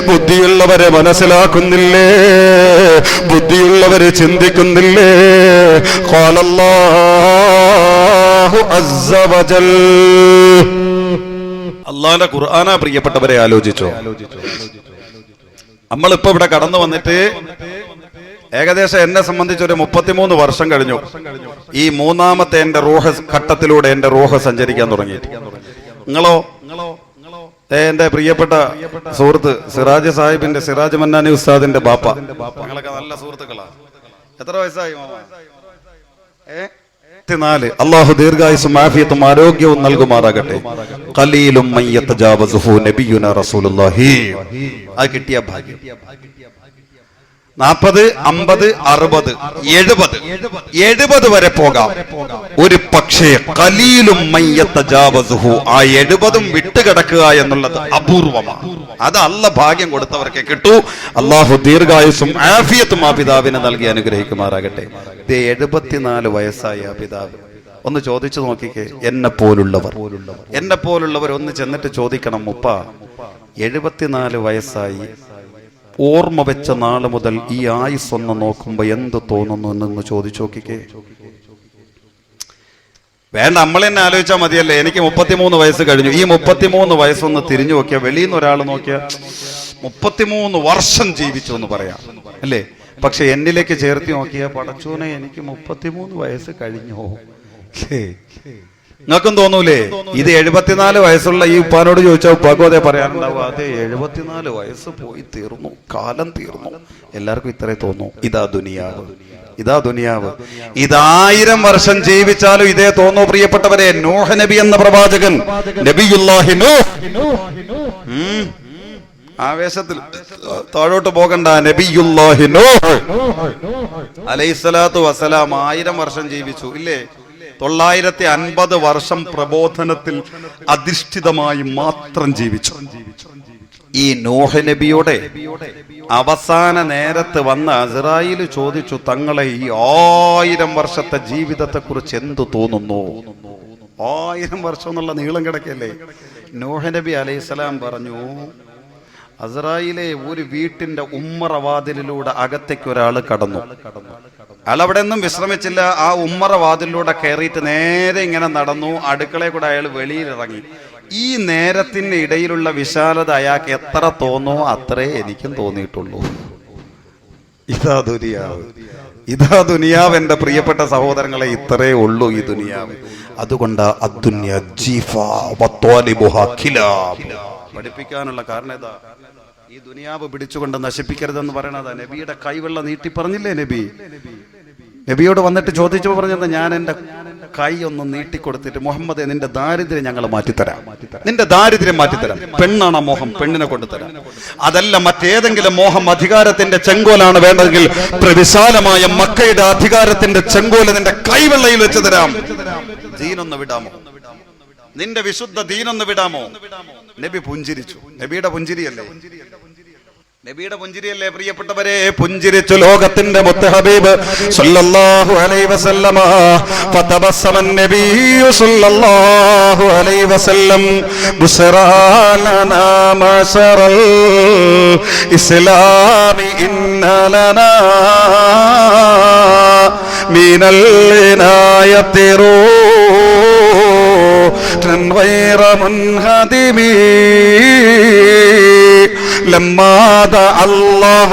ബുദ്ധിയുള്ളവരെ മനസ്സിലാക്കുന്നില്ലേ? ബുദ്ധിയുള്ളവരെ ചിന്തിക്കുന്നില്ലേ? ഖാലല്ലാഹു അസ്സ വജൽ. അല്ലാഹുവിന്റെ ഖുർആനാ പ്രിയപ്പെട്ടവരെ, ആലോചിച്ചോ? നമ്മളിപ്പോ ഇവിടെ കടന്നു വന്നിട്ട് ഏകദേശം എന്നെ സംബന്ധിച്ച് ഒരു 33 വർഷം കഴിഞ്ഞു. ഈ മൂന്നാമത്തെ എന്റെ റൂഹ് ഘട്ടത്തിലൂടെ എന്റെ റൂഹ് സഞ്ചരിക്കാൻ തുടങ്ങി. നിങ്ങളോ? എന്റെ പ്രിയപ്പെട്ട സുഹൃത്ത് സിറാജ് സാഹിബിന്റെ, സിറാജ് മന്നാനി ഉസ്താദിന്റെ ബാപ്പ, ഞങ്ങളൊക്കെ നല്ല സുഹൃത്തുക്കളാണ്. എത്ര വയസ്സായി മാമ? 84. അല്ലാഹു ദീർഘായുസ്സും ആഫിയത്തും ആരോഗ്യവും നൽകുമാറാകട്ടെ. ഖലീലും മൻ യതജാവസുഹു നബിയുനാ റസൂലുള്ളാഹി. അത് കിട്ടിയ ഭാഗ്യം. 40, 50, 60, 70 വരെ പോകാം. ഒരു പക്ഷേ ഖലീലും മൻ യതജാവസുഹു, ആ 70ഉം വിട്ടുകിടക്കുക എന്നുള്ളത് അപൂർവമാണ്. അത് അല്ലാഹ് ഭാഗ്യം കൊടുത്തവർക്കേ കിട്ടൂ. അല്ലാഹു ദീർഘായുസ്സും ആഫിയത്തും ആ പിതാവിനെ നൽകി അനുഗ്രഹിക്കുമാറാകട്ടെ. 74 വയസ്സായ ആ പിതാവ് ഒന്ന് ചോദിച്ചു നോക്കിക്കേ. എന്നെ പോലുള്ളവർ ഒന്ന് ചെന്നിട്ട് ചോദിക്കണം, മുപ്പ 74 വയസ്സായി, ഓർമ്മ വെച്ച നാള് മുതൽ ഈ ആയുസ് ഒന്ന് നോക്കുമ്പോ എന്ത് തോന്നുന്നു എന്നൊന്ന് ചോദിച്ചു നോക്കിക്കേ. വേണ്ട, നമ്മൾ തന്നെ ആലോചിച്ചാൽ മതിയല്ലേ. എനിക്ക് 33 വയസ്സ് കഴിഞ്ഞു. ഈ 33 വയസ്സൊന്ന് തിരിഞ്ഞു നോക്കിയാൽ, വെളിയിൽ നിന്ന് ഒരാൾ നോക്കിയാൽ 33 വർഷം ജീവിച്ചു എന്ന് പറയാം അല്ലേ? പക്ഷെ എന്നിലേക്ക് ചേർത്തി നോക്കിയാൽ, പടച്ചോനെ എനിക്ക് 33 വയസ്സ് കഴിഞ്ഞോ. നിങ്ങൾക്കും തോന്നൂലേ? ഇത് 74 വയസ്സുള്ള ഈ ഉപ്പാനോട് ചോദിച്ചാൽ ഉപ്പാക്കും അതേ പറയാനുണ്ടാവും. അതെ, 74 വയസ്സ് പോയി തീർന്നു, കാലം തീർന്നു. എല്ലാവർക്കും ഇത്രേ തോന്നു. ഇതാ ദുനിയാവ്. 1000 വർഷം ജീവിച്ചാലും ഇതേ തോന്നൂ പ്രിയപ്പെട്ടവരെ. നൂഹ് നബി എന്ന പ്രവാചകൻ, നബിയുല്ലാഹി നൂഹ്, ആവേശത്തിൽ താഴോട്ട് പോകണ്ട, നബിയുല്ലാഹി നൂഹ് അലൈഹിസ്സലാത്തു വസ്സലാം 1000 വർഷം ജീവിച്ചു ഇല്ലേ? 950 വർഷം പ്രബോധനത്തിൽ അധിഷ്ഠിതമായി മാത്രം ജീവിച്ചു. ഈ നൂഹ് നബിയുടെ അവസാന നേരത്ത് വന്ന അസ്രായീൽ ചോദിച്ചു, തങ്ങളെ ഈ 1000 വർഷത്തെ ജീവിതത്തെ കുറിച്ച് എന്തു തോന്നുന്നു? 1000 വർഷം എന്നുള്ള നീളം കിടക്കല്ലേ? നൂഹ് നബി അലൈഹിസ്സലാം പറഞ്ഞു, അസ്രായിലെ ഒരു വീട്ടിന്റെ ഉമ്മറവാതിലിലൂടെ അകത്തേക്ക് ഒരാൾ കടന്നു. അയാൾ അവിടെ നിന്നും വിശ്രമിച്ചില്ല. ആ ഉമ്മറവാതിലൂടെ കയറിയിട്ട് നേരെ ഇങ്ങനെ നടന്നു. അടുക്കളയിൽ കൂടെ അയാൾ വെളിയിലിറങ്ങി. ഈ നേരത്തിന് ഇടയിലുള്ള വിശാലത അയാൾക്ക് എത്ര തോന്നുമോ അത്രേ എനിക്കും തോന്നിയിട്ടുള്ളൂ. ഇതാ ദുനിയാവ്, ഇതാ ദുനിയാവ്. എന്റെ പ്രിയപ്പെട്ട സഹോദരങ്ങളെ, ഇത്രേ ഉള്ളൂ ഈ ദുനിയാവ്. അതുകൊണ്ട് പഠിപ്പിക്കാനുള്ള കാരണം ഏതാ? ഈ ദുനിയാവ് പിടിച്ചുകൊണ്ട് നശിപ്പിക്കരുതെന്ന് പറയണതാ. നബിയുടെ കൈവെള്ള നീട്ടി പറഞ്ഞില്ലേ നബി? നബിയോട് വന്നിട്ട് ചോദിച്ചപ്പോൾ പറഞ്ഞത്, ഞാൻ എൻ്റെ കൈ ഒന്ന് നീട്ടിക്കൊടുത്തിട്ട് മുഹമ്മദെ നിന്റെ ദാരിദ്ര്യം ഞങ്ങൾ മാറ്റിത്തരാം, നിന്റെ ദാരിദ്ര്യം മാറ്റിത്തരാം. പെണ്ണാണ് മോഹം, പെണ്ണിനെ കൊണ്ടുതരാം. അതല്ല മറ്റേതെങ്കിലും മോഹം, അധികാരത്തിന്റെ ചെങ്കോലാണ് വേണ്ടതെങ്കിൽ പ്രവിശാലമായ മക്കയുടെ അധികാരത്തിന്റെ ചെങ്കോല് നിന്റെ കൈവെള്ളയിൽ വെച്ച് തരാം. ദീനൊന്ന് വിടാമോ? നിന്റെ വിശുദ്ധ ദീനൊന്ന് വിടാമോ? നബി പുഞ്ചിരിച്ചു. നബിയുടെ പുഞ്ചിരിയല്ലേ, നബിയുടെ പുഞ്ചിരിയല്ലേ പ്രിയപ്പെട്ടവരെ? പുഞ്ചിരിച്ചു ലോകത്തിന്റെ മുത്ത് ഹബീബ് സല്ലല്ലാഹു അലൈഹി വസല്ലമ. ഫതബസ്സമ നബിയ്യു സല്ലല്ലാഹു അലൈഹി വസല്ലം. ബുസ്റാ ലനാ മശറൽ ഇസ്ലാമി ഇന്ന ലനാ മിനൽ ഇനായത്തി റൂഹൻ ഗൈറ മുൻഹദിമി. لما دعا الله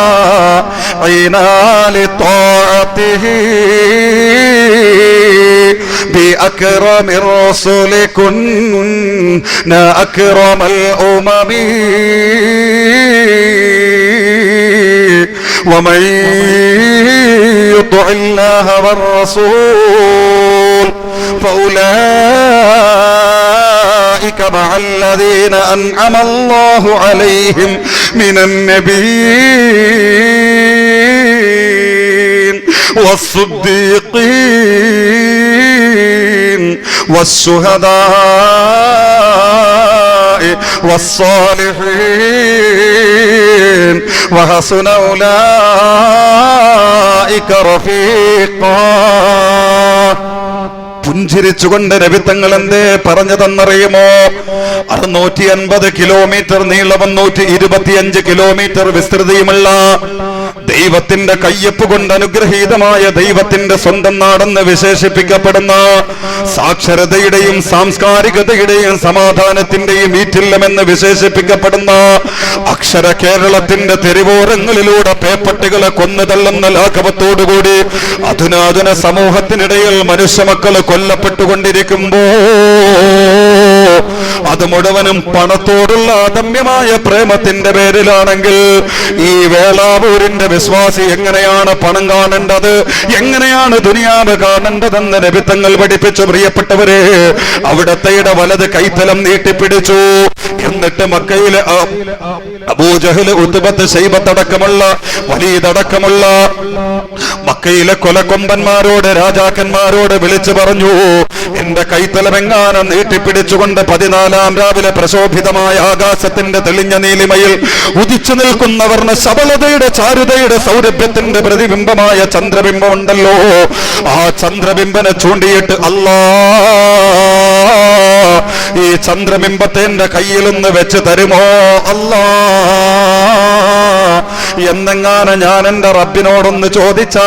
داعينا لطاعته بأكرم الرسل كنا أكرم الأمم. ومن يطع الله والرسول فأولئك مع الذين أنعم الله عليهم من النبيين والصديقين والشهداء والصالحين وحسن أولئك رفيقا. പുഞ്ചിരിച്ചുകൊണ്ട് നബിത്തങ്ങൾ എന്തേ പറഞ്ഞതെന്നറിയുമോ? 650 കിലോമീറ്റർ നീളവും 125 കിലോമീറ്റർ വിസ്തൃതിയുമുള്ള ദൈവത്തിന്റെ കയ്യൊപ്പ് കൊണ്ട് അനുഗ്രഹീതമായ ദൈവത്തിന്റെ സ്വന്തം നാടെന്ന് വിശേഷിപ്പിക്കപ്പെടുന്ന സാക്ഷരതയുടെയും സാംസ്കാരികതയുടെയും സമാധാനത്തിന്റെയും ഈറ്റില്ലമെന്ന് വിശേഷിപ്പിക്കപ്പെടുന്ന അക്ഷര കേരളത്തിന്റെ തെരുവോരങ്ങളിലൂടെ പേപ്പട്ടികളെ കൊന്നുതള്ളുന്ന ലാഘവത്തോടുകൂടി അധുനാധുന സമൂഹത്തിനിടയിൽ മനുഷ്യമക്കള് കൊല്ലപ്പെട്ടുകൊണ്ടിരിക്കുമ്പോ അത് മുഴുവനും പണത്തോടുള്ള അദമ്യമായ പ്രേമത്തിന്റെ പേരിലാണെങ്കിൽ ഈ വേളാവൂരിന്റെ വിശ്വാസി എങ്ങനെയാണ് പണം കാണേണ്ടത്, എങ്ങനെയാണ് ദുനിയാവ് കാണേണ്ടതെന്ന് നബിത്തങ്ങൾ പഠിപ്പിച്ചു. പ്രിയപ്പെട്ടവരെ, അവിടത്തെ വലത് കൈത്തലം നീട്ടിപ്പിടിച്ചു. എന്നിട്ട് മക്കയിലെ അബൂജഹൽ, ഉത്ബത്ത്, ശൈബത്തടക്കമുള്ള വലീദടക്കമുള്ള മക്കയിലെ കൊലക്കൊമ്പന്മാരോട്, രാജാക്കന്മാരോട് വിളിച്ചു പറഞ്ഞു, എന്റെ കൈത്തലമെങ്ങാനും നീട്ടിപ്പിടിച്ചുകൊണ്ട് 14-ാം രാവിലെ പ്രശോഭിതമായ ആകാശത്തിന്റെ തെളിഞ്ഞ നീലിമയിൽ ഉദിച്ചു നിൽക്കുന്ന വർണ്ണ ശബളതയുടെ, ചാരുതയുടെ, സൗരഭ്യത്തിന്റെ പ്രതിബിംബമായ ചന്ദ്രബിംബം ഉണ്ടല്ലോ, ആ ചന്ദ്രബിംബനെ ചൂണ്ടിയിട്ട് അല്ലാ, ഈ ചന്ദ്രബിംബത്തെ എന്റെ കയ്യിലൊന്ന് വെച്ച് തരുമോ അല്ലാ എന്നെങ്ങാനും ഞാൻ എന്റെ റബ്ബിനോടൊന്ന് ചോദിച്ചാൽ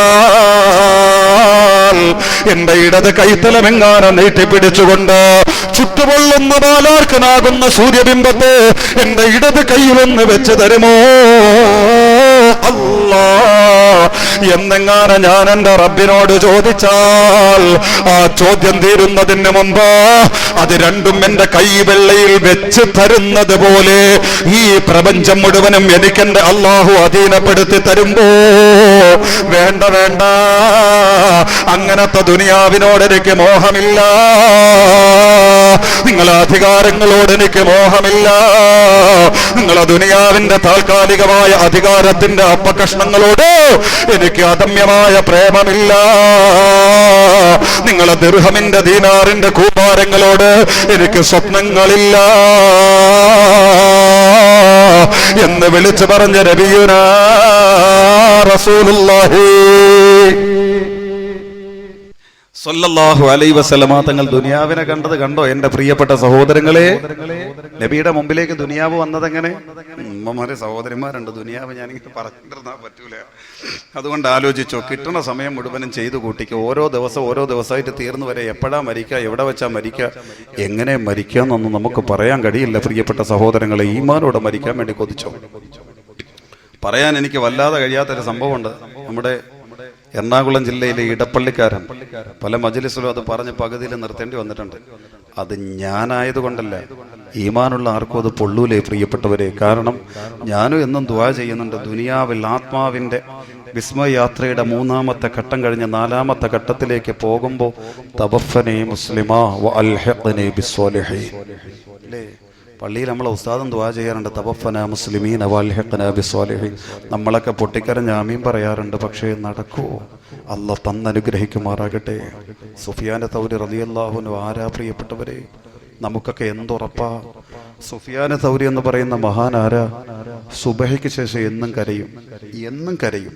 എന്റെ ഇടത് കൈത്തലമെങ്ങാനും നീട്ടിപ്പിടിച്ചുകൊണ്ട് ചുട്ടുപൊള്ളുന്ന ബാലാർക്കനാകുന്ന സൂര്യബിംബത്തെ എന്റെ ഇടത് കയ്യിലൊന്ന് വെച്ച് തരുമോ അല്ലാ എന്നെങ്ങാനും ഞാൻ എന്റെ റബ്ബിനോട് ചോദിച്ചാൽ ആ ചോദ്യം തീരുന്നതിന് മുമ്പ് അത് രണ്ടും എന്റെ കൈവെള്ളയിൽ വെച്ച് തരുന്നത് പോലെ ഈ പ്രപഞ്ചം മുഴുവനും എനിക്കെന്റെ അല്ലാഹു അധീനപ്പെടുത്തി തരുമ്പോ വേണ്ട വേണ്ട, അങ്ങനത്തെ ദുനിയാവിനോട് എനിക്ക് മോഹമില്ല, നിങ്ങളെ അധികാരങ്ങളോട് എനിക്ക് മോഹമില്ല, നിങ്ങളെ ദുനിയാവിന്റെ താൽക്കാലികമായ അധികാരത്തിന്റെ അപ്പകഷ്ണങ്ങളോട് എനിക്ക് അദമ്യമായ പ്രേമമില്ല, നിങ്ങളെ ദിർഹമിന്റെ ദീനാറിന്റെ കൂപ്പാരങ്ങളോട് എനിക്ക് സ്വപ്നങ്ങളില്ല എന്ന് വിളിച്ചു പറഞ്ഞ നബിയുനാ റസൂലുള്ളാഹി സല്ലല്ലാഹു അലൈഹി വസല്ലമ തങ്ങൾ ദുനിയാവിനെ കണ്ടത് കണ്ടോ എന്റെ പ്രിയപ്പെട്ട സഹോദരങ്ങളെ? നബിയുടെ മുമ്പിലേക്ക് ദുനിയാവ് വന്നതെങ്ങനെ? ഉമ്മമാരെ സഹോദരന്മാരുണ്ട്, ദുനിയാവ് ഞാനിങ്ങനെ പറഞ്ഞിരുന്നാൽ പറ്റൂല. അതുകൊണ്ട് ആലോചിച്ചോ, കിട്ടുന്ന സമയം മുഴുവനും ചെയ്തു കൂട്ടിക്ക്. ഓരോ ദിവസമായിട്ട് തീർന്നു വരെ എപ്പോഴാ മരിക്കുക, എവിടെ വെച്ചാ മരിക്കുക, എങ്ങനെ മരിക്കാന്നൊന്നും നമുക്ക് പറയാൻ കഴിയില്ല. പ്രിയപ്പെട്ട സഹോദരങ്ങളെ, ഈമാനോടെ മരിക്കാൻ വേണ്ടി കൊതിച്ചോ. പറയാൻ എനിക്ക് വല്ലാതെ കഴിയാത്തൊരു സംഭവമുണ്ട്. നമ്മുടെ എറണാകുളം ജില്ലയിലെ ഇടപ്പള്ളിക്കാരൻ പല മജ്‌ലിസിലും അത് പറഞ്ഞ് പകുതിയിൽ നിർത്തേണ്ടി വന്നിട്ടുണ്ട്. അത് ഞാനായതുകൊണ്ടല്ല, ഈമാനുള്ള ആർക്കും അത് പൊള്ളൂലേ പ്രിയപ്പെട്ടവരെ. കാരണം ഞാനും എന്നും ദുആ ചെയ്യുന്നുണ്ട്, ദുനിയാവിൽ ആത്മാവിന്റെ വിസ്മയയാത്രയുടെ 3-ാമത്തെ ഘട്ടം കഴിഞ്ഞ് 4-ാമത്തെ ഘട്ടത്തിലേക്ക് പോകുമ്പോൾ തവഫനി മുസ്ലിമാ വ അൽഹിഖ്നി ബിസ്സാലിഹീൻ. അല്ലേ? പള്ളിയിൽ നമ്മളെ ഉസ്താദും ദുആ ചെയ്യാറുണ്ട്, തവഫന മുസ്ലിമീന വൽഹിഖ്നാ ബിസ്സാലിഹീൻ. നമ്മളൊക്കെ പൊട്ടിക്കരഞ്ഞ് ആമീൻ പറയാറുണ്ട്. പക്ഷേ നടക്കുമോ? അല്ലാഹ് തന്നനുഗ്രഹിക്കുമാറാകട്ടെ. സുഫിയാൻ തൗരി റളിയല്ലാഹു അൻഹു ആരാ പ്രിയപ്പെട്ടവരെ? നമുക്കൊക്കെ എന്തുറപ്പാ? സുഫിയാൻ തൗരി എന്ന് പറയുന്ന മഹാൻ ആരാ? സുബഹിക്ക് ശേഷം എന്നും കരയും.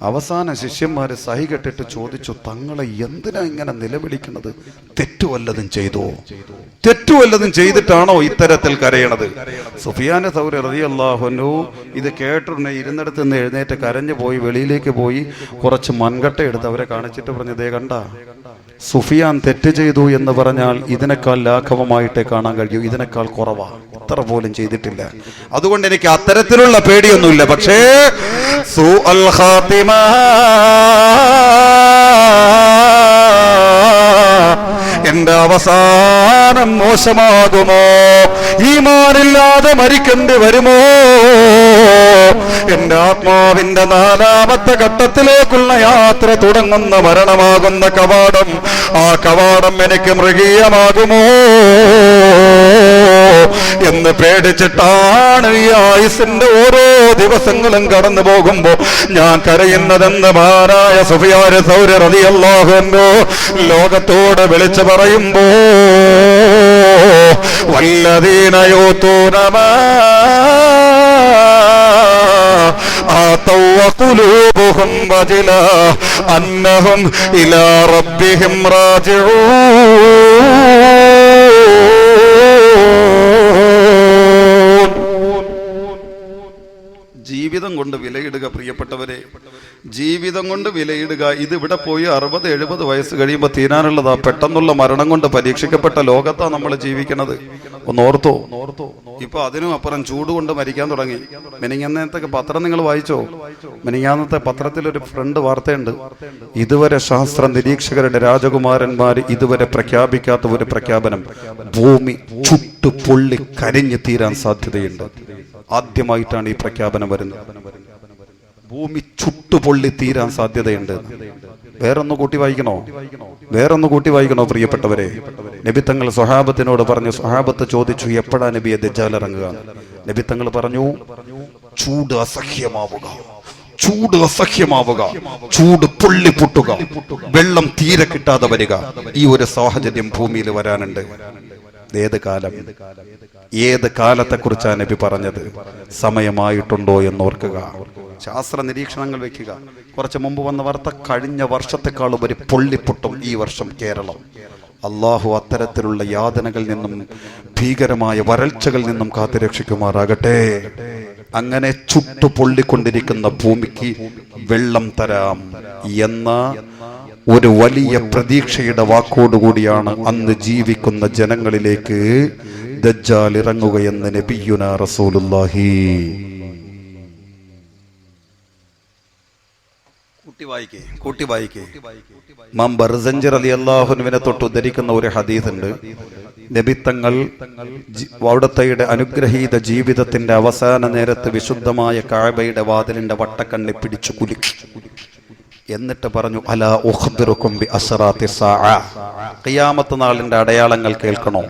അവസാന ശിഷ്യന്മാര് സഹി കെട്ടിട്ട് ചോദിച്ചു, തങ്ങളെ എന്തിനാ ഇങ്ങനെ നിലവിളിക്കുന്നത്? തെറ്റുവല്ലതും ചെയ്തിട്ടാണോ ഇത്തരത്തിൽ കരയണത്? സുഫിയാൻ തൗരി റളിയല്ലാഹു അൻഹു ഇത് കേട്ടിരുന്ന ഇരുന്നിടത്ത് നിന്ന് എഴുന്നേറ്റ് കരഞ്ഞു പോയി, വെളിയിലേക്ക് പോയി കുറച്ച് മൺകട്ട എടുത്ത് അവരെ കാണിച്ചിട്ട് പറഞ്ഞു, ദേ കണ്ട, സുഫിയാൻ തെറ്റ് ചെയ്തു എന്ന് പറഞ്ഞാൽ ഇതിനേക്കാൾ ലാഘവമായിട്ടേ കാണാൻ കഴിയൂ, ഇതിനേക്കാൾ കുറവാ, ഇത്ര പോലും ചെയ്തിട്ടില്ല. അതുകൊണ്ട് എനിക്ക് അത്തരത്തിലുള്ള പേടിയൊന്നുമില്ല. പക്ഷേ സൂഅൽ ഖാതിമ, എന്റെ അവസാനം മോശമാകുമോ? ഈമാനില്ലാതെ മരിക്കേണ്ടി വരുമോ? എന്റെ ആത്മാവിന്റെ 4-ാമത്തെ ഘട്ടത്തിലേക്കുള്ള യാത്ര തുടങ്ങുന്ന മരണമാകുന്ന കവാടം, ആ കവാടം എനിക്ക് മൃഗീയമാകുമോ എന്ന് പേടിച്ചിട്ടാണ് ഈ ആയുസിന്റെ ഓരോ ദിവസങ്ങളും കടന്നു പോകുമ്പോ ഞാൻ കരയുന്നതെന്ന് മഹാനായ സുഫിയാൻ തൗരി റളിയല്ലാഹു അൻഹു ലോകത്തോട് വിളിച്ചു പറയുമ്പോ, വല്ലദീന യൂതൂന മാ ആതൗ വഖുലൂബുഹും വജിലാ അന്നഹും ഇലാ റബ്ബിഹിം റാജിഊൻ. ജീവിതം കൊണ്ട് വിലയിടുക പ്രിയപ്പെട്ടവരെ, ജീവിതം കൊണ്ട് വിലയിടുക. ഇത് ഇവിടെ പോയി 60-70 വയസ്സ് കഴിയുമ്പോൾ തീരാനുള്ളതാ. പെട്ടെന്നുള്ള മരണം കൊണ്ട് പരീക്ഷിക്കപ്പെട്ട ലോകത്താ നമ്മൾ ജീവിക്കുന്നത്. ഒന്ന് ഓർത്തോ. ഇപ്പൊ അതിനും അപ്പുറം ചൂട് കൊണ്ട് മരിക്കാൻ തുടങ്ങി. മിനിങ്ങാന്നത്തെ പത്രം നിങ്ങൾ വായിച്ചോ? മിനിങ്ങാന്നത്തെ പത്രത്തിലൊരു ഫ്രണ്ട് വാർത്തയുണ്ട്, ഇതുവരെ ശാസ്ത്ര നിരീക്ഷകരുടെ രാജകുമാരന്മാർ ഇതുവരെ പ്രഖ്യാപിക്കാത്ത ഒരു പ്രഖ്യാപനം, ഭൂമി ചുട്ടു പൊള്ളി കരിഞ്ഞു തീരാൻ സാധ്യതയുണ്ട്. ആദ്യമായിട്ടാണ് ഈ പ്രഖ്യാപനം വരുന്നത്. ഭൂമി ചുട്ടുപൊള്ളി തീരാൻ സാധ്യതയുണ്ട്. വേറൊന്ന് കൂട്ടി വായിക്കണോ പ്രിയപ്പെട്ടവരെ? നബി തങ്ങൾ സ്വഹാബത്തിനോട് പറഞ്ഞു, സ്വഹാബത്ത് ചോദിച്ചു, എപ്പോഴാ നബിയെ ദജ്ജാൽ ഇറങ്ങുക? നബി തങ്ങൾ പറഞ്ഞു, ചൂട് അസഹ്യമാവുക, ചൂട് പൊള്ളി പൊട്ടുക, വെള്ളം തീരെ കിട്ടാതെ വരിക, ഈ ഒരു സാഹചര്യം ഭൂമിയിൽ വരാനുണ്ട്. ഏത് കാലത്തെക്കുറിച്ചാണ് നബി പറഞ്ഞത്? സമയമായിട്ടുണ്ടോ എന്നോർക്കുക. ശാസ്ത്ര നിരീക്ഷണങ്ങൾ വെക്കുക. കുറച്ച് മുമ്പ് വന്ന വാർത്ത, കഴിഞ്ഞ വർഷത്തെക്കാൾ ഉപരി പൊള്ളിപ്പൊട്ടും ഈ വർഷം കേരളം. അള്ളാഹു അത്തരത്തിലുള്ള യാതനകളിൽ നിന്നും ഭീകരമായ വരൾച്ചകളിൽ നിന്നും കാത്തുരക്ഷിക്കുമാറാകട്ടെ. അങ്ങനെ ചുട്ടു പൊള്ളിക്കൊണ്ടിരിക്കുന്ന ഭൂമിക്ക് വെള്ളം തരാം എന്ന ഒരു വലിയ പ്രതീക്ഷയുടെ വാക്കോടുകൂടിയാണ് അന്ന് ജീവിക്കുന്ന ജനങ്ങളിലേക്ക് ദജ്ജാൽ ഇറങ്ങുകയെന്ന് നബിയുനാ റസൂലുള്ളാഹി. കൂട്ടി വായിക്കേ. ഇമാം ബർസഞ്ചി റളിയല്ലാഹു അൻഹുവിനെ തൊട്ട് ഉദ്ധരിക്കുന്ന ഒരു ഹദീസ് ഉണ്ട്. നബിത്തങ്ങൾ അവിടുത്തെ അനുഗ്രഹീത ജീവിതത്തിന്റെ അവസാന നേരത്ത് വിശുദ്ധമായ കഅബയുടെ വാതിലിന്റെ വട്ടക്കണ്ണി പിടിച്ചു കുലുക്കി. എന്നിട്ട് പറഞ്ഞു, അലാ ഉഖ്ബിറുകും ബി അസ്റാത്തി സാഅ, ഖിയാമത്ത് നാളിന്റെ അടയാളങ്ങൾ കേൾക്കണോ?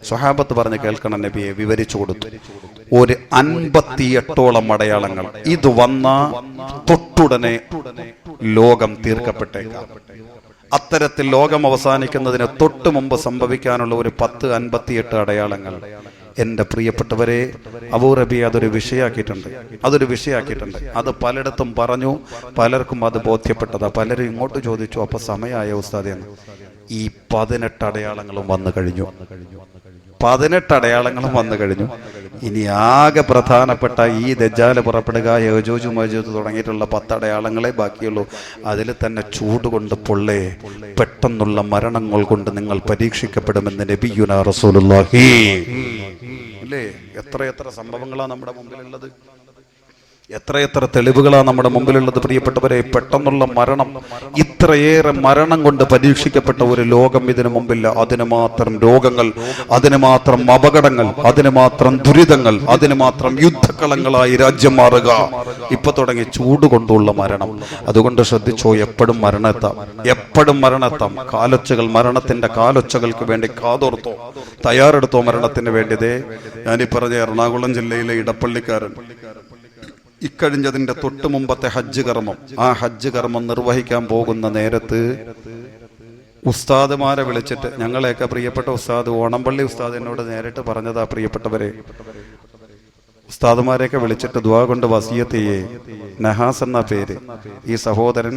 സ്വഹാബത്ത് പറഞ്ഞു, കേൾക്കണം നബിയെ. വിവരിച്ചു കൊടുത്തു. ഒരു 58ഓളം അടയാളങ്ങൾ. ഇത് വന്ന തൊട്ടുടനെ ലോകം തീർക്കപ്പെട്ടേക്കാം. അത്തരത്തിൽ ലോകം അവസാനിക്കുന്നതിന് തൊട്ട് മുമ്പ് സംഭവിക്കാനുള്ള ഒരു 10-58 അടയാളങ്ങൾ. എൻ്റെ പ്രിയപ്പെട്ടവരെ, അബൂ റബീഅ അതൊരു വിഷയാക്കിയിട്ടുണ്ട്. അത് പലയിടത്തും പറഞ്ഞു, പലർക്കും അത് ബോധ്യപ്പെട്ടതാ. പലരും ഇങ്ങോട്ട് ചോദിച്ചു, അപ്പൊ സമയമായ ഉസ്താദേ എന്ന്. ഈ 18 അടയാളങ്ങളും വന്നു കഴിഞ്ഞു. 18 അടയാളങ്ങളും വന്നു കഴിഞ്ഞു. ഇനി ആകെ പ്രധാനപ്പെട്ട ഈ ദജ്ജാല് പുറപ്പെടുക, യജൂജ് മജൂജ് തുടങ്ങിയിട്ടുള്ള 10 അടയാളങ്ങളെ ബാക്കിയുള്ളൂ. അതിൽ തന്നെ ചൂടുകൊണ്ട് പൊള്ളേ, പെട്ടെന്നുള്ള മരണങ്ങൾ കൊണ്ട് നിങ്ങൾ പരീക്ഷിക്കപ്പെടുമെന്ന് നബിയുനാ റസൂലുള്ളാഹി. അല്ലേ, എത്രയെത്ര സംഭവങ്ങളാണ് നമ്മുടെ മുമ്പിലുള്ളത്, എത്രയെത്ര തെളിവുകളാണ് നമ്മുടെ മുമ്പിലുള്ളത് പ്രിയപ്പെട്ടവരെ. പെട്ടെന്നുള്ള മരണം, ഇത്രയേറെ മരണം കൊണ്ട് പരീക്ഷിക്കപ്പെട്ട ഒരു ലോകം ഇതിനു മുമ്പില്ല. അതിന് മാത്രം രോഗങ്ങൾ, അതിന് മാത്രം അപകടങ്ങൾ, അതിന് മാത്രം ദുരിതങ്ങൾ, അതിന് മാത്രം യുദ്ധക്കളങ്ങളായി രാജ്യം മാറുക. ഇപ്പൊ തുടങ്ങി ചൂട് കൊണ്ടുള്ള മരണം. അതുകൊണ്ട് ശ്രദ്ധിച്ചോ, എപ്പോഴും മരണമെത്താം. കാലൊച്ചകൾ, മരണത്തിന്റെ കാലൊച്ചകൾക്ക് വേണ്ടി കാതോർത്തോ, തയ്യാറെടുത്തോ മരണത്തിന് വേണ്ടിയതേ. ഞാനീ പറഞ്ഞ എറണാകുളം ജില്ലയിലെ ഇടപ്പള്ളിക്കാരൻ ഇക്കഴിഞ്ഞതിന്റെ തൊട്ട് മുമ്പത്തെ ഹജ്ജ് കർമ്മം, ആ ഹജ്ജ് കർമ്മം നിർവഹിക്കാൻ പോകുന്ന നേരത്ത് ഉസ്താദുമാരെ വിളിച്ചിട്ട്, ഞങ്ങളെയൊക്കെ പ്രിയപ്പെട്ട ഉസ്താദ് ഓണംപള്ളി ഉസ്താദ് എന്നോട് നേരിട്ട് പറഞ്ഞതാ, പ്രിയപ്പെട്ടവരെ, ഉസ്താദുമാരെയൊക്കെ വിളിച്ചിട്ട് ദുആ കൊണ്ട് വസിയത്ത് ചെയ്യേ. നഹാസ് എന്ന പേര്, ഈ സഹോദരൻ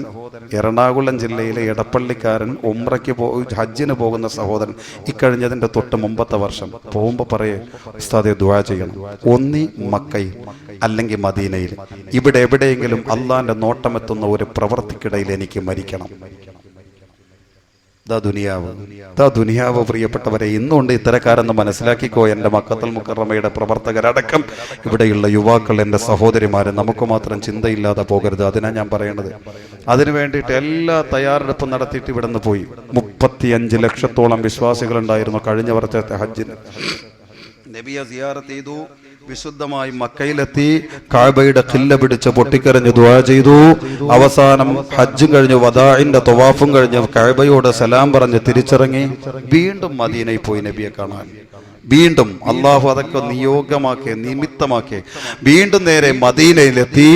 എറണാകുളം ജില്ലയിലെ ഇടപ്പള്ളിക്കാരൻ, ഹജ്ജിന് പോകുന്ന സഹോദരൻ, ഇക്കഴിഞ്ഞതിന്റെ തൊട്ട് മുമ്പത്തെ വർഷം പോകുമ്പോ പറയേ, ഉസ്താദെ ദുആ ചെയ്യണം, ഒന്നി മക്കയിൽ അല്ലെങ്കിൽ മദീനയിൽ, ഇവിടെ എവിടെയെങ്കിലും അള്ളാന്റെ നോട്ടമെത്തുന്ന ഒരു പ്രവൃത്തിക്കിടയിൽ എനിക്ക് മരിക്കണം. ദുനിയാവ് പ്രിയപ്പെട്ടവരെ, ഇന്നുകൊണ്ട് ഇത്തരക്കാരെന്ന് മനസ്സിലാക്കിക്കോ. എൻ്റെ മക്കത്തുൽ മുക്കറമയുടെ പ്രവർത്തകരടക്കം ഇവിടെയുള്ള യുവാക്കൾ, എൻ്റെ സഹോദരിമാരെ, നമുക്ക് മാത്രം ചിന്തയില്ലാതെ പോകരുത്. അതിനാ ഞാൻ പറയണത്. അതിനു വേണ്ടിയിട്ട് എല്ലാ തയ്യാറെടുപ്പും നടത്തിയിട്ട് ഇവിടെ നിന്ന് പോയി. 35 ലക്ഷത്തോളം വിശ്വാസികളുണ്ടായിരുന്നു കഴിഞ്ഞ വർഷത്തെ ഹജ്ജിന്. നബിയെ സിയാറത്ത് ചെയ്തു, വിശുദ്ധമായി മക്കയിലെത്തി, കഅബയുടെ ഖില്ല പിടിച്ച് പൊട്ടിക്കരഞ്ഞു ദുആ ചെയ്തു. അവസാനം ഹജ്ജും കഴിഞ്ഞു, വദാഇന്റെ തവാഫും കഴിഞ്ഞ് കഅബയോട് സലാം പറഞ്ഞ് തിരിച്ചിറങ്ങി. വീണ്ടും മദീനയിൽ പോയി നബിയെ കാണാൻ. വീണ്ടും അള്ളാഹു അതൊക്കെ നിമിത്തമാക്കി വീണ്ടും നേരെ മദീനയിലെത്തി.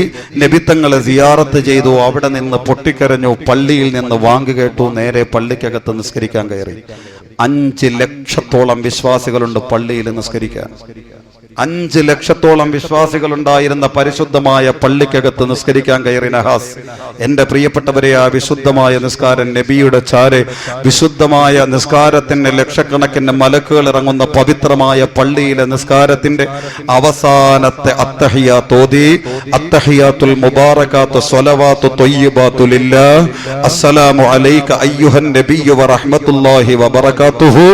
നബിത്തങ്ങളെ സിയാറത്ത് ചെയ്തു, അവിടെ നിന്ന് പൊട്ടിക്കരഞ്ഞു, പള്ളിയിൽ നിന്ന് വാങ്ക് കേട്ടു, നേരെ പള്ളിക്കകത്ത് നിസ്കരിക്കാൻ കയറി. 5 ലക്ഷത്തോളം വിശ്വാസികളുണ്ട് പള്ളിയിൽ നിസ്കരിക്കാൻ. 5 ലക്ഷത്തോളം വിശ്വാസികൾ ഉണ്ടായിരുന്ന പരിശുദ്ധമായ പള്ളിക്കകത്ത് നിസ്കരിക്കാൻ കയറി നഹാസ്. എന്റെ പ്രിയപ്പെട്ടവരെ, ആ വിശുദ്ധമായ നിസ്കാരം, നബിയുടെ ചാരെ വിശുദ്ധമായ നിസ്കാരത്തിന്റെ ലക്ഷക്കണക്കിന് മലക്കുകൾ ഇറങ്ങുന്ന പവിത്രമായ പള്ളിയിലെ നിസ്കാരത്തിന്റെ അവസാനത്തെ അത്തഹിയാത്ത് ഓതി. അത്തഹിയാത്തുൽ മുബാറകാത്തു സ്വലവാത്തു ത്വയ്യിബാത്തു ലില്ലാഹ്. അസ്സലാമു അലൈക അയ്യുഹൻ നബിയ്യു വറഹ്മത്തുള്ളാഹി വബറകാതുഹു.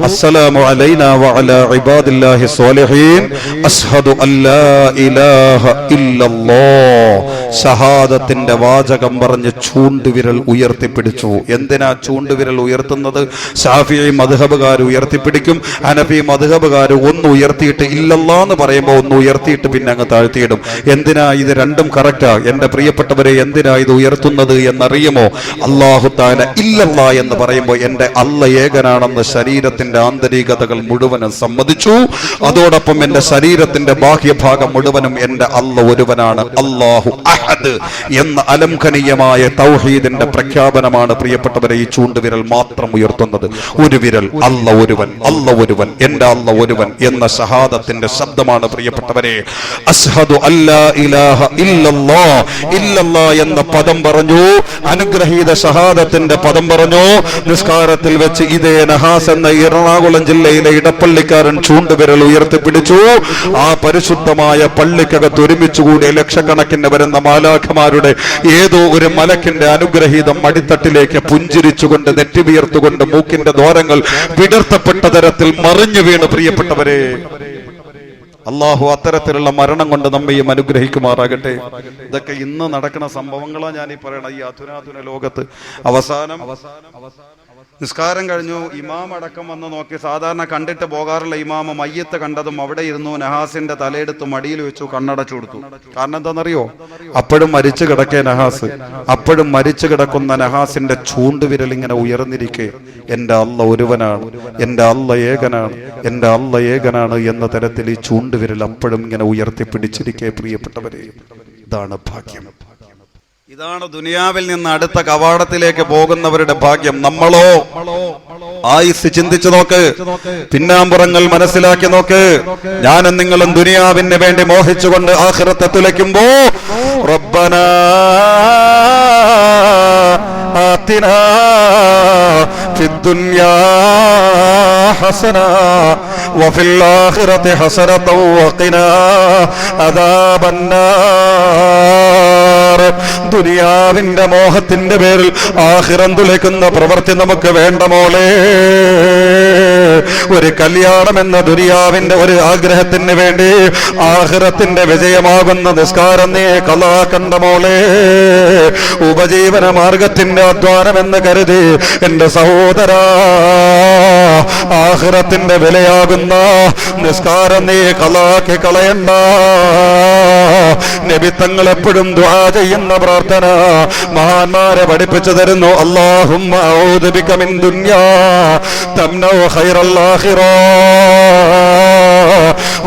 അസ്സലാമു അലൈനാ വഅലാ ഇബാദില്ലാഹി സ്വാലിഹീൻ. അശ്ഹദു അല്ലാ ഇലാഹ ഇല്ലല്ലാഹ്. ഷഹാദത്തിന്റെ വാചകം പറഞ്ഞ് ചൂണ്ടുവിരൽ ഉയർത്തിപ്പിടിച്ചു. എന്തിനാ ചൂണ്ടുവിരൽ ഉയർത്തുന്നത്? ശാഫിഈ മദ്ഹബുകാർ ഉയർത്തിപ്പിടിക്കും, ഹനഫി മദ്ഹബുകാർ ഒന്ന് ഉയർത്തിയിട്ട് ഇല്ലല്ലാഹ് എന്ന് പറയുമ്പോൾ ഒന്ന് ഉയർത്തിയിട്ട് പിന്നെ അങ്ങ് താഴ്ത്തിയിടും. എന്തിനാ ഇത് രണ്ടും കറക്റ്റാ? എന്റെ പ്രിയപ്പെട്ടവരെ, എന്തിനാ ഇത് ഉയർത്തുന്നത് എന്നറിയുമോ? അല്ലാഹു തആല ഇല്ലല്ലാഹ് എന്ന് പറയുമ്പോൾ എന്റെ അല്ല ഏകനാണെന്ന് ശരീരത്തിന്റെ ആന്തരികതകൾ മുഴുവനും സമ്മതിച്ചു. അതോടൊപ്പം എന്റെ ശരീരത്തിന്റെ ബാഹ്യഭാഗം മുഴുവനും എന്റെ അല്ല ഒരുവനാണ്, അല്ലാഹു അഹദ് എന്ന അലംഘനീയമായ തൗഹീദിന്റെ പ്രഖ്യാപനമാണ് പ്രിയപ്പെട്ടവരെ ഈ ചൂണ്ടുവിരൽ മാത്രം ഉയർത്തുന്നത്. ഒരു വിരൽ, അല്ല ഒരുവൻ, എന്റെ അല്ല ഒരുവൻ എന്ന ഷഹാദത്തിന്റെ ശബ്ദമാണ് പ്രിയപ്പെട്ടവരെ. അശ്ഹദു അല്ലാ ഇലാഹ ഇല്ലല്ലാഹ്. ഇല്ലല്ലാഹ് എന്ന പദം പറഞ്ഞു, അനുഗ്രഹീത ഷഹാദത്തിന്റെ പദം പറഞ്ഞു. നിസ്കാരത്തിൽ വെച്ച് ഇതേ നഹാസ് എന്ന എറണാകുളം ജില്ലയിലെ ഇടപ്പള്ളിക്കാരൻ ചൂണ്ടുവിരൽ ഉയർത്തിപ്പിടിച്ചു. ആ പരിശുദ്ധമായ പള്ളിക്കകത്ത് ഒരുമിച്ചുകൂടിയ ലക്ഷക്കണക്കിന് വരുന്ന മാലാഖമാരുടെ ഏതോ ഒരു മലക്കിന്റെ അനുഗ്രഹീതം അടിത്തട്ടിലേക്ക് പുഞ്ചിരിച്ചുകൊണ്ട്, നെറ്റിവിയർത്തുകൊണ്ട്, മൂക്കിന്റെ ദ്വാരങ്ങൾ വിടർത്തപ്പെട്ട തരത്തിൽ മറിഞ്ഞു വീണ്. പ്രിയപ്പെട്ടവരെ, അള്ളാഹു അത്തരത്തിലുള്ള മരണം കൊണ്ട് നമ്മയും അനുഗ്രഹിക്കുമാറാകട്ടെ. ഇതൊക്കെ ഇന്ന് നടക്കുന്ന സംഭവങ്ങളാണ് ഞാൻ ഈ പറയണ. ഈ അധുനാധുന ലോകത്ത് അവസാനം നിസ്കാരം കഴിഞ്ഞു, ഇമാം അടക്കം വന്ന് നോക്കി. സാധാരണ കണ്ടിട്ട് പോകാറുള്ള ഇമാമ മയ്യത്ത് കണ്ടതും അവിടെ ഇരുന്നു, നഹാസിന്റെ തലയെടുത്ത് മടിയിൽ വെച്ചു, കണ്ണടച്ചു കൊടുത്തു. കാരണം എന്താണെന്നറിയോ? അപ്പോഴും മരിച്ചു കിടക്കേ നഹാസ്. അപ്പോഴും മരിച്ചു കിടക്കുന്ന നഹാസിന്റെ ചൂണ്ടുവിരൽ ഇങ്ങനെ ഉയർന്നിരിക്കെ, എന്റെ അല്ല ഒരുവനാണ്, എന്റെ അല്ല ഏകനാണ്, എന്റെ അല്ല ഏകനാണ് എന്ന തരത്തിൽ ഈ ചൂണ്ടുവിരൽ അപ്പോഴും ഇങ്ങനെ ഉയർത്തിപ്പിടിച്ചിരിക്കെ. പ്രിയപ്പെട്ടവരെ, ഇതാണ് ഭാഗ്യം. ഇതാണ് ദുനിയാവിൽ നിന്ന് അടുത്ത കവാടത്തിലേക്ക് പോകുന്നവരുടെ ഭാഗ്യം. നമ്മളോ ആയുസ് ചിന്തിച്ചു നോക്ക്, പിന്നാമ്പുറങ്ങൾ മനസ്സിലാക്കി നോക്ക്. ഞാനും നിങ്ങളും ദുനിയാവിന് വേണ്ടി മോഹിച്ചുകൊണ്ട് ആഖിറത്തെ തുലയ്ക്കുമ്പോ റബ്ബനാ ആതിനാ ഫിദ്ദുനിയാ ഹസനാ വഫിൽ ആഖിറതി ഹസനതൻ വഖിനാ അദാബന്നാർ. ദുനിയാവിന്റെ മോഹത്തിന്റെ പേരിൽ ആഖിറം തുലയ്ക്കുന്ന പ്രവൃത്തി നമുക്ക് വേണ്ട മോളെ. ഒരു കല്യാണം എന്ന ദുനിയാവിന്റെ ഒരു ആഗ്രഹത്തിന് വേണ്ടി ആഖിറത്തിന്റെ വിജയമാകുന്ന നിസ്കാരം നീ കളാക്കണ്ട മോളെ. ഉപജീവന മാർഗത്തിന്റെ അധ്വാനം എന്ന് കരുതി എന്റെ സഹോദരാ, ആഖിറത്തിന്റെ വിലയാകുന്ന നിസ്കാരം നീ കളാക്കി കളയണ്ട. നബി തങ്ങൾ എപ്പോഴും ദുആ ചെയ്യുന്ന പ്രാർത്ഥന മഹാന്മാരെ പഠിപ്പിച്ചു തരുന്നു. അല്ലാഹുമ്മ അഊദു ബിക മിൻ ദുനിയാ തംനഉ ഖൈറൽ ആഖിറ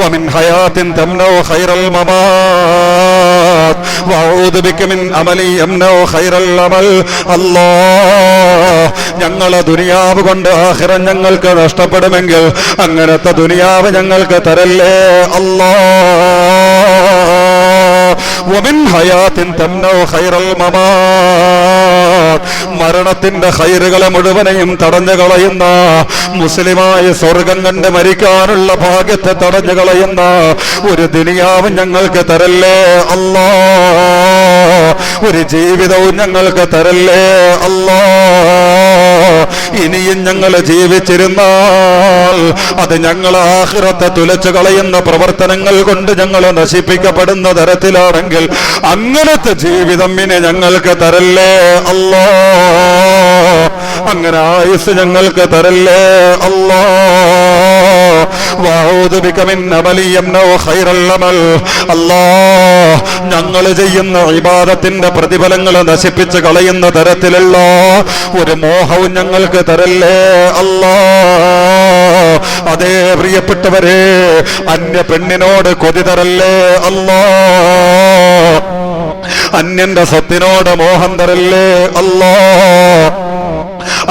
വമിൻ ഹയാത്തിൻ തംനഉ ഖൈറൽ മമാത് വഅഊദു ബിക മിൻ അമലി യംനഉ ഖൈറൽ അമൽ. അല്ലാഹ്, ഞങ്ങളെ ദുനിയാവ് കൊണ്ട് ആഖിറം ഞങ്ങൾക്ക് നഷ്ടപ്പെടുമെങ്കിൽ അങ്ങനത്തെ ദുനിയാവ് ഞങ്ങൾക്ക് തരല്ലേ അല്ലാഹ്. വമിൻ ഹയാത്തിൻ തംനഉ ഖൈറൽ മമാത്, മരണത്തിന്റെ ഖൈറുകളെ മുഴുവനെയും തടഞ്ഞു കളയുന്ന, മുസ്ലിമായി സ്വർഗം കണ്ട് മരിക്കാനുള്ള ഭാഗ്യത്തെ തടഞ്ഞു കളയുന്ന ഒരു ദുനിയാവ് ഞങ്ങൾക്ക് തരല്ലേ അല്ലാഹ്. ഒരു ജീവിതവും ഞങ്ങൾക്ക് തരല്ലേ അല്ലാഹ്. ഇനിയും ഞങ്ങൾ ജീവിച്ചിരുന്നാൽ അത് ഞങ്ങൾ ആഖിറത്തെ തുലച്ചു കളയുന്ന പ്രവർത്തനങ്ങൾ കൊണ്ട് ഞങ്ങൾ നശിപ്പിക്കപ്പെടുന്ന തരത്തിലാണെങ്കിൽ അങ്ങനത്തെ ജീവിതം ഇനി ഞങ്ങൾക്ക് തരല്ലേ അല്ലാഹ്. അങ്ങനെ ആയുസ് ഞങ്ങൾക്ക് തരല്ലേ അല്ലാഹ്. വഅഊദു ബിക മിൻ അമലി യംനഉ ഖൈറൽ അമൽ. അല്ലാഹ്, ഞങ്ങൾ ചെയ്യുന്ന ഇബാദത്തിന്റെ പ്രതിഫലങ്ങൾ നശിപ്പിച്ച് കളയുന്ന തരത്തിലുള്ള ഒരു മോഹവും ഞങ്ങൾക്ക് തരല്ലേ അല്ലാഹ്. അതേ പ്രിയപ്പെട്ടവരെ, അന്യ പെണ്ണിനോട് കൊതി തരല്ലേ അല്ലാഹ്. അന്യന്റെ സ്വത്തിനോട് മോഹം തരല്ലേ അല്ലാഹ്.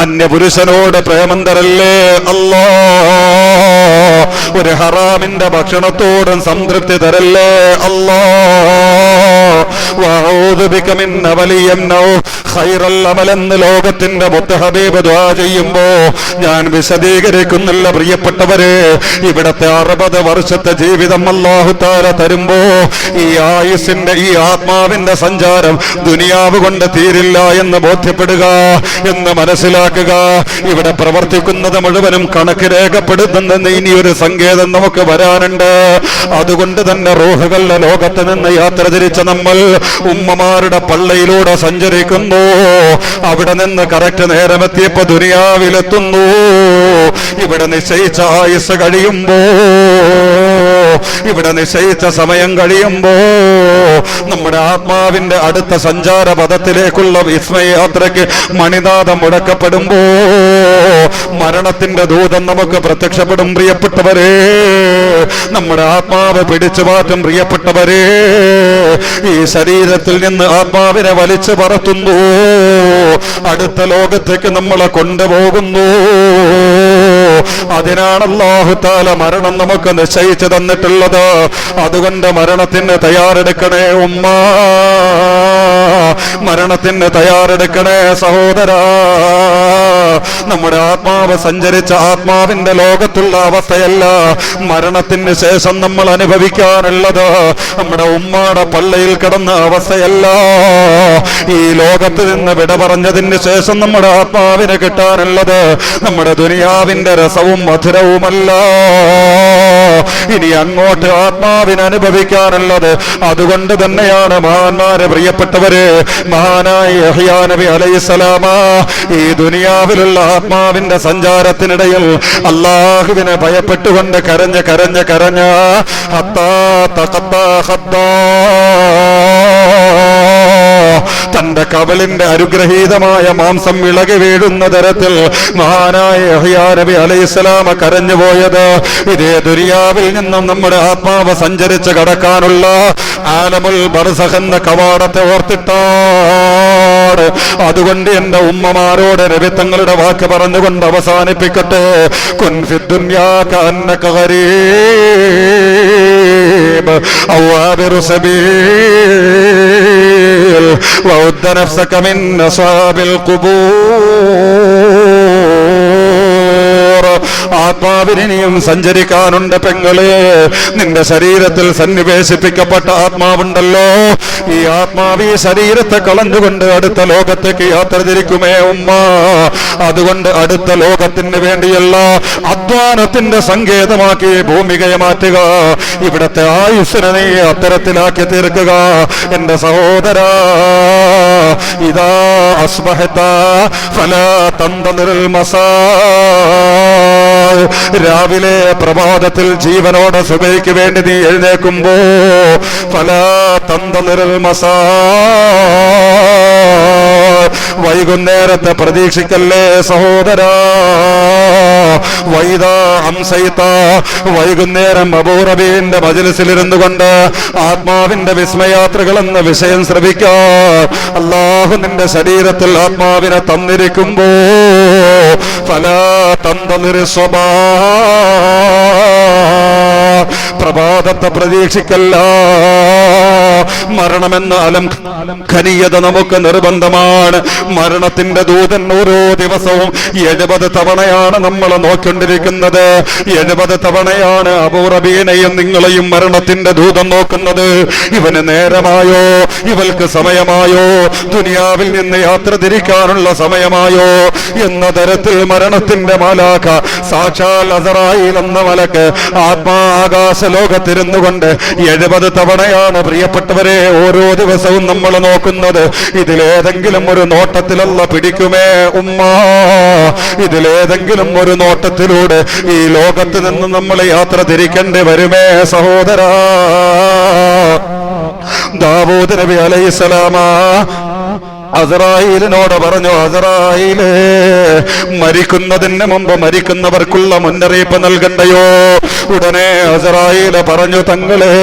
അന്യപുരുഷനോട് പ്രേമം തരല്ലേ അല്ലാഹ്. ഒരു ഹറാമിന്റെ ഭക്ഷണത്തോടും സംതൃപ്തി തരല്ലേ അല്ലാഹ്. വഅഊദു ബിക മിൻ അമലി യംനഉ ഖൈറൽ അമൽ എന്ന് ലോകത്തിന്റെ മുത്ത് ഹബീബ് ദുആ ചെയ്യുമ്പോ ഞാൻ വിശദീകരിക്കുന്നില്ല പ്രിയപ്പെട്ടവരെ. ഇവിടത്തെ 60 വർഷത്തെ ജീവിതം അല്ലാഹു തആല തരുമ്പോ ഈ ആയുസിന്റെ, ഈ ആത്മാവിന്റെ സഞ്ചാരം ദുനിയാവ് കൊണ്ട് തീരില്ല എന്ന് ബോധ്യപ്പെടുക, എന്ന് മനസ്സിലാക്കുക. ഇവിടെ പ്രവർത്തിക്കുന്നത് മുഴുവനും കണക്ക് രേഖപ്പെടുത്തുന്ന ഇനിയൊരു സങ്കേതം നമുക്ക് വരാനുണ്ട്. അതുകൊണ്ട് തന്നെ റൂഹുകളുടെ ലോകത്ത് നിന്ന് യാത്ര തിരിച്ച നമ്മൾ ഉമ്മമാരുടെ പള്ളയിലൂടെ സഞ്ചരിക്കുന്നു. അവിടെ നിന്ന് കറക്റ്റ് നേരമെത്തിയപ്പോ ദുനിയാവിലെത്തുന്നു. ഇവിടെ നിശ്ചയിച്ച ആയുസ് കഴിയുമ്പോ, ഇവിടെ നിശ്ചയിച്ച സമയം കഴിയുമ്പോ നമ്മുടെ ആത്മാവിന്റെ അടുത്ത സഞ്ചാര പദത്തിലേക്കുള്ള വിസ്മയയാത്രയ്ക്ക് മണിനാദം മുടക്കപ്പെടുമ്പോ മരണത്തിന്റെ ദൂതം നമുക്ക് പ്രത്യക്ഷപ്പെടും പ്രിയപ്പെട്ടവരെ. നമ്മുടെ ആത്മാവ് പിടിച്ചു മാറ്റും പ്രിയപ്പെട്ടവരെ. ഈ ശരീരത്തിൽ നിന്ന് ആത്മാവിനെ വലിച്ചു പറത്തുന്നു, അടുത്ത ലോകത്തേക്ക് നമ്മളെ കൊണ്ടുപോകുന്നു. അതിനാണ് അല്ലാഹു തആല മരണം നമുക്ക് നിശ്ചയിച്ചു തന്നിട്ടുള്ളത്. അതുകൊണ്ട് മരണത്തിന് തയ്യാറെടുക്കണേ ഉമ്മ, മരണത്തിന് തയ്യാറെടുക്കണേ സഹോദരാ. നമ്മുടെ ആത്മാവ് സഞ്ചരിച്ച ആത്മാവിന്റെ ലോകത്തുള്ള അവസ്ഥയല്ല മരണത്തിന് ശേഷം നമ്മൾ അനുഭവിക്കാനുള്ളത്. നമ്മുടെ ഉമ്മാടെ പള്ളയിൽ കിടന്ന അവസ്ഥയല്ല. ഈ ലോകത്ത് നിന്ന് വിട പറഞ്ഞതിന് ശേഷം നമ്മുടെ ആത്മാവിന് കിട്ടാനുള്ളത് നമ്മുടെ ദുനിയാവിന്റെ രസവും മധുരവുമല്ല. ഇനി അങ്ങോട്ട് ആത്മാവിന് അനുഭവിക്കാനുള്ളത്. അതുകൊണ്ട് തന്നെയാണ് മഹാന്മാരെ പ്രിയപ്പെട്ടവര്, മഹാനായ യഹ്യാ നബി അലൈഹിസ്സലാമ ഈ ദുനിയാവിലുള്ള ആത്മാവിന്റെ സഞ്ചാരത്തിനിടയിൽ അല്ലാഹുവിനെ ഭയപ്പെട്ടുകൊണ്ട് കരഞ്ഞ് കരഞ്ഞ് കരഞ്ഞ് ഹത്താ തഖത്താ ഖദ്ദാ തന്റെ കബളിന്റെ അനുഗ്രഹീതമായ മാംസം ഇളകി വീഴുന്ന തരത്തിൽ മഹാനായ യഹ്യാ നബി അലൈഹിസ്സലാം കരഞ്ഞുപോയത് ഇതേ ദുനിയാവിൽ നിന്നും നമ്മുടെ ആത്മാവ് സഞ്ചരിച്ച് കടക്കാനുള്ള ആലമുൽ ബർസഖ് എന്ന കവാടത്തെ ഓർത്തിട്ടാണ്. അതുകൊണ്ട് എന്റെ ഉമ്മമാരോട് നബി തങ്ങളുടെ വാക്ക് പറഞ്ഞുകൊണ്ട് അവസാനിപ്പിക്കട്ടെ. കുൻ ഫിദ്ദുനിയാ കഅന്നക ഗരീബ് ഔ ആബിറു സബീൽ വഉദ്ദ നഫ്സക മിൻ അസ്ഹാബിൽ ഖുബൂർ. ആത്മാവിനെയും സഞ്ചരിക്കാനുണ്ട് പെങ്ങളെ. നിന്റെ ശരീരത്തിൽ സന്നിവേശിപ്പിക്കപ്പെട്ട ആത്മാവുണ്ടല്ലോ, ഈ ആത്മാവ് ഈ ശരീരത്തെ കളഞ്ഞുകൊണ്ട് അടുത്ത ലോകത്തേക്ക് യാത്ര തിരിക്കുമേ ഉമ്മ. അതുകൊണ്ട് അടുത്ത ലോകത്തിന് വേണ്ടിയല്ല, അധ്വാനത്തിന്റെ സങ്കേതമാക്കി ഭൂമികയെ മാറ്റുക. ഇവിടത്തെ ആയുസ്സിനെ നീ അത്തരത്തിലാക്കി തീർക്കുക എന്റെ സഹോദരാ. ഇതാ അസ്ബഹത ഫലാ തന്തദിറുൽ മസാ. രാവിലെ പ്രഭാതത്തിൽ ജീവനോടെ സുബഹിക്ക് വേണ്ടി നീ എഴുന്നേൽക്കുമ്പോ ഫലാ തന്തദിറുൽ മസാ, വൈകുന്നേരത്തെ പ്രതീക്ഷിക്കല്ലേ സഹോദരാ. വൈദാ അംസൈത, വൈകുന്നേരം അബൂ റബീന്റെ മജ്‌ലിസിലിരുന്നു കൊണ്ട് ആത്മാവിന്റെ വിസ്മയാത്രകൾ എന്ന വിഷയം ശ്രവിക്കാൻ അല്ലാഹു നിന്റെ ശരീരത്തിൽ ആത്മാവിനെ തന്നിരിക്കുമ്പോ ഫലാ തന്തദിറു സ്വബാ, പ്രഭാതത്തെ പ്രതീക്ഷിക്കല്ല. മരണമെന്ന ഖനീയത നമുക്ക് നിർബന്ധമാണ്. മരണത്തിന്റെ ദൂതൻ ഓരോ ദിവസവും 70 തവണയാണ് നമ്മൾ നോക്കിക്കൊണ്ടിരിക്കുന്നത്. 70 തവണയാണ് അബൂ റബീനെയും നിങ്ങളെയും മരണത്തിന്റെ ദൂതൻ നോക്കുന്നത്. ഇവന് നേരമായോ, ഇവൾക്ക് സമയമായോ, ദുനിയാവിൽ നിന്ന് യാത്ര തിരിക്കാനുള്ള സമയമായോ എന്ന തരത്തിൽ മരണത്തിന്റെ മാലാഖ സാക്ഷാൽ അസറായിൽ എന്ന മലക്ക് ആത്മാകാശ ലോകത്തിരുന്നു കൊണ്ട് 70 തവണയാണ് പ്രിയപ്പെട്ടവരെ ഓരോ ദിവസവും നമ്മൾ നോക്കുന്നത്. ഇതിലേതെങ്കിലും ഒരു നോട്ടത്തിലല്ല പിടിക്കുമേ ഉമ്മ. ഇതിലേതെങ്കിലും ഒരു നോട്ടത്തിലൂടെ ഈ ലോകത്ത് നിന്ന് നമ്മൾ യാത്ര തിരിക്കേണ്ടി വരുമേ സഹോദരാ. ദാവൂദ് നബി അലൈഹിസ്സലാം അസ്റായീലിനോട് പറഞ്ഞു, അസ്റായീലേ, മരിക്കുന്നതിന് മുമ്പ് മരിക്കുന്നവർക്കുള്ള മുന്നറിയിപ്പ് നൽകണ്ടയോ? ഉടനെ അസ്റായീൽ പറഞ്ഞു, തങ്ങളെ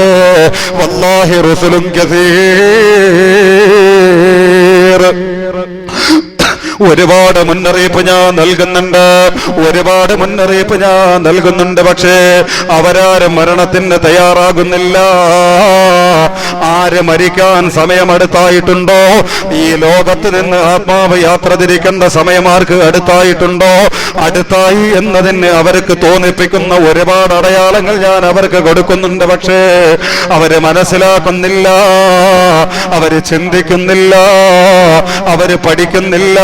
വല്ലാഹി റസൂലുൻ കസീർ, ഒരുപാട് മുന്നറിയിപ്പ് ഞാൻ നൽകുന്നുണ്ട്, ഒരുപാട് മുന്നറിയിപ്പ് ഞാൻ നൽകുന്നുണ്ട്. പക്ഷേ അവരാരും മരണത്തിന് തയ്യാറാകുന്നില്ല. ആര് മരിക്കാൻ സമയമടുത്തായിട്ടുണ്ടോ, ഈ ലോകത്ത് നിന്ന് ആത്മാവ് യാത്ര തിരിക്കേണ്ട സമയമാർക്ക് അടുത്തായിട്ടുണ്ടോ, അടുത്തായി എന്നതിന് അവർക്ക് തോന്നിപ്പിക്കുന്ന ഒരുപാട് അടയാളങ്ങൾ ഞാൻ അവർക്ക് കൊടുക്കുന്നുണ്ട്. പക്ഷേ അവര് മനസ്സിലാക്കുന്നില്ല, അവര് ചിന്തിക്കുന്നില്ല, അവര് പഠിക്കുന്നില്ല.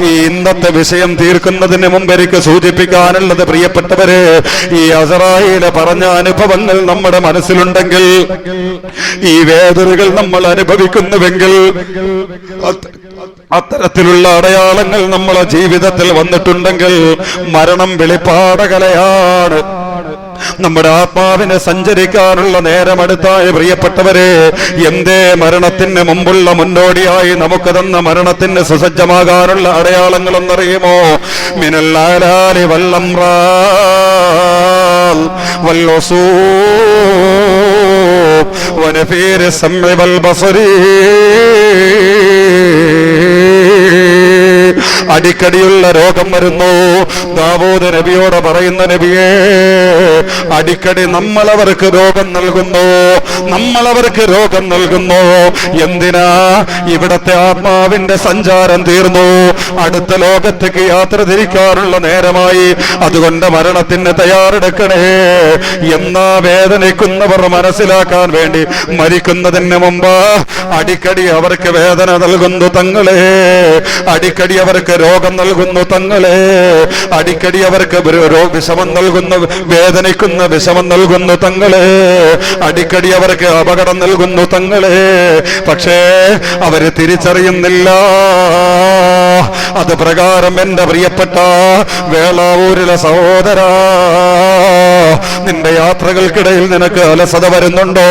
ഈ ഇന്നത്തെ വിഷയം തീർക്കുന്നതിന് മുമ്പ് എനിക്ക് സൂചിപ്പിക്കാനുള്ളത്, പ്രിയപ്പെട്ടവരെ, ഈ അസ്റായീല് പറഞ്ഞ അനുഭവങ്ങൾ നമ്മുടെ മനസ്സിലുണ്ടെങ്കിൽ, ഈ വേദനകൾ നമ്മൾ അനുഭവിക്കുന്നുവെങ്കിൽ, അത്തരത്തിലുള്ള അടയാളങ്ങൾ നമ്മളെ ജീവിതത്തിൽ വന്നിട്ടുണ്ടെങ്കിൽ മരണം വെളിപ്പാടകലയാണ്. നമ്മുടെ ആത്മാവിനെ സഞ്ചരിക്കാനുള്ള നേരമടുത്തായ പ്രിയപ്പെട്ടവരെ, എന്തേ മരണത്തിന് മുമ്പുള്ള മുന്നോടിയായി നമുക്ക് തന്ന മരണത്തിന് സുസജ്ജമാകാനുള്ള അടയാളങ്ങളെന്നറിയുമോ? മിനൽ ആലാലി വല്ലംറാൽ വൽഉസൂബ് വനഫീരി സമഇ വൽ ബസരി. അടിക്കടിയുള്ള രോഗം വരുന്നു. ദാവൂദ് നബിയോട് പറയുന്ന, നബിയേ, അടിക്കടി നമ്മളവർക്ക് രോഗം നൽകുന്നു, നമ്മളവർക്ക് രോഗം നൽകുന്നു. എന്തിനാ? ഇവിടത്തെ ആത്മാവിന്റെ സഞ്ചാരം തീർന്നു, അടുത്ത ലോകത്തേക്ക് യാത്ര തിരിക്കാനുള്ള നേരമായി. അതുകൊണ്ട് മരണത്തിന് തയ്യാറെടുക്കണേ. എന്നാ വേദനിക്കുന്നവർ മനസ്സിലാക്കാൻ വേണ്ടി മരിക്കുന്നതിന് മുമ്പ് അടിക്കടി അവർക്ക് വേദന നൽകുന്നു തങ്ങളെ, അടിക്കടി അവർക്ക് രോഗം നൽകുന്നു തങ്ങളെ, അടിക്കടി അവർക്ക് വിഷമം നൽകുന്നു, വേദനിക്കുന്ന വിഷമം നൽകുന്നു തങ്ങളെ, അടിക്കടി അവർക്ക് അപകടം നൽകുന്നു തങ്ങളെ. പക്ഷേ അവര് തിരിച്ചറിയുന്നില്ല. അത് പ്രകാരം എന്റെ പ്രിയപ്പെട്ട വേളാവൂരിലെ സഹോദരാ, നിന്റെ യാത്രകൾക്കിടയിൽ നിനക്ക് അലസത വരുന്നുണ്ടോ?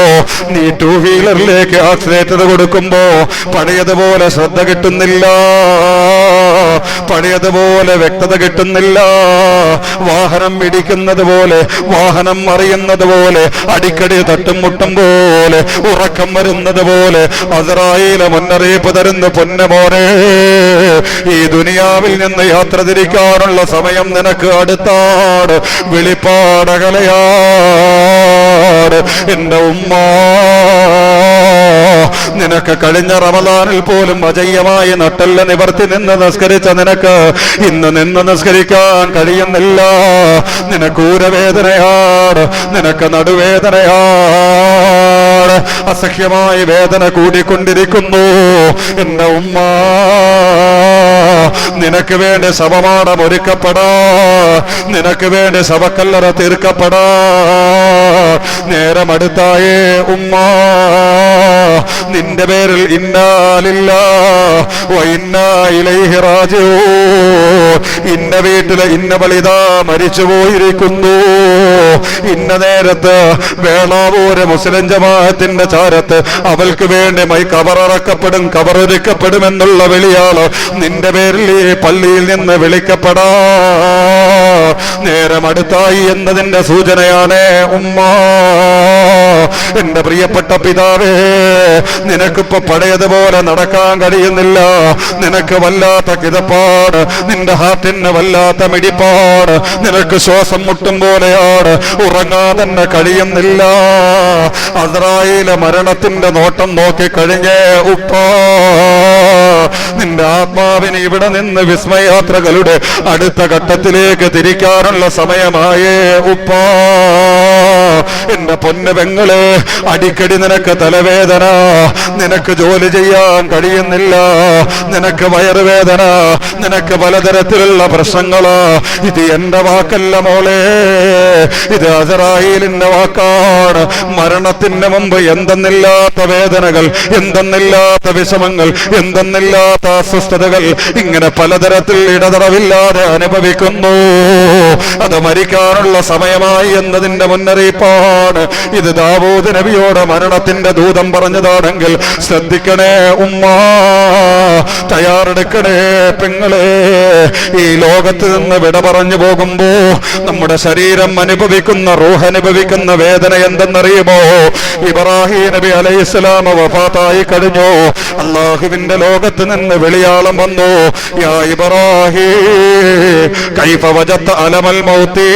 നീ ടൂ വീലറിലേക്ക് ആക്സിലേറ്റർ കൊടുക്കുമ്പോ പഴയതുപോലെ ശ്രദ്ധ കിട്ടുന്നില്ല, പഴയതുപോലെ വ്യക്തത കിട്ടുന്നില്ല. വാഹനം ഇടിക്കുന്നത് പോലെ, വാഹനം മറിയുന്നത് പോലെ, അടിക്കടി തട്ടും മുട്ടും പോലെ, ഉറക്കം വരുന്നത് പോലെ അസ്രായീൽ മുന്നറിയിപ്പ് തരുന്ന പൊന്നമോനെ, ഈ ദുനിയാവിൽ നിന്ന് യാത്ര തിരിക്കാനുള്ള സമയം നിനക്ക് അടുത്താണ്, വെളിപ്പാടകലയാണ്. എന്റെ ഉമ്മ, നിനക്ക് കഴിഞ്ഞ റമദാനിൽ പോലും അജയ്യമായി നട്ടെല്ല് നിവർത്തി നിന്ന് നിസ്കരിച്ച നിനക്ക് ഇന്ന് നിന്ന് നിസ്കരിക്കാൻ കഴിയുന്നില്ല. നിനക്ക് ഊരവേദനയാണ്, നിനക്ക് നടുവേദനയാണ്, അസഹ്യമായി വേദന കൂടിക്കൊണ്ടിരിക്കുന്നു. എന്റെ ഉമ്മ, നിനക്ക് വേണ്ടി ശവമാടം ഒരുക്കപ്പെടാ, നിനക്ക് വേണ്ടി ശവക്കല്ലറ തീർക്കപ്പെടാ നേരം അടുത്തായേ ഉമ്മ. നിന്റെ പേരിൽ ഇന്നാ ലില്ലാഹി വ ഇന്നാ ഇലൈഹി റാജിഊൻ. ഇന്ന വീട്ടിലെ ഇന്ന ബലിതാ മരിച്ചു പോയിരിക്കുന്നു. ഇന്ന നേരത്ത് വേളാവൂര് മുസ്ലിം ജമാഅത്തിന്റെ ചാരത്ത് അവൾക്ക് വേണ്ടി കബററക്കപ്പെടും, കബറൊരുക്കപ്പെടുമെന്നുള്ള വിളിയാള് നിന്റെ പേരിൽ ഈ പള്ളിയിൽ നിന്ന് വിളിക്കപ്പെടാ നേരം അടുത്തായി എന്നതിന്റെ സൂചനയാണ് ഉമ്മ. എന്റെ പ്രിയപ്പെട്ട പിതാവേ, നിനക്കിപ്പോ പഴയതുപോലെ നടക്കാൻ കഴിയുന്നില്ല. നിനക്ക് വല്ലാത്ത കിതപ്പാട്, നിന്റെ ഹാർട്ടിന് വല്ലാത്ത മിടിപ്പാട്, നിനക്ക് ശ്വാസം മുട്ടും പോലെയാണ്, ഉറങ്ങാൻ തന്നെ കഴിയുന്നില്ല. അസ്രായീൽ മരണത്തിന്റെ നോട്ടം നോക്കിക്കഴിഞ്ഞേ ഉപ്പാ, നിന്റെ ആത്മാവിന് ഇവിടെ നിന്ന് വിസ്മയാത്രകളുടെ അടുത്ത ഘട്ടത്തിലേക്ക് തിരിക്കാനുള്ള സമയമായേ ഉപ്പാ. എന്റെ പൊന്നു പെങ്ങളെ, അടിക്കടി നിനക്ക് തലവേദന, നിനക്ക് ജോലി ചെയ്യാൻ കഴിയുന്നില്ല, നിനക്ക് വയറുവേദന, നിനക്ക് പലതരത്തിലുള്ള പ്രശ്നങ്ങള്. ഇത് എന്റെ വാക്കല്ല മോളെ, ഇത് അസ്രായീലിന്റെ വാക്കാണ്. മരണത്തിന് മുമ്പ് എന്തെന്നില്ലാത്ത വേദനകൾ, എന്തെന്നില്ലാത്ത വിഷമങ്ങൾ, എന്തെന്നില്ലാത്ത അസ്വസ്ഥതകൾ ഇങ്ങനെ പലതരത്തിൽ ഇടതടവില്ലാതെ അനുഭവിക്കുന്നു. അത് മരിക്കാനുള്ള സമയമായി എന്നതിന്റെ മുന്നറിയിപ്പാണ്. ഇത് ദാവൂദ് നബിയോട് മരണത്തിന്റെ ദൂതം പറഞ്ഞതാണെങ്കിൽ ശ്രദ്ധിക്കണേ ഉമ്മ, തയ്യാറെടുക്കണേ പെങ്ങളെ. ഈ ലോകത്ത് നിന്ന് വിട പറഞ്ഞു പോകുമ്പോ നമ്മുടെ ശരീരം അനുഭവിക്കുന്ന, റൂഹ് അനുഭവിക്കുന്ന വേദന എന്തെന്നറിയുമോ? ഇബ്രാഹിം നബി അലൈഹിസ്സലാം വഫാത്തായി കഴിഞ്ഞു. അല്ലാഹുവിന്റെ ലോകത്ത് നിന്ന് വെളിയാളം വന്നു. യാ ഇബ്രാഹിം കൈഫ വജത്ത അലമൽ മൗതി.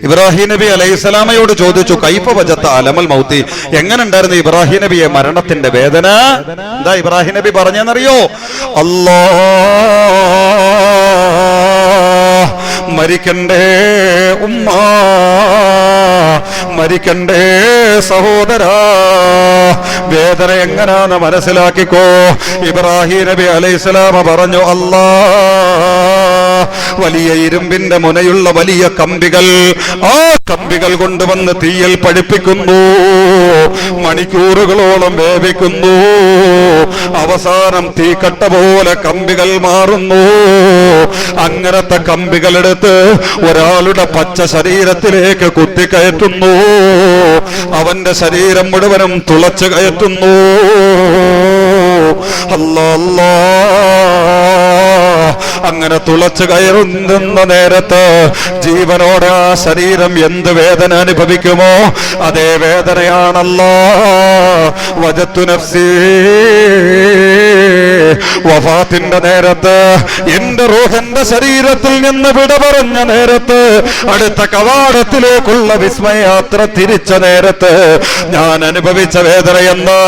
ഇബ്രാഹിം നബി അലൈഹിസ്സലാമയോട് ചോദിച്ചു, കൈഫ വജത്ത അലമൽ മൗതി, എങ്ങനെ ഉണ്ടായിരുന്നു ഇബ്രാഹിം നബിയെ മരണത്തിന്റെ വേദന? എന്താ ഇബ്രാഹിം നബി പറഞ്ഞെന്നറിയോ? മരിക്കണ്ടേ ഉമ്മ, മരിക്കണ്ടേ സഹോദരാ, വേദന എങ്ങനാന്ന് മനസ്സിലാക്കിക്കോ. ഇബ്രാഹിം നബി അലൈഹിസ്സലാം പറഞ്ഞു, വലിയ ഇരുമ്പിന്റെ മുനയുള്ള വലിയ കമ്പികൾ, ആ കമ്പികൾ കൊണ്ടുവന്ന് തീയിൽ പഠിപ്പിക്കുന്നു, മണിക്കൂറുകളോളം വേവിക്കുന്നു, അവസാനം തീക്കട്ട പോലെ കമ്പികൾ മാറുന്നു. അങ്ങനത്തെ കമ്പികളെടുത്ത് ഒരാളുടെ പച്ച ശരീരത്തിലേക്ക് കുത്തിക്കയറ്റുന്നു, അവന്റെ ശരീരം മുഴുവനും തുളച്ചു കയറ്റുന്നു. അല്ലാ, അങ്ങനെ തുളച്ചു കയറുന്ന നേരത്ത് ജീവനോടെ ആ ശരീരം എന്ത് വേദന അനുഭവിക്കുമോ അതേ വേദനയാണല്ലോ. വജത്തു നഫ്സി, വഫാത്തിന്റെ നേരത്ത് എന്റെ റൂഹന്റെ ശരീരത്തിൽ നിന്ന് വിട പറഞ്ഞ നേരത്ത്, അടുത്ത കവാടത്തിലേക്കുള്ള വിസ്മയാത്ര തിരിച്ച നേരത്ത് ഞാൻ അനുഭവിച്ച വേദനയെന്ന്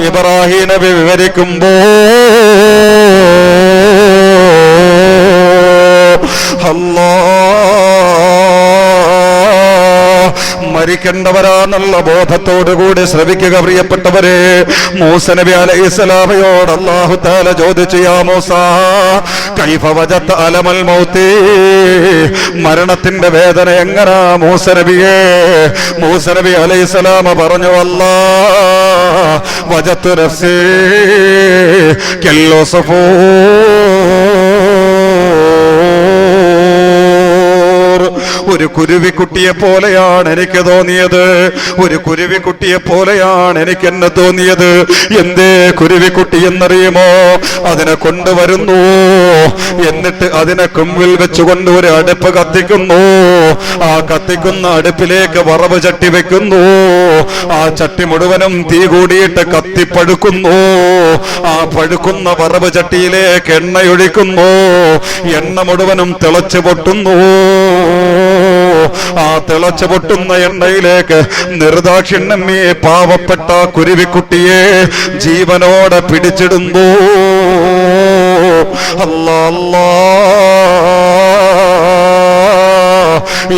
ഇബ്രാഹിം നബി വിവരിക്കുമ്പോ മരിക്കേണ്ടവരാന്നുള്ള ബോധത്തോടുകൂടി ശ്രവിക്കുക പ്രിയപ്പെട്ടവരെ. മൂസ നബി അലൈഹിസ്സലാമയോട് അല്ലാഹു തആല ചോദിച്ചു, യാ മൂസ കൈഫ വജത്ത അലമൽ മൗതി, മരണത്തിന്റെ വേദന എങ്ങനാ മൂസ നബിയെ? മൂസ നബി അലൈഹിസ്സലാമ പറഞ്ഞു, അല്ലാ വജത്തു നഫ്സി കല്ലോ സഫൂ ഒരു കുരുവിക്കുട്ടിയെ പോലെയാണ് എനിക്ക് തോന്നിയത്. ഒരു കുരുവിക്കുട്ടിയെ പോലെയാണ് എനിക്ക് എന്നെ തോന്നിയത്. എന്തേ കുരുവിക്കുട്ടി എന്നറിയുമോ? അതിനെ കൊണ്ടുവരുന്നു, എന്നിട്ട് അതിനെ കുമ്പിൽ വെച്ചുകൊണ്ട് ഒരു അടുപ്പ് കത്തിക്കുന്നു. ആ കത്തിക്കുന്ന അടുപ്പിലേക്ക് വറവ് ചട്ടി വെക്കുന്നു. ആ ചട്ടി മുഴുവനും തീ കൂടിയിട്ട് കത്തിപ്പഴുക്കുന്നു. ആ പഴുക്കുന്ന വറവ് ചട്ടിയിലേക്ക് എണ്ണയൊഴിക്കുന്നു. എണ്ണ മുഴുവനും തിളച്ചു പൊട്ടുന്നു. ആ തിളച്ചു പൊട്ടുന്ന എണ്ണയിലേക്ക് നിർദാക്ഷിണ്യം ഈ പാവപ്പെട്ട കുരുവിക്കുട്ടിയെ ജീവനോടെ പിടിച്ചിടുന്നു. അല്ലാ അല്ലാ,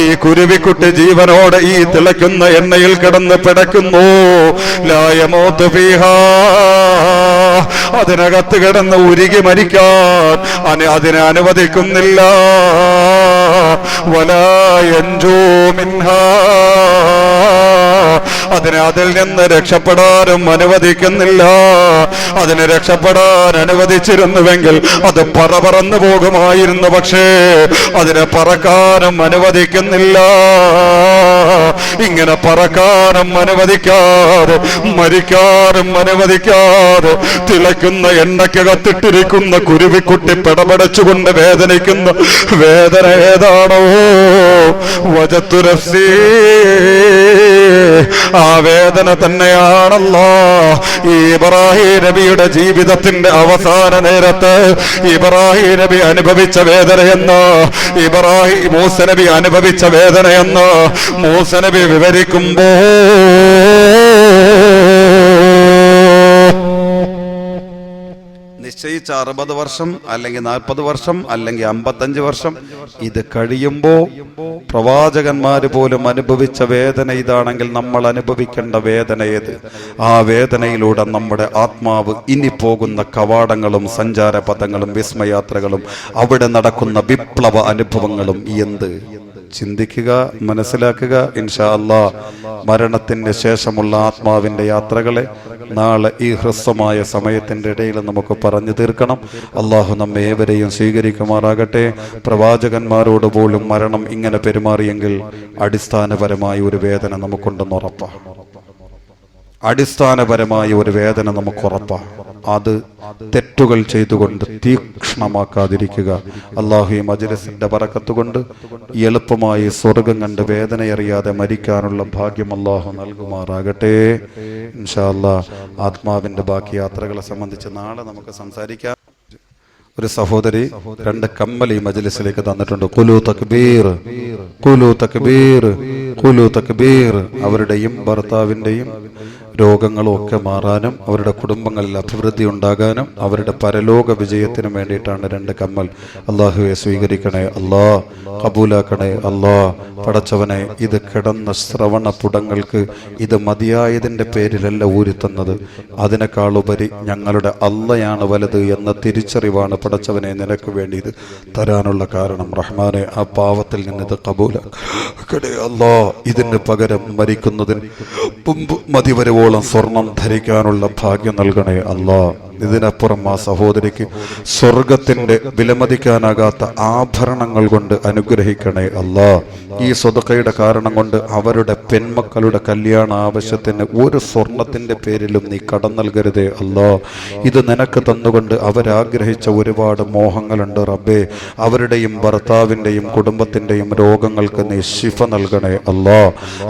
ഈ കുരുവിക്കുട്ടി ജീവനോടെ ഈ തിളയ്ക്കുന്ന എണ്ണയിൽ കിടന്ന് പിടയ്ക്കുന്നു. ലാ യമൂതു ഫീഹാ, അതിനകത്ത് കിടന്ന് ഉരുകി മരിക്കാൻ അതിനെ അനുവദിക്കുന്നില്ല. വലാ യൻജൂ മിൻഹാ, അതിനെ അതിൽ നിന്ന് രക്ഷപ്പെടാനും അനുവദിക്കുന്നില്ല. അതിനെ രക്ഷപ്പെടാൻ അനുവദിച്ചിരുന്നുവെങ്കിൽ അത് പറന്നു പോകുമായിരുന്നു. പക്ഷേ അതിനെ പറക്കാനും അനുവദിക്കുന്നില്ല. ഇങ്ങനെ പറക്കാനും അനുവദിക്കാതെ മരിക്കാനും അനുവദിക്കാതെ തിളയ്ക്കുന്ന എണ്ണയ്ക്കകത്തിട്ടിരിക്കുന്ന കുരുവിക്കുട്ടി പിടപെടച്ചുകൊണ്ട് വേദനിക്കുന്ന വേദന ഏതാണോ? വജത്തു നഫ്സീ, ആ വേദന തന്നെയാണല്ലോ ഈ ഇബ്രാഹിം നബിയുടെ ജീവിതത്തിന്റെ അവസാന നേരത്ത് ഇബ്രാഹിം നബി അനുഭവിച്ച വേദനയെന്ന്, മൂസ നബി അനുഭവിച്ച വേദനയെന്ന് മൂസ നബി വിവരിക്കുമ്പോ നിശ്ചയിച്ച 60 വർഷം അല്ലെങ്കിൽ 40 വർഷം അല്ലെങ്കിൽ 55 വർഷം ഇത് കഴിയുമ്പോ പ്രവാചകന്മാര് പോലും അനുഭവിച്ച വേദന ഇതാണെങ്കിൽ നമ്മൾ അനുഭവിക്കേണ്ട വേദന ഏത്? ആ വേദനയിലൂടെ നമ്മുടെ ആത്മാവ് ഇനി പോകുന്ന കവാടങ്ങളും സഞ്ചാരപഥങ്ങളും വിസ്മയാത്രകളും അവിടെ നടക്കുന്ന വിപ്ലവ അനുഭവങ്ങളും എന്ത്? ചിന്തിക്കുക, മനസ്സിലാക്കുക. ഇൻഷാ അല്ലാഹ് മരണത്തിന് ശേഷമുള്ള ആത്മാവിന്റെ യാത്രകളെ നാളെ ഈ ഹ്രസ്വമായ സമയത്തിന്റെ ഇടയിൽ നമുക്ക് പറഞ്ഞു തീർക്കണം. അള്ളാഹു നമ്മെ ഏവരെയും സ്വീകരിക്കുമാറാകട്ടെ. പ്രവാചകന്മാരോട് പോലും മരണം ഇങ്ങനെ പെരുമാറിയെങ്കിൽ അടിസ്ഥാനപരമായ ഒരു വേദന നമുക്കുണ്ടെന്ന് ഉറപ്പാണ്. അടിസ്ഥാനപരമായ ഒരു വേദന നമുക്ക് ഉറപ്പാണ്. അത് തെറ്റുകൾ ചെയ്തുകൊണ്ട് തീക്ഷ്ണമാക്കാതിരിക്കുക. അള്ളാഹു ഈ മജ്‌ലിസിന്റെ ബറക്കത്ത് കൊണ്ട് എളുപ്പമായി സ്വർഗം കണ്ട് വേദനയറിയാതെ മരിക്കാനുള്ള ഭാഗ്യം അള്ളാഹു നൽകുമാറാകട്ടെ. ഇൻഷാ അല്ലാഹ് ആത്മാവിന്റെ ബാക്കി യാത്രകളെ സംബന്ധിച്ച് നാളെ നമുക്ക് സംസാരിക്കാം. ഒരു സഹോദരി 2 കമ്മൽ ഈ മജ്‌ലിസിലേക്ക് തന്നിട്ടുണ്ട്. ഖുലൂ തക്ബീർ, ഖുലൂ തക്ബീർ, ഖുലൂ തക്ബീർ. അവരുടെയും ഭർത്താവിന്റെയും രോഗങ്ങളും ഒക്കെ മാറാനും അവരുടെ കുടുംബങ്ങളിൽ അഭിവൃദ്ധി ഉണ്ടാകാനും അവരുടെ പരലോക വിജയത്തിനും വേണ്ടിയിട്ടാണ് 2 കമ്മൽ. അള്ളാഹുവെ സ്വീകരിക്കണേ, അല്ലാ കബൂലാക്കണേ, അല്ലാ പടച്ചവനെ. ഇത് കിടന്ന ശ്രവണ പുടങ്ങൾക്ക് ഇത് മതിയായതിന്റെ പേരിലല്ല ഊരിത്തന്നത്, അതിനേക്കാളുപരി ഞങ്ങളുടെ അള്ളയാണ് വലുത് എന്ന തിരിച്ചറിവാണ് പടച്ചവനെ നിനക്ക് വേണ്ടി ഇത് തരാനുള്ള കാരണം. റഹ്മാനെ, ആ പാവത്തിൽ നിന്ന് ഇത് കബൂലാക്കണേ അല്ലാ. ഇതിന് പകരം മരിക്കുന്നതിന് മുമ്പ് മതിവരവോളം സ്വർണം ധരിക്കാനുള്ള ഭാഗ്യം നൽകണേ അല്ലാ. ഇതിനപ്പുറം ആ സഹോദരിക്ക് സ്വർഗത്തിന്റെ വിലമതിക്കാനാകാത്ത ആഭരണങ്ങൾ കൊണ്ട് അനുഗ്രഹിക്കണേ അല്ലാ. ഈ സ്വതക്കയുടെ കാരണം കൊണ്ട് അവരുടെ പെൺമക്കളുടെ കല്യാണ ആവശ്യത്തിന് ഒരു സ്വർണത്തിന്റെ പേരിലും നീ കടം നൽകരുതേ അല്ലാ. ഇത് നിനക്ക് തന്നുകൊണ്ട് അവരാഗ്രഹിച്ച ഒരുപാട് മോഹങ്ങളുണ്ട് റബ്ബേ. അവരുടെയും ഭർത്താവിന്റെയും കുടുംബത്തിന്റെയും രോഗങ്ങൾക്ക് നീ ശിഫ നൽകണേ അല്ലാ.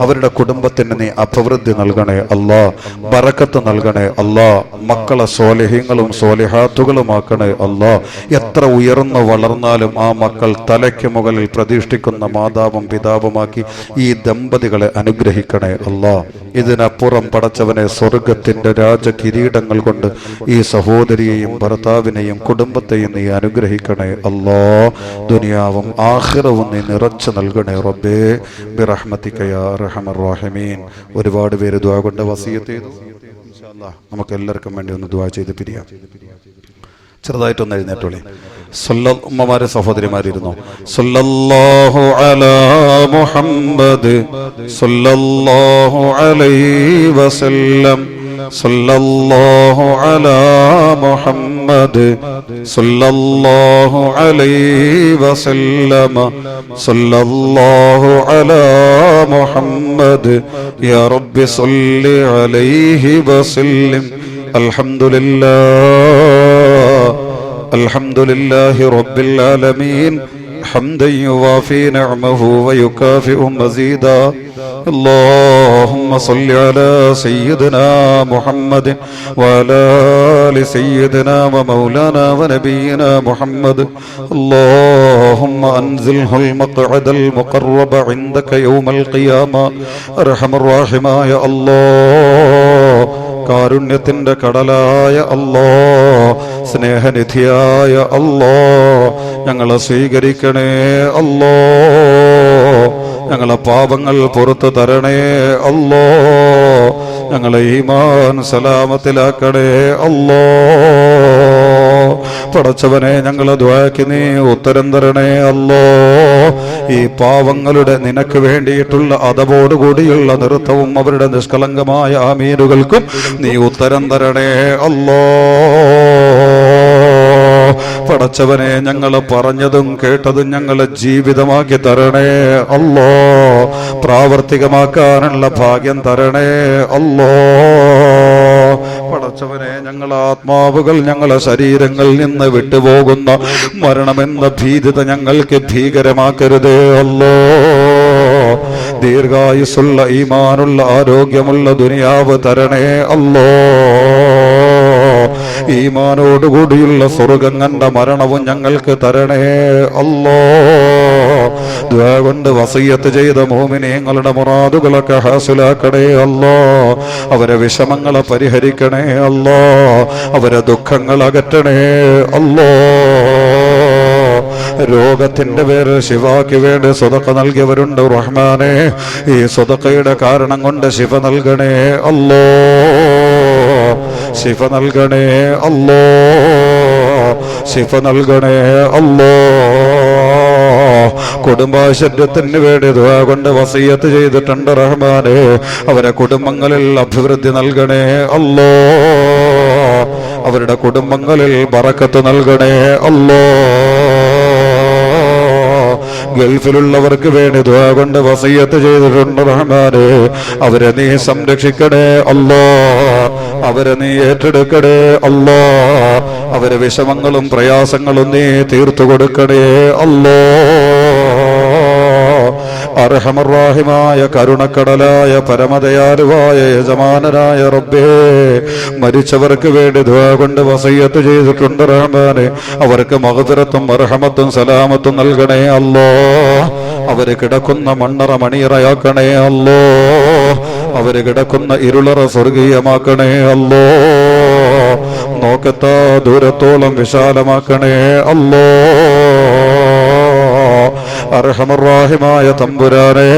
അവരുടെ കുടുംബത്തിന് നീ അഭിവൃദ്ധി നൽകണേ അല്ലാ. ബറക്കത്ത് നൽകണേ അല്ലാ. മക്കളെ സ്വാലിഹീങ്ങളും സ്വാലിഹാത്തുകളുമാക്കണേ അല്ലാ. എത്ര ഉയർന്നു വളർന്നാലും ആ മക്കൾ തലയ്ക്ക് മുകളിൽ പ്രതിഷ്ഠിക്കുന്ന മാതാവും പിതാവുമാക്കി ഈ ദമ്പതികളെ അനുഗ്രഹിക്കണേ അല്ലാ. ഇതിനപ്പുറം പടച്ചവനെ സ്വർഗത്തിന്റെ രാജകിരീടങ്ങൾ കൊണ്ട് ഈ സഹോദരിയെയും ഭർത്താവിനെയും കുടുംബത്തെയും നീ അനുഗ്രഹിക്കണേ അല്ലാ. ദുനിയാവും ആഖിറവും നീ നിറച്ചു നൽകണേ റബ്ബേ ബിറഹ്മതിക യാ അർഹമർ റഹീമീൻ. ഒരുപാട് പേര് ദുആ കൊണ്ട് വസിയത്ത് ചെയ്തു. ഇൻഷാ അല്ലാഹ് നമുക്ക് എല്ലാവർക്കും വേണ്ടി ഒന്ന് ദുആ ചെയ്ത് പിരിയാം. ചെറുതായിട്ടൊന്ന് എഴുന്നേറ്റോളി. ഉമ്മമാരെ സഹോദരിമാരിരുന്നു. സല്ലല്ലാഹു അലാ മുഹമ്മദ് സല്ലല്ലാഹു അലൈഹി വസല്ലം സല്ലല്ലാഹു അലാ മുഹമ്മദ് محمد صلى الله عليه وسلم صلى الله على محمد يا رب صل عليه وسلم الحمد لله رب العالمين حمدا يوافي نعمه ويكافئ مزيدا اللهم صل على سيدنا محمد وعلى آل سيدنا ومولانا ونبينا محمد اللهم أنزله المقعد المقرب عندك يوم القيامة أرحم الراحمين يا الله കാരുണ്യത്തിന്റെ കടലായ അല്ലാഹ് സ്നേഹനിധിയായ അല്ലാഹ് ഞങ്ങളെ സ്വീകരിക്കണേ അല്ലാഹ് ഞങ്ങളെ പാപങ്ങൾ പുറത്തു തരണേ അല്ലാഹ് ഞങ്ങളെ ഈമാൻ സലാമത്തിലാക്കണേ അല്ലാഹ് പടച്ചവനെ ഞങ്ങളെ ദുആക്ക് നീ ഉത്തരം തരണേ അല്ലാഹ് ഈ പാവങ്ങളുടെ നിനക്ക് വേണ്ടിയിട്ടുള്ള അതവോടുകൂടിയുള്ള നൃത്തവും അവരുടെ നിഷ്കളങ്കമായ ആമീനുകൾക്കും നീ ഉത്തരം തരണേ അല്ലാഹ് പടച്ചവനെ ഞങ്ങൾ പറഞ്ഞതും കേട്ടതും ഞങ്ങളെ ജീവിതമാക്കി തരണേ അല്ലാഹ് പ്രാവർത്തികമാക്കാനുള്ള ഭാഗ്യം തരണേ അല്ലാഹ് പടച്ചവനെ ഞങ്ങളെ ആത്മാവുകൾ ഞങ്ങളെ ശരീരങ്ങളിൽ നിന്ന് വിട്ടുപോകുന്ന മരണമെന്ന ഭീതിത ഞങ്ങൾക്ക് ഭീകരമാക്കരുതേ അല്ലാഹ് ദീർഘായുസ്സുള്ള ഈമാനുള്ള ആരോഗ്യമുള്ള ദുനിയാവ് തരണേ അല്ലാഹ് ഈമാനോടുകൂടിയുള്ള സ്വർഗ്ഗം കണ്ട മരണവും ഞങ്ങൾക്ക് തരണേ അല്ലാഹ് ദുആ കൊണ്ട് വസിയ്യത്ത് ചെയ്ത മുഅ്മിനീങ്ങളുടെ മുറാദുകളൊക്കെ ഹാസിലാക്കണേ അല്ലാഹ് അവരെ വിഷമങ്ങളെ പരിഹരിക്കണേ അല്ലാഹ് അവരെ ദുഃഖങ്ങൾ അകറ്റണേ അല്ലാഹ് രോഗത്തിന്റെ പേര് ശിഫാക്ക് വേണ്ടി സ്വതക്ക നൽകിയവരുണ്ട് റഹ്മാനെ ഈ സ്വതക്കയുടെ കാരണം കൊണ്ട് ശിഫ നൽകണേ അല്ലാഹ് ശിഫ നൽകണേ അല്ലാഹ് ശിഫ നൽകണേ അല്ലാഹ് കുടുംബാശ്ചര്യത്തിന് വേണ്ടി ദുആ കൊണ്ട് വസിയ്യത്ത് ചെയ്തിട്ടുണ്ട് റഹ്മാനെ അവരെ കുടുംബങ്ങളിൽ അഭിവൃദ്ധി നൽകണേ അല്ലാഹ് അവരുടെ കുടുംബങ്ങളിൽ ബറക്കത്ത് നൽകണേ അല്ലാഹ് ഗൾഫിലുള്ളവർക്ക് വേണ്ടി ദുആ കൊണ്ട് വസിയ്യത്ത് ചെയ്തിട്ടുണ്ട് റഹ്മാനെ അവരെ നീ സംരക്ഷിക്കണേ അല്ലാഹ് അവരെ നീ ഏറ്റെടുക്കണേ അല്ലാഹ് അവരെ വിഷമങ്ങളും പ്രയാസങ്ങളും നീ തീർത്തു കൊടുക്കണേ അല്ലാഹ് അർഹമർറാഹിമായ കരുണക്കടലായ പരമദയാലുവായ യജമാനനായ റബ്ബേ മരിച്ചവർക്ക് വേണ്ടി ദുആ കൊണ്ട് വസിയ്യത്ത് ചെയ്തിട്ടുണ്ട് റഹ്മാനെ അവർക്ക് മഗ്ഫിറത്തും മർഹമത്തും സലാമത്തും നൽകണേ അല്ലാഹ് അവര് കിടക്കുന്ന മണ്ണറ മണിയറയാക്കണേ അല്ലാഹ് അവര് കിടക്കുന്ന ഇരുളറ സ്വർഗീയമാക്കണേ അല്ലാഹ് നോക്കത്താ ദൂരത്തോളം വിശാലമാക്കണേ അല്ലാഹ് അർഹമർറാഹിമായ തമ്പുരാനെ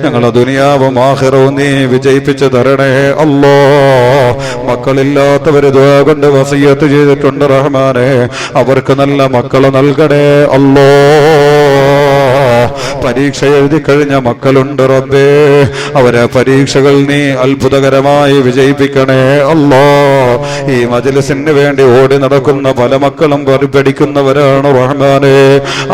ഞങ്ങളെ ദുനിയാവും ആഖിറവും നീ വിജയിപ്പിച്ചു തരണേ അല്ലാഹ് മക്കളില്ലാത്തവര് ദുആ കൊണ്ട് വസിയ്യത്ത് ചെയ്തിട്ടുണ്ട് റഹ്മാനെ അവർക്ക് നല്ല മക്കളെ നൽകണേ അല്ലാഹ് പരീക്ഷ എഴുതി കഴിഞ്ഞ മക്കളുണ്ട് റബ്ബേ അവരെ പരീക്ഷകൾ നീ അത്ഭുതകരമായി വിജയിപ്പിക്കണേ അല്ലാഹ് ഈ മജ്ലിസിന് വേണ്ടി ഓടി നടക്കുന്ന പല മക്കളും പഠിക്കുന്നവരാണ് റഹ്മാനെ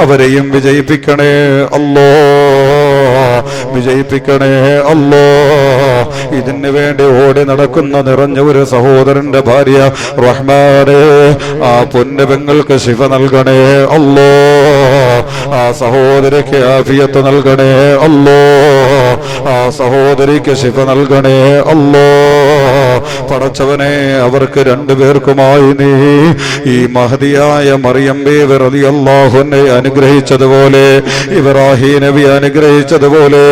അവരെയും വിജയിപ്പിക്കണേ അല്ലാഹ് വിജയിപ്പിക്കണേ അല്ലാഹ് ഇതിനു വേണ്ടി ഓടി നടക്കുന്ന നിറഞ്ഞ ഒരു സഹോദരന്റെ ഭാര്യ റഹ്മാനെ ആ പൊന്നു പെങ്ങൾക്ക് ശിഫ നൽകണേ അല്ലാഹ് ആ സഹോദരിക്ക് ആഫിയത്ത് നൽകണേ അല്ലാഹ് ആ സഹോദരിക്ക് ശിഫ നൽകണേ അല്ലാഹ് പടച്ചവനെ അവർക്ക് രണ്ടുപേർക്കുമായി നീ ഈ മഹദിയായ മറിയം ബീവി റളിയല്ലാഹു അൻഹ അനുഗ്രഹിച്ചതുപോലെ ഇബ്രാഹിം നബി അനുഗ്രഹിച്ചതുപോലെ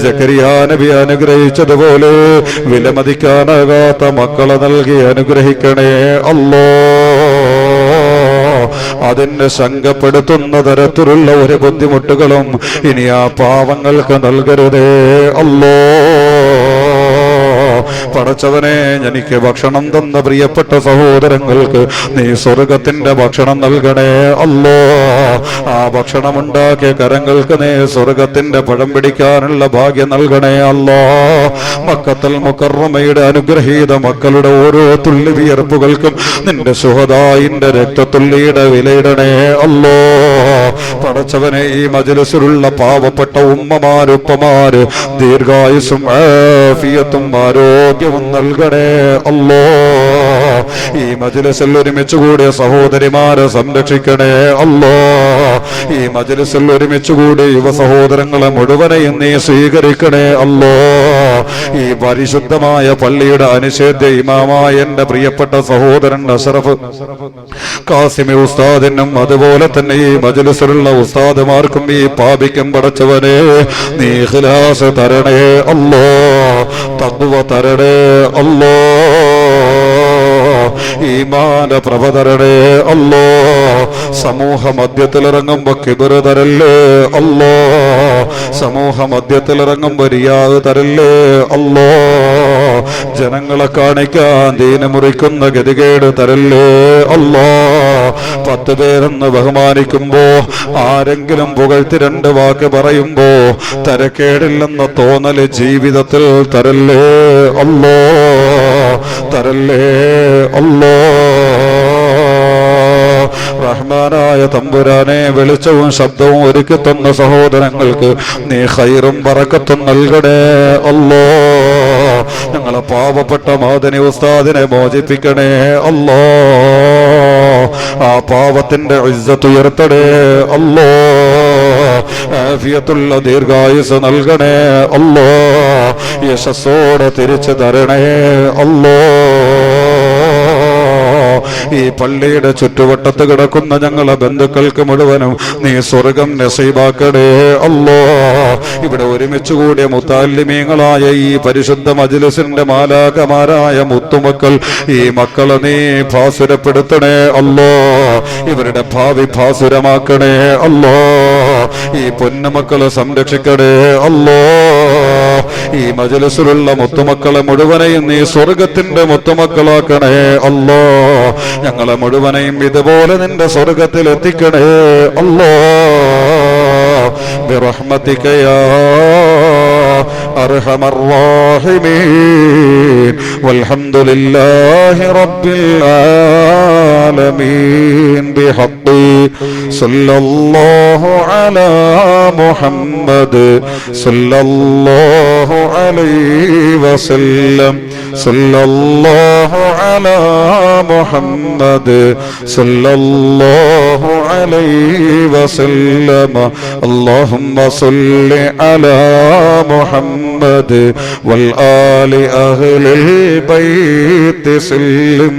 സക്കരിയ നബി അനുഗ്രഹിച്ചതുപോലെ വിലമതിക്കാനാകാത്ത മക്കളെ നൽകി അനുഗ്രഹിക്കണേ അല്ലാഹ് അതിനെ ശങ്കപ്പെടുത്തുന്ന തരത്തിലുള്ള ഒരു ബുദ്ധിമുട്ടുകളും ഇനി ആ പാവങ്ങൾക്ക് നൽകരുതേ അല്ലാഹ് പടച്ചവനെ എനിക്ക് ഭക്ഷണം തന്ന പ്രിയപ്പെട്ട സഹോദരങ്ങൾക്ക് നീ സ്വർഗത്തിന്റെ ഭക്ഷണം നൽകണേ അല്ലോ. ആ ഭക്ഷണം ഉണ്ടാക്കിയ കരങ്ങൾക്ക് നീ സ്വർഗത്തിന്റെ പഴം പിടിക്കാനുള്ള ഭാഗ്യം നൽകണേ അല്ലോ. മക്കത്തുൽ മുകറമയുടെ അനുഗ്രഹീത മക്കളുടെ ഓരോ തുള്ളി വിയർപ്പുകൾക്കും നിന്റെ ശുഹദായിന്റെ രക്തത്തുള്ളിയുടെ വിലയിടണേ അല്ലോ. പടച്ചവനെ ഈ മജ്‌ലിസിലുള്ള പാവപ്പെട്ട ഉമ്മമാരുപ്പമാര് ദീർഘായുസ്സും ആഫിയത്തും ആരോഗ്യവും നൽകണേ അല്ലോ. ഈ മജ്‌ലിസിൽ ഒരുമിച്ച് കൂടിയ സഹോദരിമാരെ സംരക്ഷിക്കണേ അല്ലോ. ഈ മജ്‌ലിസിൽ ഒരുമിച്ച് കൂടിയ യുവ സഹോദരങ്ങളെ മുഴുവനെയും നീ സ്വീകരിക്കണേ അല്ലോ. ഈ പരിശുദ്ധമായ പള്ളിയുടെ അനിഷേധ്യ ഇമാമായ എന്റെ പ്രിയപ്പെട്ട സഹോദരൻ അഷ്റഫ് കാസിമി ഉസ്താദിനും അതുപോലെ തന്നെ ഈ മജ്‌ലിസിലുള്ള ഉസ്താദുമാർക്കും ഈ പാപിക്കും പടച്ചവനെ നീ ഇഖ്ലാസ് തരണേ അല്ലോ. തഖ്വ തരണേ അല്ലോ. ഈമാന പ്രഭ തരണേ അല്ലോ. സമൂഹ മധ്യത്തിലിറങ്ങുമ്പോ കിബറ് തരല്ലേ അല്ലോ. സമൂഹ മധ്യത്തിലിറങ്ങുമ്പോ റിയാദ് തരല്ലേ അല്ലോ. ജനങ്ങളെ കാണിക്കാൻ ദീന മുറിക്കുന്ന ഗതികേട് തരല്ലേ അല്ലോ. 10 പേരെന്ന് ബഹുമാനിക്കുമ്പോ ആരെങ്കിലും പുകഴ്ത്തി 2 വാക്ക് പറയുമ്പോ തരക്കേടില്ലെന്ന തോന്നല് ജീവിതത്തിൽ തരല്ലേ അല്ലോ. തരല്ലേ അല്ലോ. റഹ്മാനായ തമ്പുരാനെ വെളിച്ചവും ശബ്ദവും ഒരുക്കി തന്ന സഹോദരങ്ങൾക്ക് നീ ഖൈറും ബറക്കത്തും നൽകണേ അല്ലോ. ഞങ്ങളെ പാവപ്പെട്ട മാദനി ഉസ്താദിനെ മോചിപ്പിക്കണേ അല്ലോ. ആ പാവത്തിന്റെ ഇസ്സത്ത് ഉയർത്തണേ അല്ലോ. ആഫിയത്തുള്ള ദീർഘായുസ് നൽകണേ അല്ലോ. യശസ്സോടെ തിരിച്ചു തരണേ അല്ലോ. ഈ പള്ളിയുടെ ചുറ്റുവട്ടത്ത് കിടക്കുന്ന ഞങ്ങളെ ബന്ധുക്കൾക്ക് മുഴുവനും നീ സ്വർഗം നസീബാക്കണേ അല്ലോ. ഇവിടെ ഒരുമിച്ച് കൂടിയ മുത്തല്ലിമീങ്ങളായ ഈ പരിശുദ്ധ മജ്‌ലിസിന്റെ മാലാകമാരായ മുത്തുമക്കൾ ഈ മക്കളെ നീ ഭാസുരപ്പെടുത്തണേ അല്ലോ. ഇവരുടെ ഭാവി ഭാസുരമാക്കണേ അല്ലോ. ഈ പൊന്നുമക്കളെ സംരക്ഷിക്കണേ അല്ലോ. ഈ മജ്‌ലിസിലുള്ള മുത്തുമക്കളെ മുഴുവനെയും നീ സ്വർഗത്തിന്റെ മുത്തുമക്കളാക്കണേ അല്ലോ. ഞങ്ങളെ മുഴുവനെയും ഇതുപോലെ നിന്റെ സ്വർഗത്തിൽ എത്തിക്കണേ അല്ലോ. ബിറഹ്മതിക യാ അർഹമർ റഹീമീൻ. വൽഹംദുലില്ലാഹി റബ്ബിൽ ആലമീൻ. ബിഹഖി സല്ലല്ലാഹു അലാ മുഹമ്മദ് സല്ലല്ലാഹു അലൈഹി വസല്ലം. സല്ലല്ലാഹു അലാ മുഹമ്മദ് സല്ലല്ലാഹു അലൈഹി വസല്ലം. അല്ലാഹുമ്മ സ്വല്ലി അലാ മുഹമ്മദ് വൽ ആലി അഹ്ലിൽ ബൈത്ത് സല്ലം.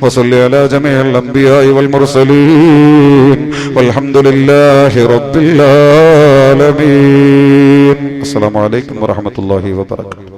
വസല്ലി അലാ ജമീഇൽ അംബിയാഇ വൽ മുർസലീൻ. വൽഹംദുലില്ലാഹി റബ്ബിൽ ആലമീൻ. അസ്സലാമു അലൈക്കും വറഹ്മത്തുള്ളാഹി വബറകാതുഹു.